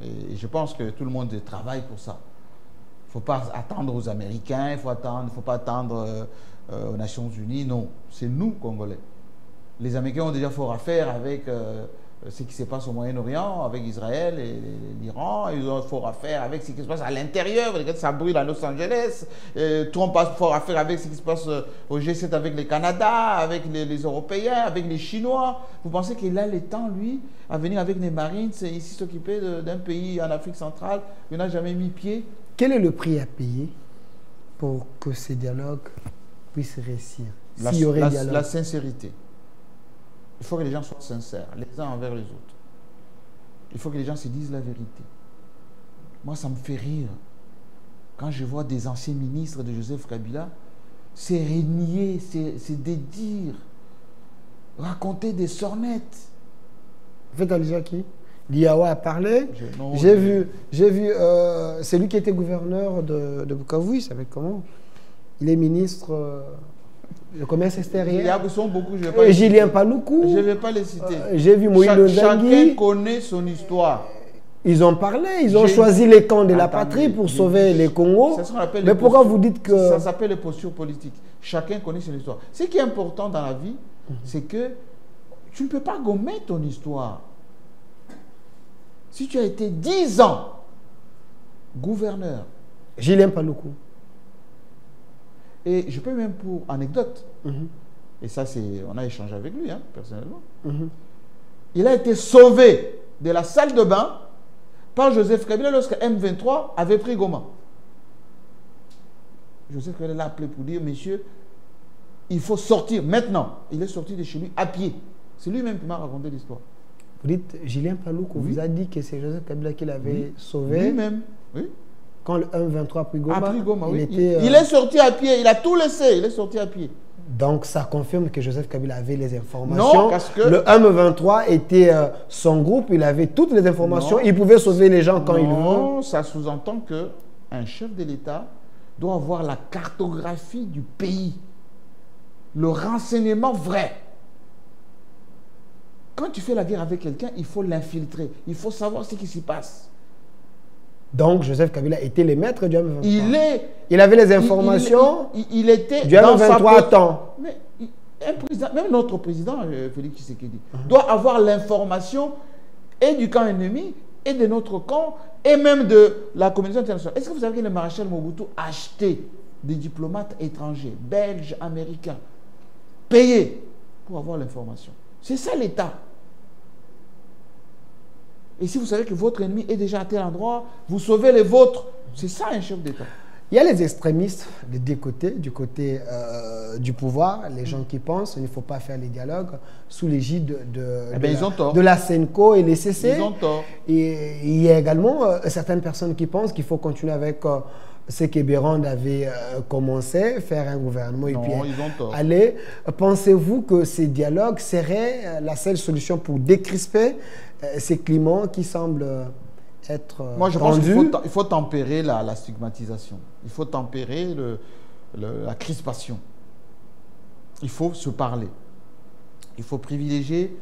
Et je pense que tout le monde travaille pour ça. Il ne faut pas attendre aux Américains, il ne faut pas attendre aux Nations Unies. Non, c'est nous, Congolais. Les Américains ont déjà fort à faire avec... ce qui se passe au Moyen-Orient, avec Israël et l'Iran. Ils ont fort à faire avec ce qui se passe à l'intérieur. Ça brûle à Los Angeles. Trump a fort à faire avec ce qui se passe au G7 avec le Canada, avec les Européens, avec les Chinois. Vous pensez qu'il a le temps, lui, à venir avec les Marines, ici s'occuper d'un pays en Afrique centrale où il n'a jamais mis pied? Quel est le prix à payer pour que ces dialogues puissent réussir? La sincérité. Il faut que les gens soient sincères, les uns envers les autres. Il faut que les gens se disent la vérité. Moi, ça me fait rire. Quand je vois des anciens ministres de Joseph Kabila, c'est renier, c'est dédire, raconter des sornettes. Vous faites allusion à qui? Liawa a parlé. J'ai vu c'est lui qui était gouverneur de Bukavu, il s'appelle comment? Il est ministre... le commerce extérieur. Ils sont beaucoup, Julien Paloukou. Je ne vais pas les citer. J'ai vu Moïse Nzangi. Chacun connaît son histoire. Ils ont parlé, ils ont choisi les camps de la patrie pour sauver les Congos. Mais pourquoi vous dites que... Ça s'appelle les postures politiques. Chacun connaît son histoire. Ce qui est important dans la vie, c'est que tu ne peux pas gommer ton histoire. Si tu as été 10 ans gouverneur. Julien Paloukou. Et je peux même pour anecdote, et ça on a échangé avec lui, hein, personnellement, il a été sauvé de la salle de bain par Joseph Kabila lorsque M23 avait pris Goma. Joseph Kabila l'a appelé pour dire, monsieur, il faut sortir maintenant. Il est sorti de chez lui à pied. C'est lui-même qui m'a raconté l'histoire. Vous dites, Julien Paloukou vous a dit que c'est Joseph Kabila qui l'avait sauvé. Lui-même, oui. Quand le 1-23 a pris Goma, il est sorti à pied, il a tout laissé, il est sorti à pied. Donc ça confirme que Joseph Kabila avait les informations. Non, parce que... Le 1-23 était son groupe, il avait toutes les informations, il pouvait sauver les gens quand il veut. Non, ça sous-entend qu'un chef de l'État doit avoir la cartographie du pays. le renseignement vrai. Quand tu fais la guerre avec quelqu'un, il faut l'infiltrer. Il faut savoir ce qui s'y passe. Donc, Joseph Kabila était le maître du M23. Il avait les informations il était du M23 à temps. Mais un président, même notre président, Félix Tshisekedi, doit avoir l'information et du camp ennemi, et de notre camp, et même de la communauté internationale. Est-ce que vous savez que le maréchal Mobutu a acheté des diplomates étrangers, belges, américains, payés pour avoir l'information? C'est ça l'État. Et si vous savez que votre ennemi est déjà à tel endroit, vous sauvez les vôtres. C'est ça un chef d'État. Il y a les extrémistes des deux côtés, du côté du pouvoir, les gens qui pensent qu'il ne faut pas faire les dialogues sous l'égide de la CENCO et les CC. Ils ont tort. Et il y a également certaines personnes qui pensent qu'il faut continuer avec ce que Bérande avait commencé, faire un gouvernement non, et puis ils ont tort. aller. Pensez-vous que ces dialogues seraient la seule solution pour décrisper ces climats qui semblent être Moi, je pense qu'il faut tempérer la stigmatisation. Il faut tempérer la crispation. Il faut se parler. Il faut privilégier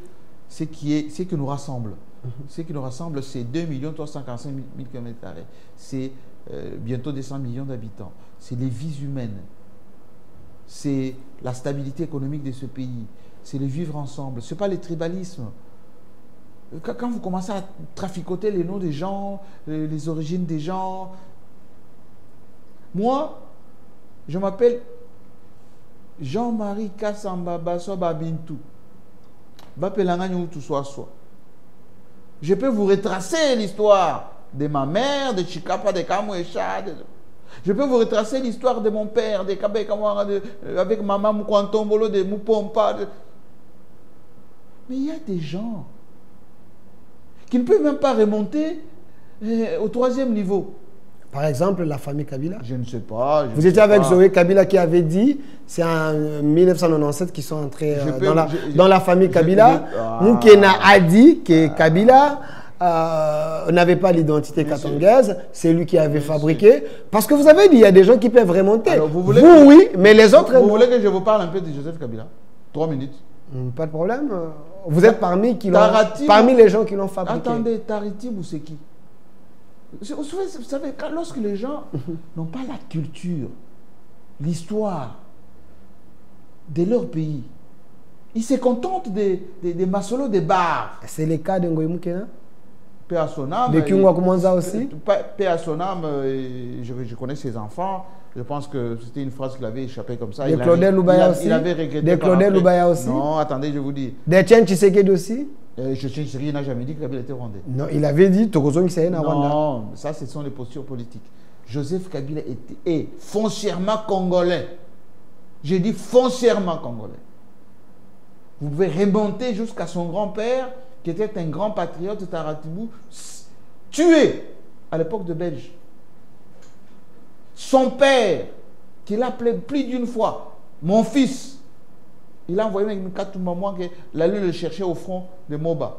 ce qui nous rassemble. Ce qui nous rassemble, c'est 2 345 000 km². C'est bientôt 200 millions d'habitants. C'est les vies humaines. C'est la stabilité économique de ce pays. C'est le vivre ensemble. Ce n'est pas le tribalisme. Quand vous commencez à traficoter les noms des gens, les origines des gens, moi, je m'appelle Jean-Marie Kassamba Basso Babintou. Je peux vous retracer l'histoire de ma mère, de Chikapa, de Kamouécha. Je peux vous retracer l'histoire de mon père, de Kabe Kamouara, avec maman Moukwantombolo, de Moupompa. Mais il y a des gens qui ne peuvent même pas remonter au 3e niveau. Par exemple, la famille Kabila. Je ne sais pas. Vous étiez avec Zoé Kabila qui avait dit, c'est en 1997 qu'ils sont entrés dans la famille Kabila. Moukena a dit que Kabila n'avait pas l'identité katangaise, c'est lui qui avait fabriqué. Parce que vous avez dit, il y a des gens qui peuvent remonter. Alors, vous oui, mais les autres... Vous voulez que je vous parle un peu de Joseph Kabila? 3 minutes. Pas de problème. Vous êtes parmi les gens qui l'ont fabriqué. Attendez, Taritibou, c'est qui? Vous savez, lorsque les gens n'ont pas la culture, l'histoire de leur pays, ils se contentent des masolos des bars. C'est le cas de Ngoï Moukena? Paix à son âme. De Kyungwa Koumanza aussi? Paix à son âme, je connais ses enfants. Je pense que c'était une phrase qu'il avait échappé comme ça. De Claudel Loubaya aussi? Il avait regretté. De Claudel Loubaya aussi? Non, attendez, je vous dis. De Tchen Tshisekedi aussi? Tshisekedi n'a jamais dit que Kabila était rwandais. Non, il avait dit Tokozong Kisayena Rwanda. Non, ça, ce sont les postures politiques. Joseph Kabila est foncièrement congolais. J'ai dit foncièrement congolais. Vous pouvez remonter jusqu'à son grand-père, qui était un grand patriote, Taratibou, tué à l'époque de Belge. Son père, qui l'appelait plus d'une fois, mon fils, il a envoyé une carte maman que l'allait le chercher au front de Moba.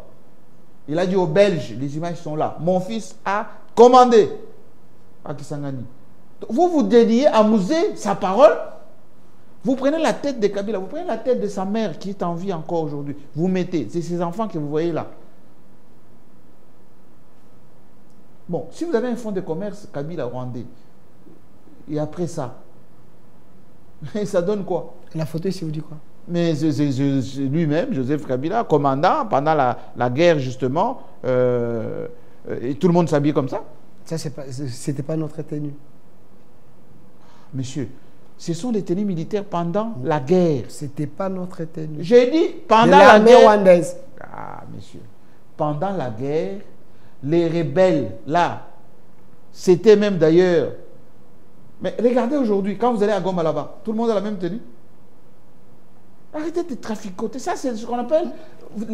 Il a dit aux Belges, les images sont là, mon fils a commandé à Kisangani. Vous vous dédiez à muser sa parole. Vous prenez la tête de Kabila, vous prenez la tête de sa mère qui est en vie encore aujourd'hui. Vous mettez, c'est ces enfants que vous voyez là. Bon, si vous avez un fonds de commerce Kabila rwandais, et après ça, ça donne quoi? La photo ici vous dit quoi? Mais lui-même, Joseph Kabila, commandant pendant la guerre justement, et tout le monde s'habille comme ça. Ça, c'était pas notre tenue. Monsieur, ce sont les tenues militaires pendant la guerre. C'était pas notre tenue. J'ai dit pendant la guerre. Rwandaise. Ah, monsieur. Pendant la guerre, les rebelles, là, c'était même d'ailleurs. Mais regardez aujourd'hui, quand vous allez à Goma là-bas, tout le monde a la même tenue. Arrêtez de traficoter. Ça, c'est ce qu'on appelle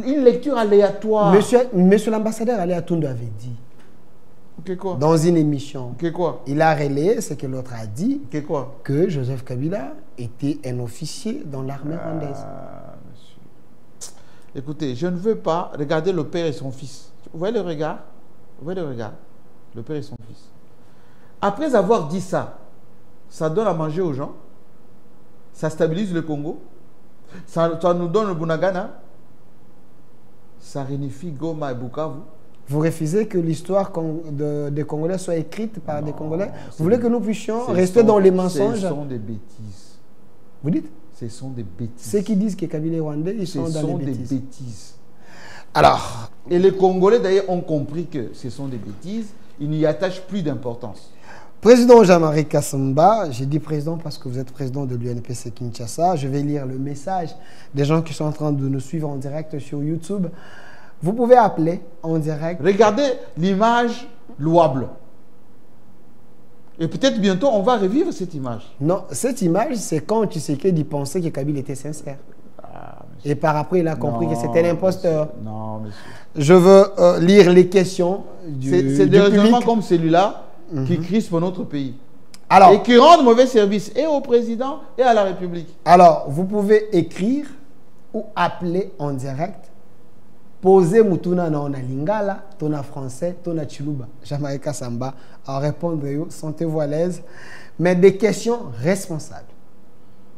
une lecture aléatoire. Monsieur l'ambassadeur Ali Atoundou avait dit, quoi? Dans une émission, quoi? Il a relayé ce que l'autre a dit, quoi? Que Joseph Kabila était un officier dans l'armée rwandaise. Monsieur. Écoutez, je ne veux pas regarder le père et son fils. Vous voyez le regard? Vous voyez le regard? Le père et son fils. Après avoir dit ça, ça donne à manger aux gens, ça stabilise le Congo, Ça nous donne le Bunagana. Ça réunifie Goma et Bukavu. Vous refusez que l'histoire des Congolais soit écrite par des Congolais? Vous voulez que nous puissions rester dans les mensonges? Ce sont des bêtises. Vous dites? Ce sont des bêtises. Ceux qui disent que Kabila est rwandais, ils sont dans les bêtises. Des bêtises. Alors, et les Congolais d'ailleurs ont compris que ce sont des bêtises. Ils n'y attachent plus d'importance. Président Jean-Marie Kassamba, j'ai dit président parce que vous êtes président de l'UNPC Kinshasa. Je vais lire le message des gens qui sont en train de nous suivre en direct sur YouTube. Vous pouvez appeler en direct. Regardez l'image louable. Et peut-être bientôt, on va revivre cette image. Non, cette image, c'est quand Tshisekedi pensait que Kabila était sincère. Et par après, il a compris que c'était l'imposteur. Non, monsieur. Je veux lire les questions du C'est des raisonnements comme celui-là qui crispent notre pays. Alors, et qui rendent mauvais service et au président et à la République. Alors, vous pouvez écrire ou appeler en direct. Posez Mutuna na Lingala, tona français, tona Chiluba. Jean-Marie Kassamba à répondre, sentez-vous à l'aise. Mais des questions responsables.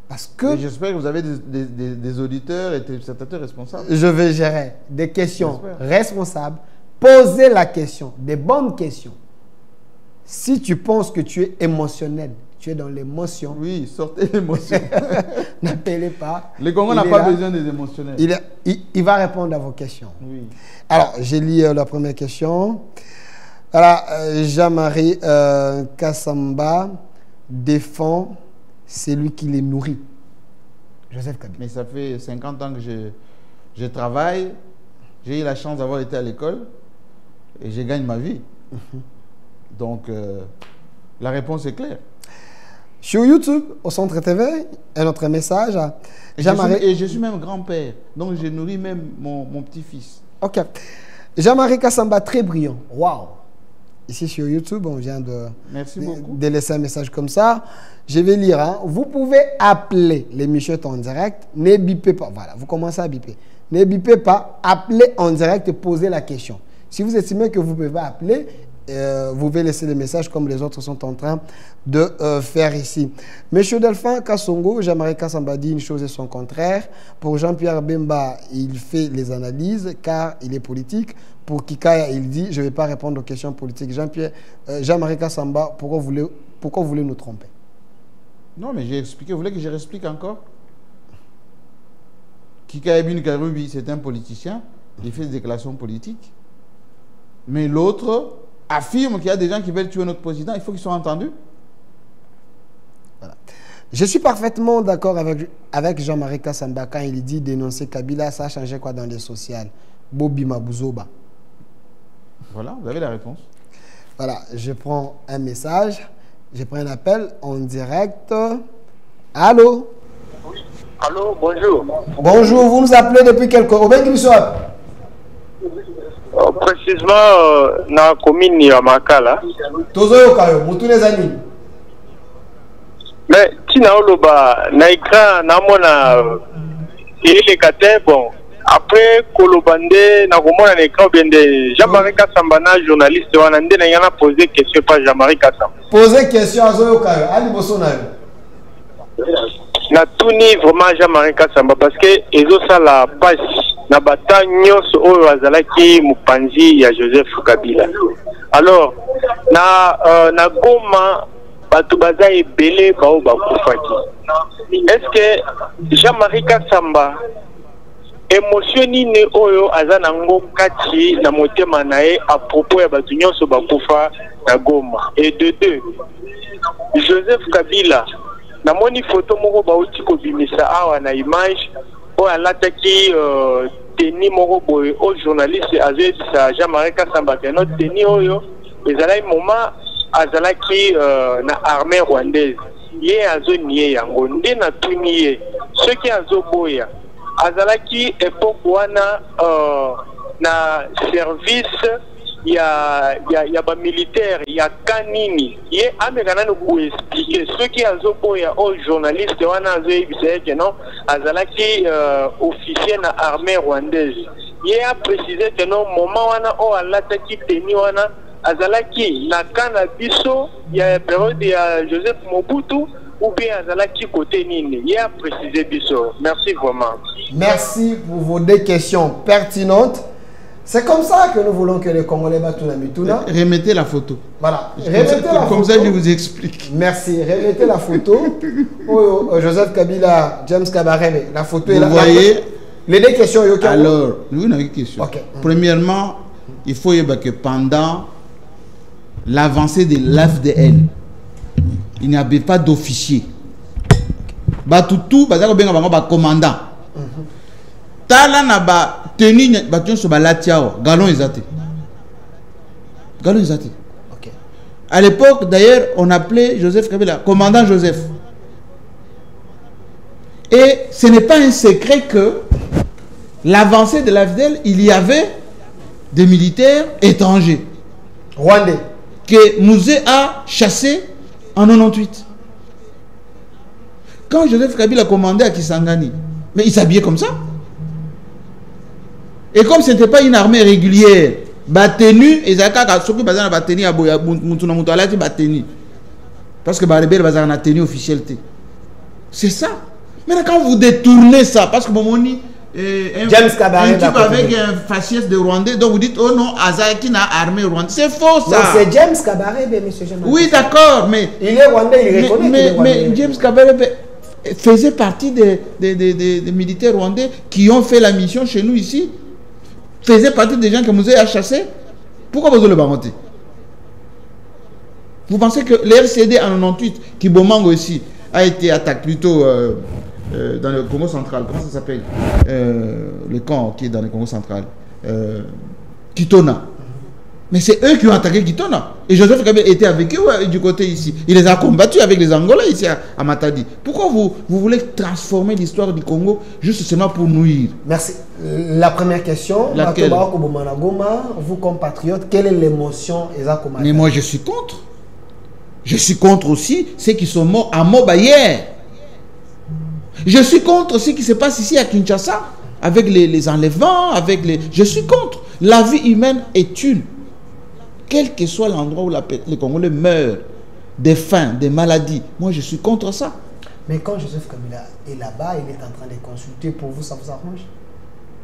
Parce que... J'espère que vous avez des auditeurs et des spectateurs responsables. Je vais gérer des questions responsables. Posez la question, des bonnes questions. Si tu penses que tu es émotionnel, tu es dans l'émotion. Oui, sortez l'émotion. N'appelez pas. Le Congo n'a pas besoin des émotionnels. Il va répondre à vos questions. Oui. Alors, j'ai lu la première question. Voilà, Jean-Marie Kassamba défend celui qui les nourrit. Joseph Kabila. Mais ça fait 50 ans que je travaille. J'ai eu la chance d'avoir été à l'école et je gagne ma vie. Donc, la réponse est claire. Sur YouTube, au Centre TV, un autre message. Et je suis même grand-père. Donc, je nourris même mon petit-fils. Ok. Jean-Marie Kassamba, très brillant. Waouh. Ici sur YouTube, on vient de laisser un message comme ça. Je vais lire. Hein. Vous pouvez appeler l'émission en direct. Ne bipez pas. Voilà, vous commencez à biper. Ne bipez pas. Appelez en direct et posez la question. Si vous estimez que vous pouvez appeler, vous pouvez laisser des messages comme les autres sont en train de faire ici. Monsieur Delphin Kassongo, Jean-Marie Kassamba dit une chose et son contraire. Pour Jean-Pierre Bemba, il fait les analyses car il est politique. Pour Kikaya, il dit je ne vais pas répondre aux questions politiques. Jean-Marie Kassamba, pourquoi vous voulez nous tromper? Non, mais j'ai expliqué. Vous voulez que je réexplique encore? Kikaya Bin Karubi, c'est un politicien. Il fait des déclarations politiques. Mais l'autre affirme qu'il y a des gens qui veulent tuer notre président. Il faut qu'ils soient entendus. Voilà. Je suis parfaitement d'accord avec Jean-Marie Kassamba quand il dit dénoncer Kabila, ça a changé quoi dans les sociales? Bobi Mabouzoba. Voilà, vous avez la réponse. Voilà, je prends un message, je prends un appel en direct. Allô? Allô, bonjour. Bonjour, vous nous appelez depuis quel coin? Précisément, dans la commune de Makala. Mais, tina oloba, na écran, na mona, il est bon. Après, Kolobande, na komona na écran, Jean-Marie Kassamba, journaliste, on a posé question par Jean-Marie Kassamba. Poser question à Zoyo Kayo, Ali Bosonayo. Na tout ni vraiment Jean-Marie Kassamba parce que ils ont ça la page. Na bata nyonso oyo azalaki mupanzi ya Joseph Kabila. Alors na Goma batu baza ebele bao bakufaki. Est-ce que Jean-Marie Kassamba émotionni ne oyo azanango kati na motema nae à propos ya batu nyonso bakufa na Goma? Et de deux, Joseph Kabila na moni photo moko bauti ko bimisa awa na image o alataki teni moko boye o journaliste azebisa Jean-Marie Kassamba que notre teni oyo ezalaki moment azalaki na armée rwandaise ye azoniye yango nde na tuni ye soki azoboya azalaki époque wana na service ya ba militaire ya kanini ye amekana no ku expliquer ce qui azoboya au journaliste wana azoyebisa que non azalaki officier na armée rwandaise ye a précisé que non moment wana o alataki teni wana azalaki na kana biso ya période ya Joseph Mobutu ou bien azalaki côté nini? Il a précisé biso. Merci vraiment. Merci pour vos deux questions pertinentes. C'est comme ça que nous voulons que les Congolais battent la mituna. Remettez la photo. Voilà. Remettez la photo. Comme ça, je vous explique. Merci. Remettez la photo. Joseph Kabila, James Kabarebe. La photo est là. Vous voyez. Les deux questions. Alors, nous avons une question. Okay. Premièrement, il faut dire que pendant l'avancée de l'AFDL, il n'y avait pas d'officier. Batoutou, commandant. Tala na ba tenu batun so balatiao galon ezate. Galon ezate. OK. À l'époque d'ailleurs, on appelait Joseph Kabila commandant Joseph. Et ce n'est pas un secret que l'avancée de l'AFDL, il y avait des militaires étrangers rwandais que Mouzé a chassé en 98. Quand Joseph Kabila commandait à Kisangani, mais il s'habillait comme ça. Et comme ce n'était pas une armée régulière, Batenu, et Zaka, ce qui est basé Batenu, parce que Baribel est basé tenue officielle. C'est ça. Mais quand vous détournez ça, parce que Momoni, James Kabarebe avec un faciès de Rwandais, donc vous dites, oh non, Azaki n'a armée rwandaise. C'est faux ça. Non, c'est James Kabarebe, monsieur Jean. Oui, d'accord, mais. Il est rwandais, il reconnaît. Mais James Kabarebe faisait partie des militaires rwandais qui ont fait la mission chez nous ici. Faisait partie des gens que Mouzé a chassés. Pourquoi vous le barontez? Vous pensez que l'RCD en 98, qui Bomango aussi, a été attaqué plutôt dans le Congo central. Comment ça s'appelle le camp qui est dans le Congo central, Kitona. Mais c'est eux qui ont attaqué Kitona. Et Joseph Kabila était avec eux du côté ici. Il les a combattus avec les Angolais ici à Matadi. Pourquoi vous voulez transformer l'histoire du Congo juste seulement pour nuire? Merci. La première question. Laquelle? Vous, compatriotes, quelle est l'émotion? Mais moi, je suis contre. Je suis contre aussi ceux qui sont morts à Mobayer. Je suis contre ce qui se passe ici à Kinshasa, avec les enlèvements, avec les... Je suis contre. La vie humaine est une. Quel que soit l'endroit où les Congolais meurent, des faim, des maladies, moi je suis contre ça. Mais quand Joseph Kabila est là-bas, il est en train de consulter, pour vous, ça vous arrange?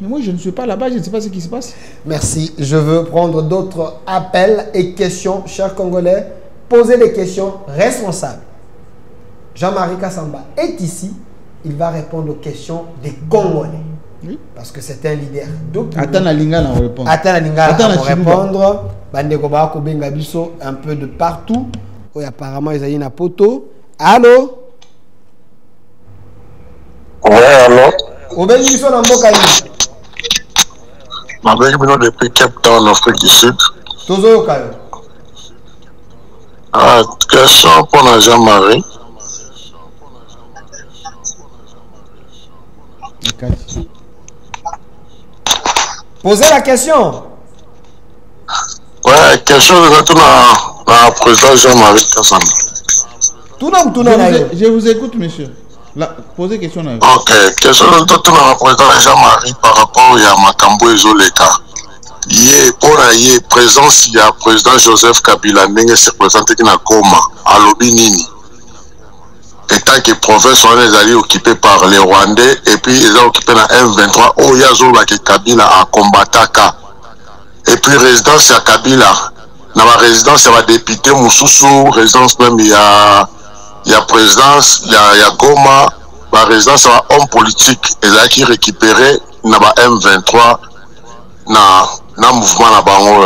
Mais moi je ne suis pas là-bas, je ne sais pas ce qui se passe. Merci. Je veux prendre d'autres appels et questions, chers Congolais. Posez des questions responsables. Jean-Marie Kassamba est ici. Il va répondre aux questions des Congolais. Oui. Parce que c'est un leader. Attends la Lingala à répondre. Attends la Lingala à répondre. Bandeko Bako Bengabiso un peu de partout. Oui, apparemment, ils ont une poto. Allô? Oui, allô? Obengibiso Namboka. Ma belle depuis Cape Town, Afrique du Sud. Tozo Kayo. Ah, question pour Jean-Marie. Posez la question. Ouais, question de tout la président Jean-Marie Kassamba. Je vous écoute, monsieur. Posez question. Ok, question de tout la président Jean-Marie par rapport à Makambo et Zoleka. Hier, pour la présence, il y a président Joseph Kabila, qui se présente à Goma, à Lobinini. Étant que province on est allé occupé par les Rwandais et puis ils ont occupé la M23 où il y a Zola qui Kabila a combattu. Et puis résidence à Kabila, dans la résidence il y a député Moussoussou, résidence même il y a présidence, il y a Goma, la résidence il y a homme politique et là qui récupéré dans la M23 dans mouvement na bango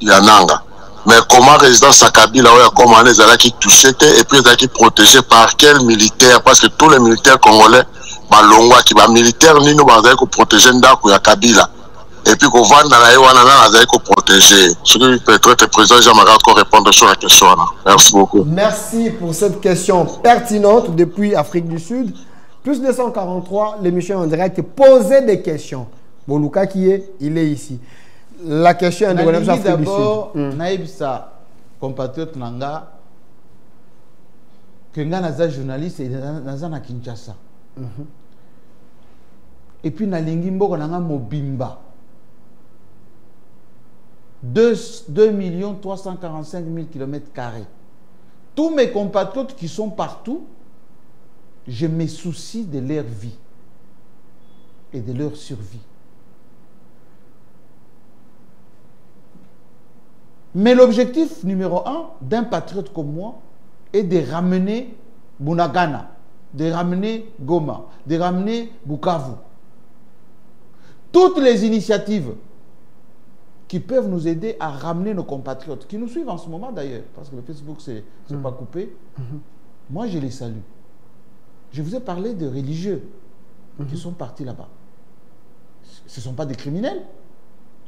ya Nanga. Mais comment résidence à Kabila, comment les Alaki qui touchaient et puis les qui protégés par quel militaire? Parce que tous les militaires congolais, Balongwa qui va militaire, ni nous va protéger Ndaku ya Kabila. Et puis qu'on va dans la Ewana, on protéger. Ce qui peut-être le président Jean-Marie encore répondre sur la question. Merci beaucoup. Merci pour cette question pertinente depuis Afrique du Sud. Plus 243, l'émission en direct, posez des questions. Boluka qui est, il est ici. La question est d'abord, naïbisa compatriote nanga que nga naza journaliste et naza na Kinshasa. Et puis nalingi mboko nanga mobimba 2 345 000 km². Tous mes compatriotes qui sont partout, je me soucie de leur vie et de leur survie. Mais l'objectif numéro 1 d'un patriote comme moi est de ramener Bunagana, de ramener Goma, de ramener Bukavu. Toutes les initiatives qui peuvent nous aider à ramener nos compatriotes, qui nous suivent en ce moment d'ailleurs, parce que le Facebook c'est pas coupé, moi je les salue. Je vous ai parlé de religieux qui sont partis là-bas. Ce ne sont pas des criminels,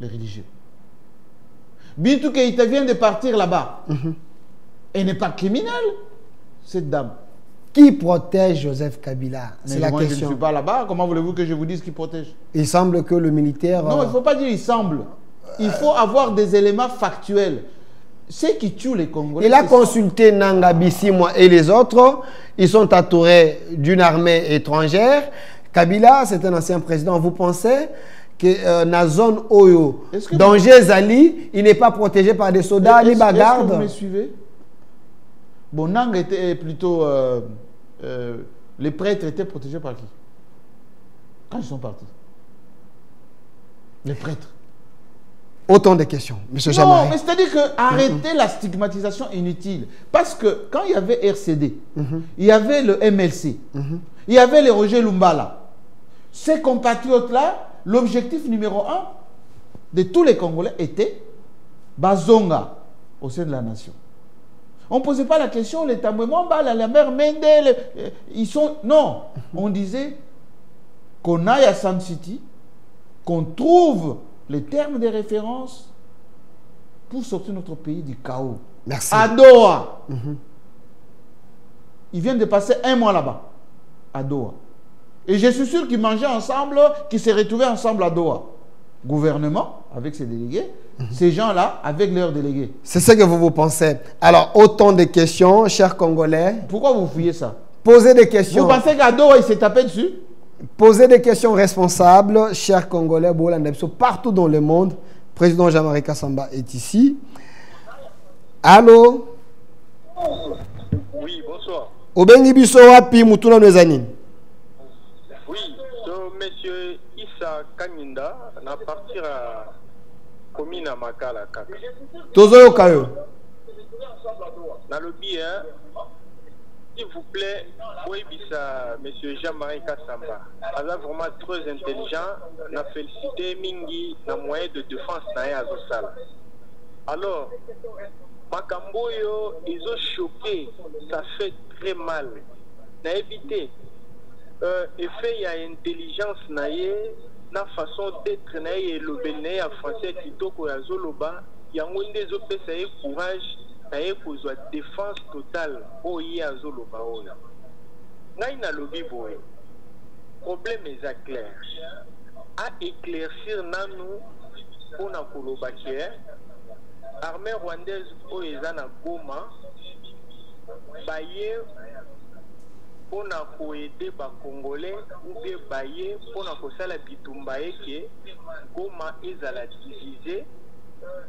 les religieux. Bintou Keïta vient de partir là-bas. Elle n'est pas criminelle, cette dame. Qui protège Joseph Kabila? C'est la question. Je ne suis pas là-bas. Comment voulez-vous que je vous dise qui protège? Il semble que le militaire... Non, il ne faut pas dire il semble. Il faut avoir des éléments factuels. Ceux qui tuent les Congolais... Il a consulté Nanga Bissimwa et les autres. Ils sont entourés d'une armée étrangère. Kabila, c'est un ancien président. Vous pensez que dans la zone Oyo, danger Zali, il n'est pas protégé par des soldats ni bagardes? Est-ce que vous me suivez? Bon, Nanga était plutôt... les prêtres étaient protégés par qui? Quand ils sont partis? Les prêtres. Autant de questions, M. Jean-Marie. Non, mais c'est-à-dire que arrêtez la stigmatisation inutile. Parce que quand il y avait RCD, il y avait le MLC, il y avait les Roger Lumbala. Ces compatriotes-là, l'objectif numéro 1 de tous les Congolais était Bazonga au sein de la nation. On ne posait pas la question, les Tamouemamba, la mère Mende, ils sont... Non, on disait qu'on aille à Sun City, qu'on trouve les termes de référence pour sortir notre pays du chaos. Merci. À Doha. Ils viennent de passer 1 mois là-bas, à Doha. Et je suis sûr qu'ils mangeaient ensemble, qu'ils se retrouvaient ensemble à Doha. Gouvernement, avec ses délégués, ces gens-là, avec leurs délégués. C'est ce que vous pensez. Alors, autant de questions, chers Congolais. Pourquoi vous fouillez ça? Posez des questions. Vous pensez qu'à Doha, il s'est tapé dessus? Posez des questions responsables, chers Congolais, partout dans le monde. Président Jean-Marie Kassamba est ici. Allô? Oui, bonsoir. Obengi biso wapi mutuna nwezani? Oui, donc monsieur Issa Kaninda, na partir à commune à Makala. Tozoyo kayo. Dans le bien, s'il vous plaît, oui, monsieur Jean-Marie Kassamba. Elle est vraiment très intelligent. On a félicité Mingi dans le moyen de défense dans Azosala. Alors, Makamboyo, ils ont choqué. Ça fait très mal. On a évité. Effet, il y a intelligence, na façon d'être, et le béné en français, qui toko ya zoloba, il y a un des autres courage. Pour la défense totale, oh yeah, zoloba ona. Naina lobby boy. Problème est clair. À éclaircir nanou pour na kolobakier. Armée rwandaise au ezana Goma. Baye pour na aider ba Congolais ou bien baye pour na kosala bitumba eke Goma ezala divisé.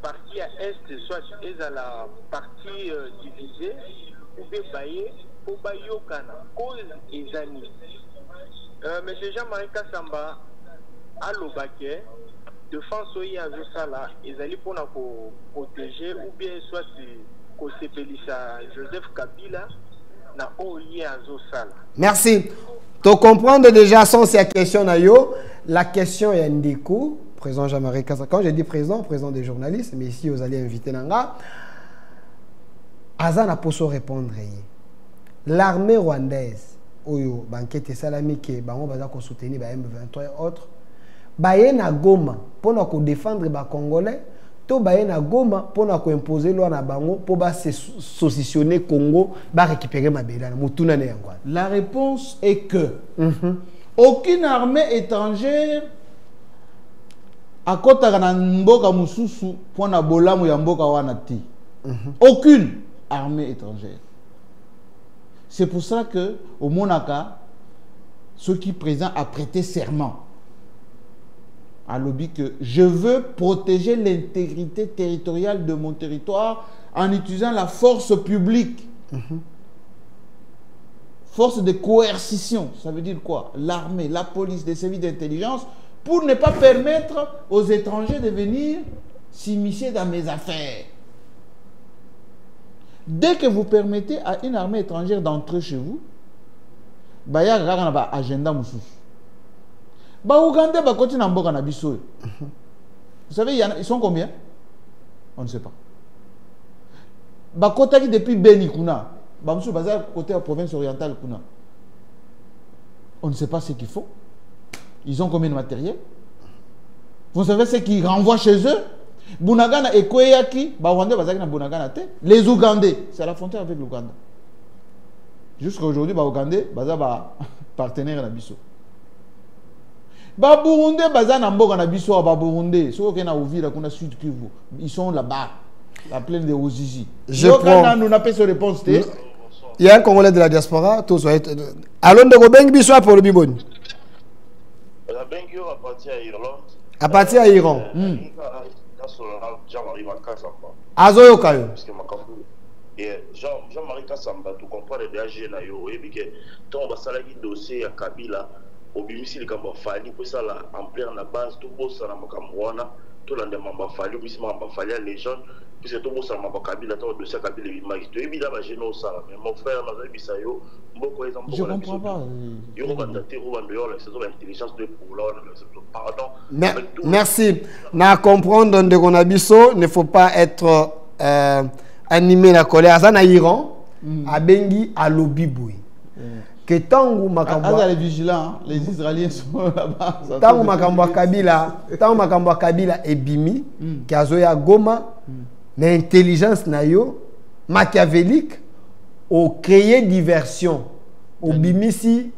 Partie à est, soit est à la partie divisée, ou bien bailler, ou bailler cause et zani. Monsieur Jean-Marie Kassamba, à l'Obaké, défense au Yazosala, ils allaient pour nous protéger, ou bien soit qu'on s'appelle Joseph Kabila, na OI Yazosala. Merci. Tu comprends déjà sans cette question, la question est Ndeko. Président Jean-Marie Kassamba. Quand je dis président des journalistes, mais ici vous allez inviter Nanga, Azan a pour se répondre. L'armée rwandaise, Oyo, Banquete Salamike, on va soutenir M23 et autres, Baye na Goma pour nous défendre les Congolais, to Baye na Goma pour nous imposer loi na bango pour se saucissonner Congo, ba récupérer Mabela. La réponse est que aucune armée étrangère à côté de mboka mususu pour na bolamu ya mboka wana ti. Aucune armée étrangère. C'est pour ça que au Monaka, ceux qui présent a prêté serment à lobby que je veux protéger l'intégrité territoriale de mon territoire en utilisant la force publique. Force de coercition, ça veut dire quoi? L'armée, la police, les services d'intelligence, pour ne pas permettre aux étrangers de venir s'immiscer dans mes affaires. Dès que vous permettez à une armée étrangère d'entrer chez vous, il y a un agenda moussous. Ougandais continue à mboka na biso. Vous savez, ils sont combien? On ne sait pas. Bakotaki depuis Beni Kuna. Bamsou Bazar côté de la province orientale Kuna. On ne sait pas ce qu'il faut. Ils ont combien de matériel? Vous savez ce qu'ils renvoient chez eux? Bunagana et Koyaki, les Ougandais, c'est à la frontière avec l'Ouganda. Jusqu'à aujourd'hui, les Ougandais, Baza partenaire à Nabiso. Burundi, Baza Namboga Nabiso, Burundi, ceux qui ont vu la Sud Kivu, ils sont là-bas, la plaine de Ozizi. Je prends. Nous n'avons pas cette réponse. Il y a un Congolais de la diaspora, tous. Allons de Gobeng Biso pour le Bibon. La Bengio appartient à Irlande. Appartient à Iran. Jean-Marie Kassamba. Azoyo Kayo. Jean-Marie Kassamba, tu comprends les DAG na yo, et puis que ton basalaki dossier à Kabila, au bimisi le kamba fali, pour ça la ampleur na base, tout beau ça na makamwana, tout l'endemain mamba fali, au bimisi mamba fali les jeunes, puis c'est tout beau ça na mamba Kabila, tout dossier à Kabila bimaki, tu évidemment géno ça, mais mon frère na zabi ça yo, beaucoup exemple. Je comprends pas. Yo bandaté ou bandoyo, c'est toute l'intelligence de pour là, pardon. Merci. Na comprendre de Gonabiso, ne faut pas être animé la colère. Azana Iran, à Bengi, à Lobiboui. Que Tangu Makamba. Les vigilants, les Israéliens sont là-bas. Tangu Makamba Kabila et Bimi, qui a Zoya Goma, l'intelligence nayo, machiavélique, au créer diversion, au Bimisi,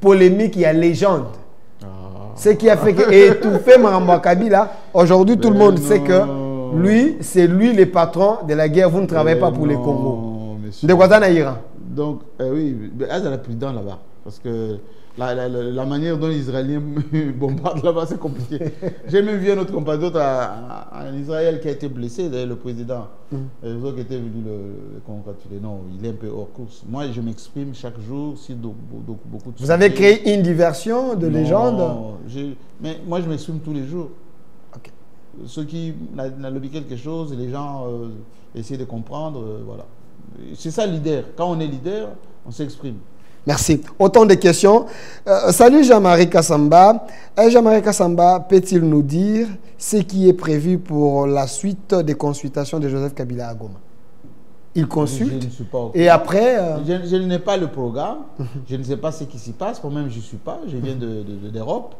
polémique, il y a légende. Ce qui a fait étouffer Makamba Kabila. Aujourd'hui, tout le monde sait que lui, c'est lui le patron de la guerre. Vous ne travaillez pas pour les Congo. De quoi ça Iran? Donc, oui, elle est prudent là-bas. Parce que la manière dont les Israéliens bombardent là-bas, c'est compliqué. J'ai même vu un autre compatriote en Israël qui a été blessé, le président. Les autres qui étaient venus le congratuler. Non, il est un peu hors course. Moi, je m'exprime chaque jour sur beaucoup de... Vous avez créé une diversion de légende? Mais moi, je m'exprime tous les jours. Okay. Ceux qui n'ont lobby quelque chose, les gens essaient de comprendre. Voilà. C'est ça, leader. Quand on est leader, on s'exprime. Merci. Autant de questions. Salut Jean-Marie Kassamba. Jean-Marie Kassamba peut-il nous dire ce qui est prévu pour la suite des consultations de Joseph Kabila à Goma? Il consulte et après... Je n'ai pas le programme. Je ne sais pas ce qui s'y passe. Moi-même, je ne suis pas. Je viens d'Europe.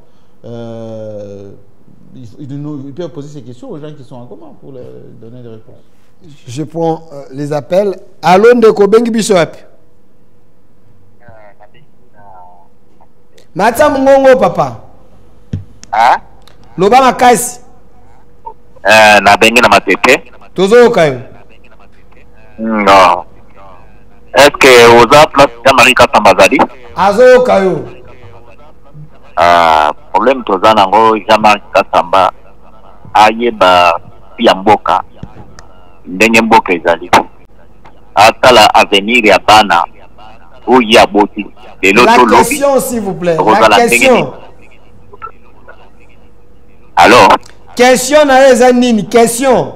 Il peut poser ces questions aux gens qui sont en Goma pour leur donner des réponses. Je prends les appels. Allô de Kobengi Bissoap. Mata Mungongo papa. Ah? Loba makasi. Na bengi na matete. Tozo kayo. Non. Est-ce que vous avez place Jean-Marie Kassamba zali? Azo kayo. Problème toza nango Jean-Marie Kassamba ayeba pia mboka. Ndenge mboka ezali. Atala avenir ya bana uyi aboti. La question, s'il vous plaît. La question. Alors? Question na eza nini? Question.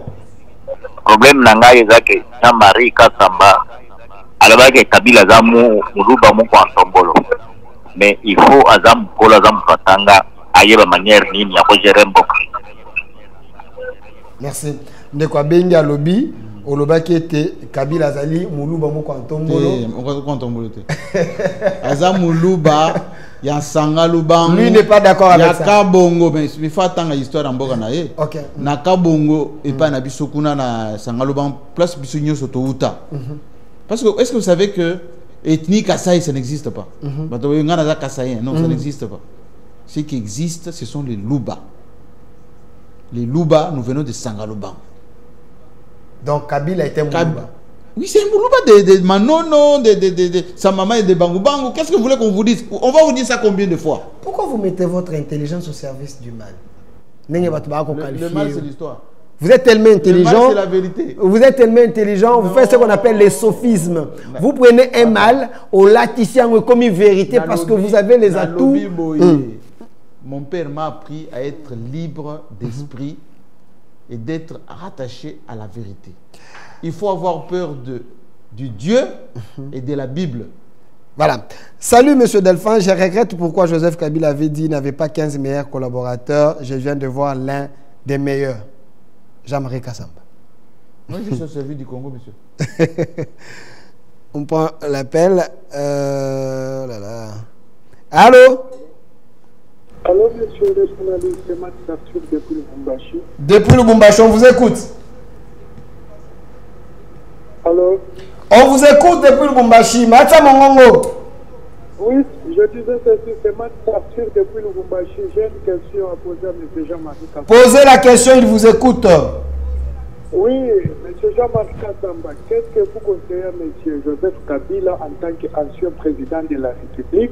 Problème nanga eza ke Jean-Marie Kassamba alabaki Kabila za muluba moko entombolo. Mais il faut azam kola azam fatanga ayeba manière nini ya ko gérer mboka. Merci. Ndeko bengi alobi olobaki ete Kabila azali muluba moko entombolo. Azam muluba ya sanga lubango. Lui n'est pas d'accord avec ça. Ya kabongo mais il faut attendre l'histoire en mboka na ye. OK. Na kabongo et pas na bisokuna na sanga lubango place bisonyo soto uta. Parce que est-ce que vous savez que ethnie Kasaï ça n'existe pas. Non, ça n'existe pas. Ce qui existe, ce sont les Luba. Les Luba, nous venons de Sangaluban. Donc Kabila était Moulouba. Oui, c'est un Moulouba de Manono, de sa maman et de Bangubangu. Qu'est-ce que vous voulez qu'on vous dise? On va vous dire ça combien de fois? Pourquoi vous mettez votre intelligence au service du mal? Le mal, c'est l'histoire. Vous êtes tellement intelligent. C'est la vérité. Vous êtes tellement intelligent. Vous faites ce qu'on appelle les sophismes. Vous prenez un mal, au latissez comme une vérité parce que vous avez les atouts. Mon père m'a appris à être libre d'esprit et d'être rattaché à la vérité. Il faut avoir peur du Dieu et de la Bible. Voilà. Salut, monsieur Delphin. Je regrette pourquoi Joseph Kabila avait dit qu'il n'avait pas 15 meilleurs collaborateurs. Je viens de voir l'un des meilleurs. Jean-Marie Kassamba. Moi, je suis servi du Congo, monsieur. On prend l'appel. Allô? Allô, monsieur le journaliste, c'est Max Arthur depuis le Lubumbashi. Depuis le Lubumbashi, on vous écoute. Allô? On vous écoute depuis le Lubumbashi. Matsa Mongongo. Oui, je disais ceci, c'est Max Arthur depuis le Lubumbashi. J'ai une question à poser à M. Jean-Marie Kassamba. Posez la question, il vous écoute. Oui, M. Jean-Marie Kassamba, qu'est-ce que vous conseillez à M. Joseph Kabila en tant qu'ancien président de la République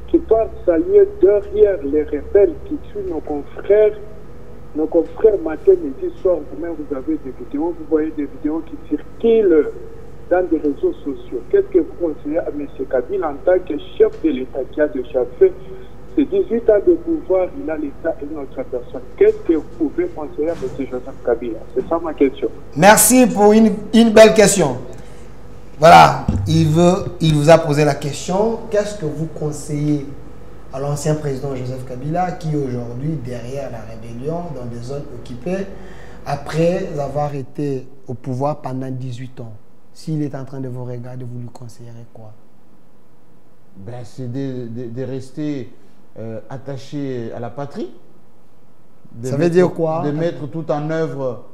qui doit saluer derrière les rebelles qui tuent nos confrères matin, midi, soir? Vous-même, vous avez des vidéos, vous voyez des vidéos qui circulent dans des réseaux sociaux. Qu'est-ce que vous conseillez à M. Kabila en tant que chef de l'État qui a déjà fait ces 18 ans de pouvoir, il a l'État et notre personne? Qu'est-ce que vous pouvez conseiller à M. Joseph Kabila? C'est ça ma question. Merci pour une belle question. Voilà, il vous a posé la question. Qu'est-ce que vous conseillez à l'ancien président Joseph Kabila qui aujourd'hui derrière la rébellion dans des zones occupées après avoir été au pouvoir pendant 18 ans? S'il est en train de vous regarder, vous lui conseillerez quoi? Ben, c'est de rester attaché à la patrie. Ça veut dire quoi? De mettre tout en œuvre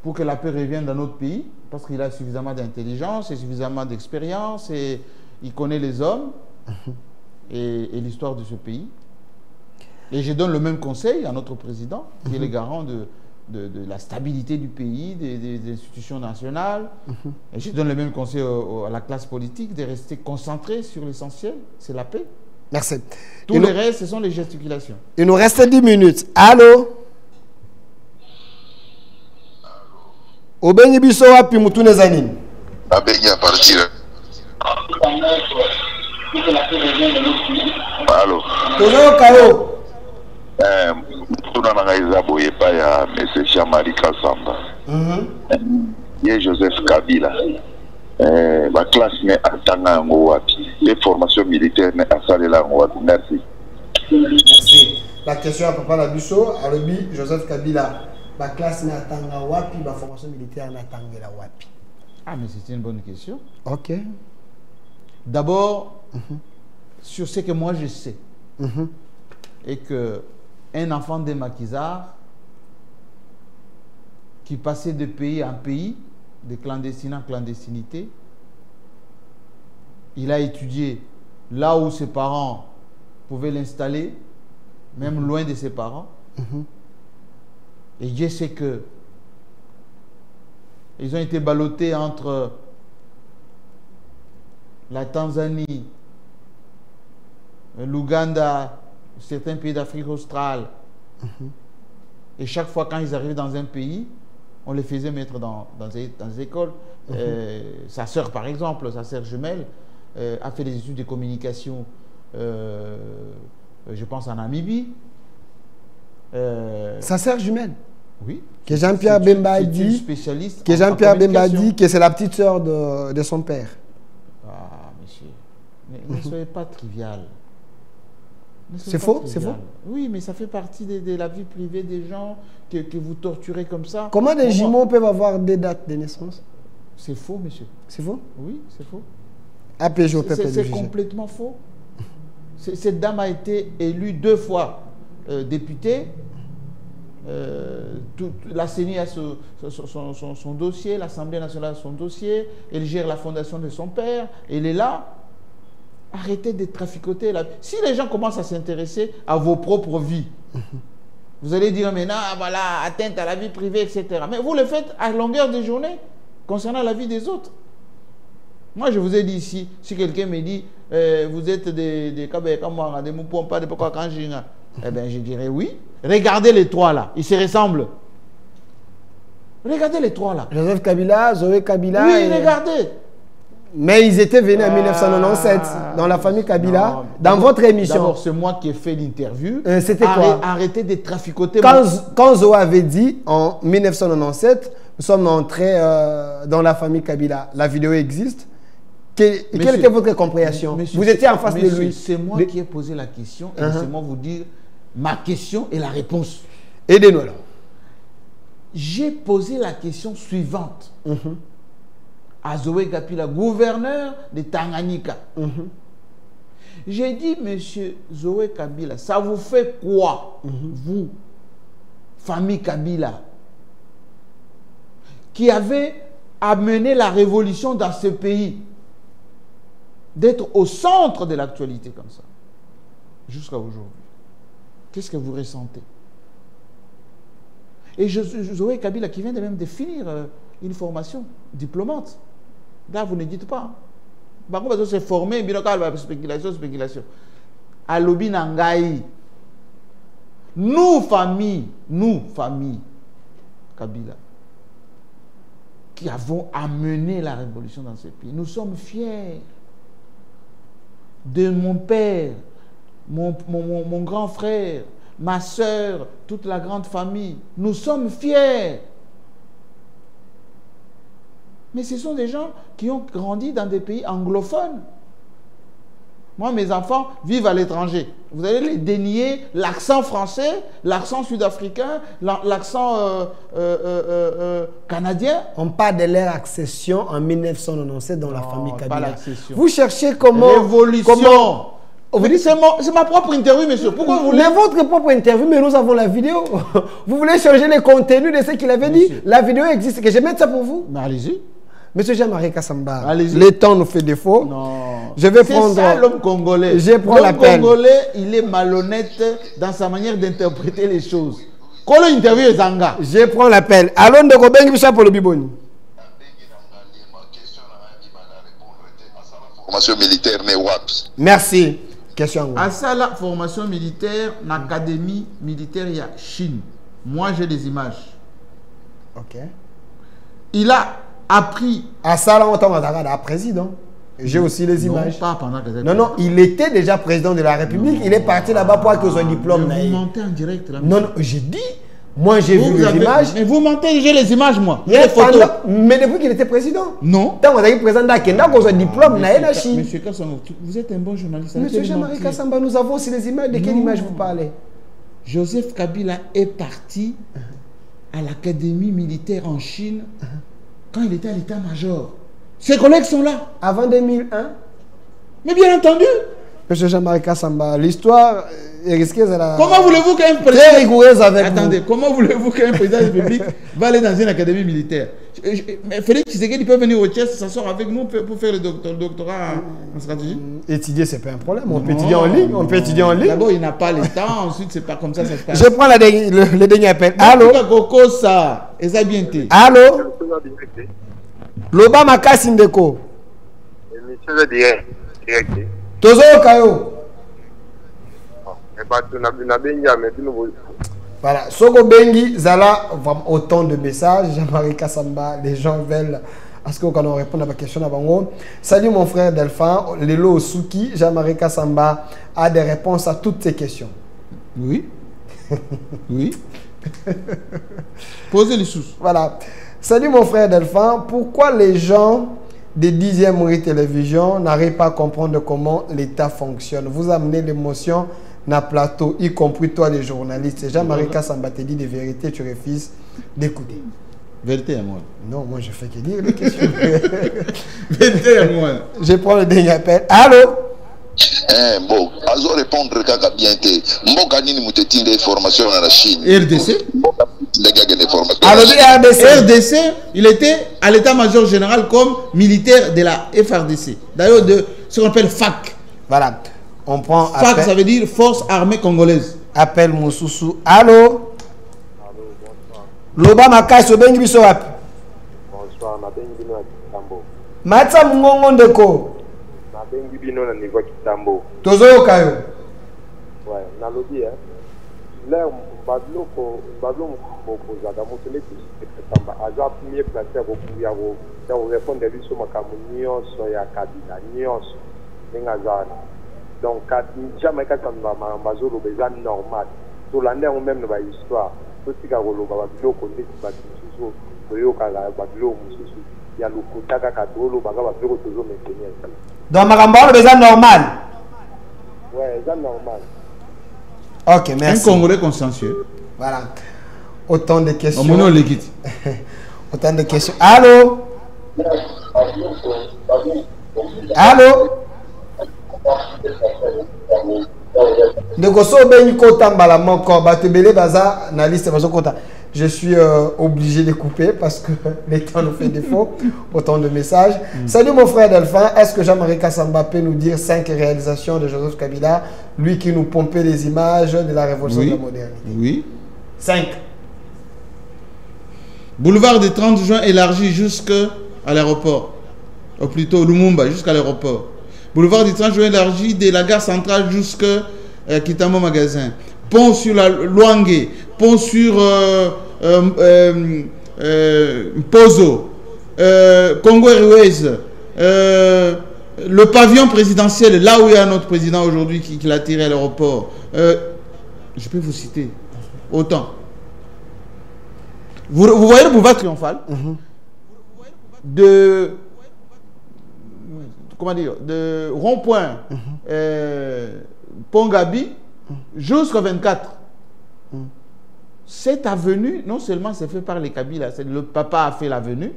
pour que la paix revienne dans notre pays, parce qu'il a suffisamment d'intelligence et suffisamment d'expérience et il connaît les hommes et l'histoire de ce pays. Et je donne le même conseil à notre président, qui est le garant de la stabilité du pays, des institutions nationales. Et je donne le même conseil à la classe politique de rester concentré sur l'essentiel, c'est la paix. Merci. Tout le reste, ce sont les gesticulations. Il nous reste 10 minutes. Allô? Obengi biso wapi mutune zanini? Abengi à partir. Allô? Tozo kayo. Tuna nangaiza boye pa ya M. Jean-Marie Kassamba. Ye Joseph Kabila. La classe ne atanga ngo wapi. Les formations militaires ne asalela ngo wapi. Merci. Merci. La question à Papa Labisso, Alobi Joseph Kabila. La classe n'a atanga wapi, la formation militaire n'a atanga wapi. Ah, mais c'est une bonne question. Ok. D'abord, sur ce que moi je sais, et que un enfant de maquisards qui passait de pays en pays, de clandestin en clandestinité, il a étudié là où ses parents pouvaient l'installer, même loin de ses parents. Et Dieu sait que ils ont été ballottés entre la Tanzanie, l'Ouganda, certains pays d'Afrique australe. Et chaque fois quand ils arrivaient dans un pays, on les faisait mettre dans des écoles. Sa sœur, par exemple, sa sœur jumelle, a fait des études de communication, je pense en Namibie. Sa sœur jumelle? Oui. Que Jean-Pierre Bemba a dit, que Jean-Pierre Bemba a dit que c'est la petite sœur de son père. Ah, monsieur, ne soyez pas trivial. C'est faux? C'est faux? Oui, mais ça fait partie de la vie privée des gens que vous torturez comme ça. Comment des jumeaux peuvent avoir des dates de naissance? C'est faux, monsieur. C'est faux? Oui, c'est faux. C'est complètement faux. Cette dame a été élue 2 fois députée. La CENI a son dossier, l'Assemblée nationale a son dossier, elle gère la fondation de son père, elle est là. Arrêtez de traficoter la vie. Si les gens commencent à s'intéresser à vos propres vies, vous allez dire maintenant, voilà, atteinte à la vie privée, etc. Mais vous le faites à longueur de journée concernant la vie des autres. Moi, je vous ai dit ici, si quelqu'un me dit, vous êtes des Kabeka, des Moupompa, des Pokakanjinga, eh bien, je dirais oui. Regardez les 3 là, ils se ressemblent. Regardez les trois là. Joseph Kabila, Zoé Kabila. Oui, regardez. Mais ils étaient venus en 1997 dans la famille Kabila, non, dans votre émission. D'abord, c'est moi qui ai fait l'interview. C'était quoi? Arrêtez de traficoter. Quand Zoé avait dit en 1997, nous sommes entrés dans la famille Kabila, la vidéo existe. Quelle était votre compréhension? Vous étiez en face de lui. C'est moi qui ai posé la question et laissez-moi vous dire ma question et la réponse. Aidez-nous alors. J'ai posé la question suivante à Zoé Kabila, gouverneur de Tanganyika. J'ai dit, monsieur Zoé Kabila, ça vous fait quoi, vous, famille Kabila, qui avez amené la révolution dans ce pays, d'être au centre de l'actualité comme ça, jusqu'à aujourd'hui? Qu'est-ce que vous ressentez? Et Zoé Kabila qui vient de même de finir une formation diplômante. Là, vous ne dites pas. Par contre, se former, spéculation. À Lobi Nangaï. Nous, famille Kabila, qui avons amené la révolution dans ce pays, nous sommes fiers de mon père, mon grand frère, ma soeur, toute la grande famille. Nous sommes fiers. Mais ce sont des gens qui ont grandi dans des pays anglophones. Moi, mes enfants vivent à l'étranger. Vous allez les dénier l'accent français, l'accent sud-africain, l'accent canadien. On parle de leur accession en 1997 dans la famille Kabila. Pas l'accession. Vous cherchez comment... Révolution. Vous dites, c'est ma propre interview, monsieur. Pourquoi vous voulez... Mais votre propre interview, mais nous avons la vidéo. Vous voulez changer le contenu de ce qu'il avait dit? La vidéo existe. Que je mette ça pour vous? Mais allez-y. Monsieur Jean-Marie Kassamba, le temps nous fait défaut. Non. Je vais prendre... C'est ça l'homme congolais. L'homme congolais, il est malhonnête dans sa manière d'interpréter les choses. Quand l'interview est Zanga. Je prends l'appel. Allons de Gobengi Bicha pour le Biboni. Formation militaire n'est WAPS. Merci. Question. À ça, la formation militaire, l'académie militaire, il y a Chine. Moi, j'ai des images. Ok. Il a appris. À ça, là, on t'en président. J'ai aussi les images. Non, pas pendant que non, il était déjà président de la République. Il est parti là-bas pour acquérir son diplôme. Vous mentez en direct là. Non, j'ai dit. Moi, j'ai vu les images. Mais vous mentez, j'ai les images, moi. Il les photos. Mais depuis qu'il était président. Non. Tant qu'on a eu président d'Akenda, qu'on a son diplôme, Monsieur Kassamba, vous êtes un bon journaliste. Monsieur Jean-Marie Kassamba, nous avons aussi les images. De quelle image vous parlez? Joseph Kabila est parti à l'académie militaire en Chine quand il était à l'état-major. Ses collègues sont là. Avant 2001? Mais bien entendu. Monsieur Jean-Marie Kassamba, l'histoire est risquée. Comment voulez-vous qu'un président... Très rigoureuse avec Attendez, comment voulez-vous qu'un président de la République va aller dans une académie militaire? Félix Tshisekedi peut venir au Tchèque, s'asseoir avec nous pour faire le doctorat en stratégie. Étudier, c'est pas un problème. On peut étudier en ligne. On peut étudier en ligne. D'abord, il n'a pas le temps. Ensuite, c'est pas comme ça se passe. Je prends le dernier appel. Allô? Allô? Loba Makasi Ndeko. Monsieur direct. Tozo Kayo. Voilà, Soko Bengi, Zala, autant de messages. Jean-Marie Kassamba, les gens veulent à ce qu'on réponde à ma question. Salut mon frère Delphin, Lelo Osuki, Jean-Marie Kassamba a des réponses à toutes ces questions. Oui. Oui. Posez les sous. Voilà. Salut mon frère Delphin, pourquoi les gens des 10e Rue Télévision n'arrivent pas à comprendre comment l'État fonctionne? Vous amenez l'émotion dans le plateau, y compris toi les journalistes. Jean-Marie Kassamba te dit des vérités, tu refuses d'écouter. Vérité à moi. Non, moi je fais que dire les questions. Vérité à moi. Je prends le dernier appel. Allô? Bon, azo répondre kaka bien te. Mboka nini muteti des formations à la Chine. RDC? Les gars des formations. Alors RDC, il était à l'état-major général comme militaire de la FRDC. D'ailleurs de ce qu'on appelle FAC. Voilà. On prend FAC, appel. Ça veut dire Force Armée Congolaise. Appel Moussoussou. Allô? Loba Makai Sobengi Bisowap. Bonsoir, Mabengi Bino à Kitambo. Matsa Mungongo Ndeko. Mabengi Bino na niveau Kitambo. Tozo Kayo. Ouais, Nalobi, hein. L'air Badloko Mokozada, Moutele Kisamba, Aza premier placé pour répondre à lui sur ma communion, sur la Kabila, Nyos, Nengazana. Donc, jamais quand on va Mazolo, c'est normal. Tout l'année, on même dans l'histoire. Tout ce qui a rolé, Badloko, Badloko, Badloko, il y a le Kotaka Kadolo, Badloko, toujours maintenir. Donc, Maramba, c'est normal. Oui, c'est normal. Ok, merci. Un Congolais consciencieux. Voilà. Autant de questions. On l'équipe. Autant de questions. Allô? Allô? Je suis obligé de couper parce que le temps nous fait défaut. Autant de messages. Salut mon frère Delphin. Est-ce que Jean-Marie Kassamba peut nous dire 5 réalisations de Joseph Kabila, lui qui nous pompait les images de la révolution de la modernité? Oui. 5. Boulevard du 30 juin élargi jusqu'à l'aéroport. Ou plutôt Lumumba, jusqu'à l'aéroport. Boulevard du 30 juin élargi de la gare centrale jusqu'à Kitamo Magasin. Pont sur la Luangue. Pont sur Pozo. Congo Airways. Le pavillon présidentiel, là où il y a notre président aujourd'hui qui l'a tiré à l'aéroport. Je peux vous citer autant. Vous voyez le boulevard triomphal de rond-point Pont Gabi jusqu'au 24. Cette avenue, non seulement c'est fait par les Kabila, le papa a fait l'avenue.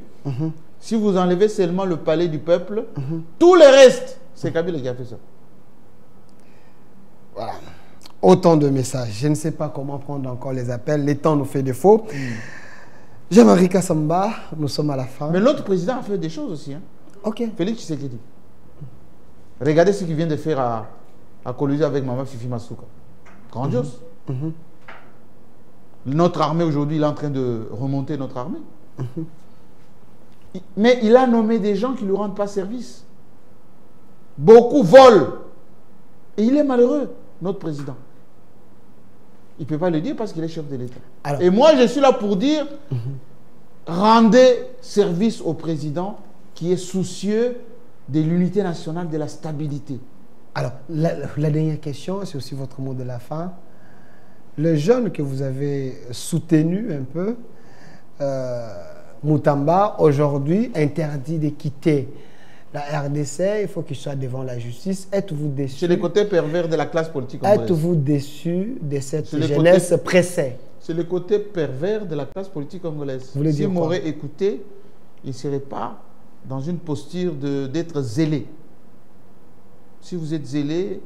Si vous enlevez seulement le palais du peuple, tout le reste, c'est Kabila qui a fait ça. Voilà. Autant de messages. Je ne sais pas comment prendre encore les appels. Le temps nous fait défaut. Jean-Marie Kassamba, nous sommes à la fin. Mais l'autre président a fait des choses aussi. Hein. Ok. Félix Tshisekedi. Regardez ce qu'il vient de faire à Kolwezi avec Maman Fifi Masuka. Grandiose. Notre armée aujourd'hui, il est en train de remonter notre armée. Mais il a nommé des gens qui ne lui rendent pas service. Beaucoup volent. Et il est malheureux, notre président. Il ne peut pas le dire parce qu'il est chef de l'État. Et moi, je suis là pour dire, rendez service au président qui est soucieux de l'unité nationale, de la stabilité. Alors, la dernière question, c'est aussi votre mot de la fin. Le jeune que vous avez soutenu un peu, Moutamba, aujourd'hui interdit de quitter la RDC, il faut qu'il soit devant la justice. Êtes-vous déçu? C'est le côté pervers de la classe politique congolaise. Êtes-vous déçu de cette jeunesse pressée? C'est le côté pervers de la classe politique congolaise. S'il m'aurait écouté, il ne serait pas dans une posture d'être zélé. Si vous êtes zélé,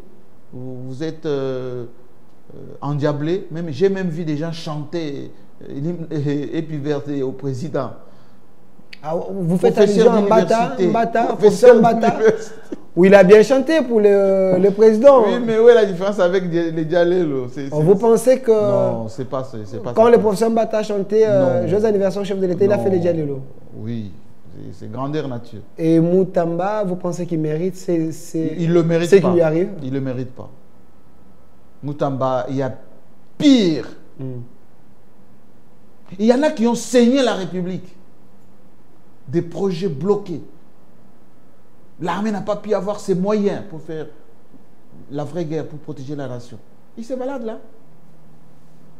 vous êtes endiablé. J'ai même vu des gens chanter Épiverté au président. Ah, vous faites allusion à Mbata, professeur Mbata, où il a bien chanté pour le président. Oui, mais où est la différence avec les Dialélo? Vous pensez que... Non, c'est pas quand le professeur Mbata chantait Joyeux anniversaire au chef de l'État, il a fait les Dialélo? Oui, c'est grandeur nature. Et Moutamba, vous pensez qu'il mérite il le mérite ce qui lui arrive? Il ne le mérite pas. Moutamba, il y a pire. Il y en a qui ont saigné la République. Des projets bloqués. L'armée n'a pas pu avoir ses moyens pour faire la vraie guerre, pour protéger la nation. Il se balade là.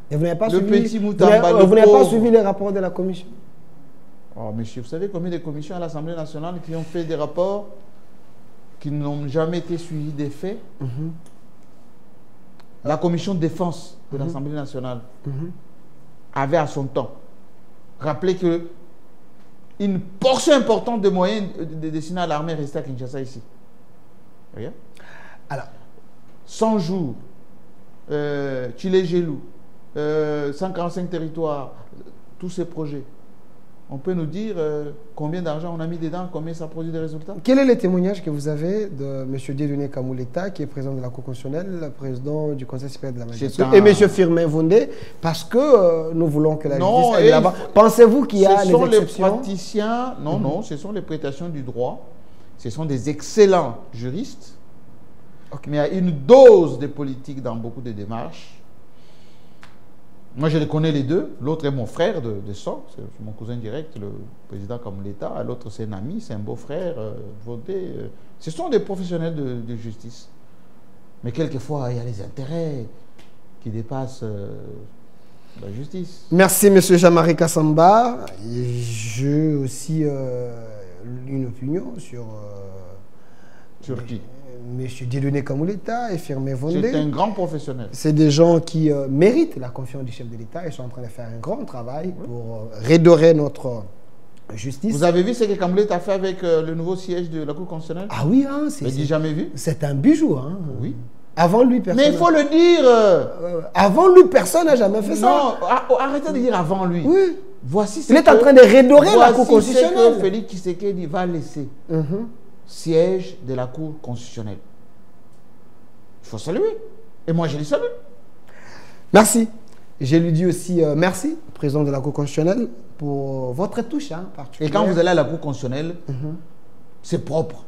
Et vous n'avez pas suivi les rapports de la commission? Oh, monsieur, vous savez combien de commissions à l'Assemblée nationale qui ont fait des rapports qui n'ont jamais été suivis des faits? La commission de défense de l'Assemblée nationale avait à son temps rappelé que une portion importante de moyens destinés à l'armée restait à Kinshasa ici. Regarde. Alors, 100 jours, Chile-Gelou, 145 territoires, tous ces projets. On peut nous dire combien d'argent on a mis dedans, combien ça produit des résultats? Quel est le témoignage que vous avez de M. Dieudonné Kamouleta, qui est président de la Cour constitutionnelle, le président du Conseil supérieur de la magistrature, et M. Firmin Vondé, parce que nous voulons que la justice aille là-bas. Pensez-vous qu'il y a des exceptions? Ce sont les praticiens, non, ce sont les prestations du droit, ce sont des excellents juristes, mais il y a une dose de politique dans beaucoup de démarches. Moi, je les connais les deux. L'autre est mon frère de sang, c'est mon cousin direct, le président Kamuleta. L'autre, c'est un ami, c'est un beau-frère. Ce sont des professionnels de justice. Mais quelquefois, il y a les intérêts qui dépassent la justice. Merci, M. Jean-Marie Kassamba. J'ai aussi une opinion sur qui? M. Dieudonné Kamuleta et Firmin Vondé. C'est un grand professionnel. C'est des gens qui méritent la confiance du chef de l'État. Ils sont en train de faire un grand travail pour redorer notre justice. Vous avez vu ce que Kamuleta a fait avec le nouveau siège de la Cour constitutionnelle? Ah oui, hein, c'est jamais vu. C'est un bijou. Hein. Oui. Avant lui, personne. Mais il faut le dire. Avant lui, personne n'a jamais fait ça. Non, arrêtez de dire avant lui. Oui. Voici il est en train de redorer la Cour constitutionnelle. Voici ce que Félix Tshisekedi va laisser. Siège de la Cour constitutionnelle. Il faut saluer. Et moi, je les salue. Merci. Je lui dis aussi merci, président de la Cour constitutionnelle, pour votre touche particulière. Et quand vous allez à la Cour constitutionnelle, c'est propre.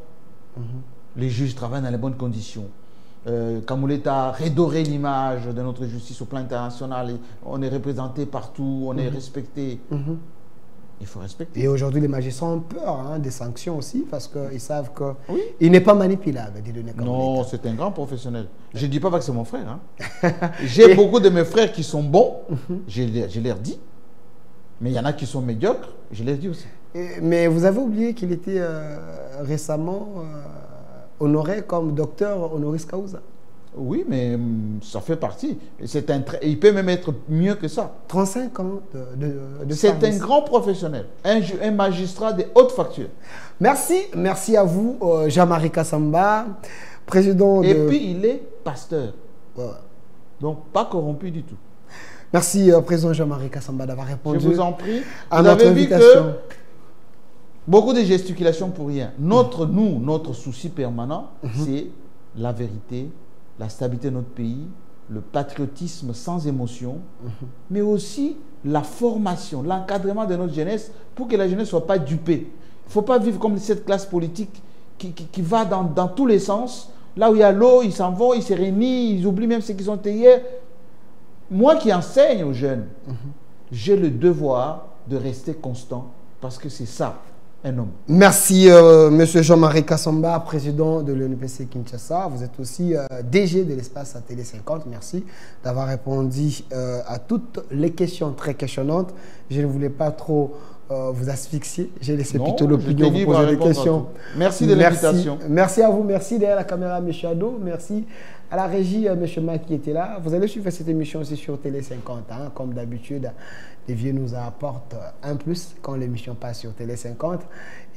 Les juges travaillent dans les bonnes conditions. Kamuleta a redoré l'image de notre justice au plan international. On est représenté partout, on est respecté. Il faut respecter. Et aujourd'hui, les magistrats ont peur des sanctions aussi parce qu'ils savent qu'il n'est pas manipulable. Non, c'est un grand professionnel. Je ne dis pas que c'est mon frère. J'ai beaucoup de mes frères qui sont bons, je leur dis. Mais il y en a qui sont médiocres, je leur dis aussi. Mais vous avez oublié qu'il était récemment honoré comme docteur honoris causa. Oui, mais ça fait partie. Il peut même être mieux que ça. 35 ans de C'est un grand professionnel, un magistrat de haute facture. Merci à vous, Jean-Marie Kassamba, président de... Et puis, il est pasteur. Donc, pas corrompu du tout. Merci, président Jean-Marie Kassamba, d'avoir répondu. Je vous en prie. À notre invitation. Vu que beaucoup de gesticulations pour rien. Notre souci permanent, c'est la vérité, la stabilité de notre pays, le patriotisme sans émotion, mais aussi la formation, l'encadrement de notre jeunesse pour que la jeunesse ne soit pas dupée. Il ne faut pas vivre comme cette classe politique qui va dans tous les sens. Là où il y a l'eau, ils s'en vont, ils se réunissent, ils oublient même ce qu'ils ont été hier. Moi qui enseigne aux jeunes, j'ai le devoir de rester constant parce que c'est ça. Un homme. Merci, M. Jean-Marie Kassamba, président de l'UNPC Kinshasa. Vous êtes aussi DG de l'espace à Télé 50. Merci d'avoir répondu à toutes les questions très questionnantes. Je ne voulais pas trop vous asphyxier. J'ai laissé plutôt l'opinion vous poser des questions. Merci de l'invitation. Merci à vous. Merci derrière la caméra, M. Ado. Merci à la régie, M. Mac qui était là. Vous allez suivre cette émission aussi sur Télé 50. Comme d'habitude, les vieux nous apportent un plus quand l'émission passe sur Télé 50.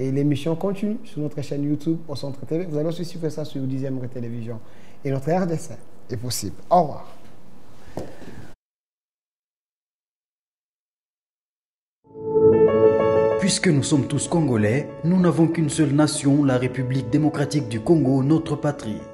Et l'émission continue sur notre chaîne YouTube au Centre TV. Vous allez aussi suivre ça sur 10e Télévision. Et notre RDC est possible. Au revoir. Puisque nous sommes tous Congolais, nous n'avons qu'une seule nation, la République démocratique du Congo, notre patrie.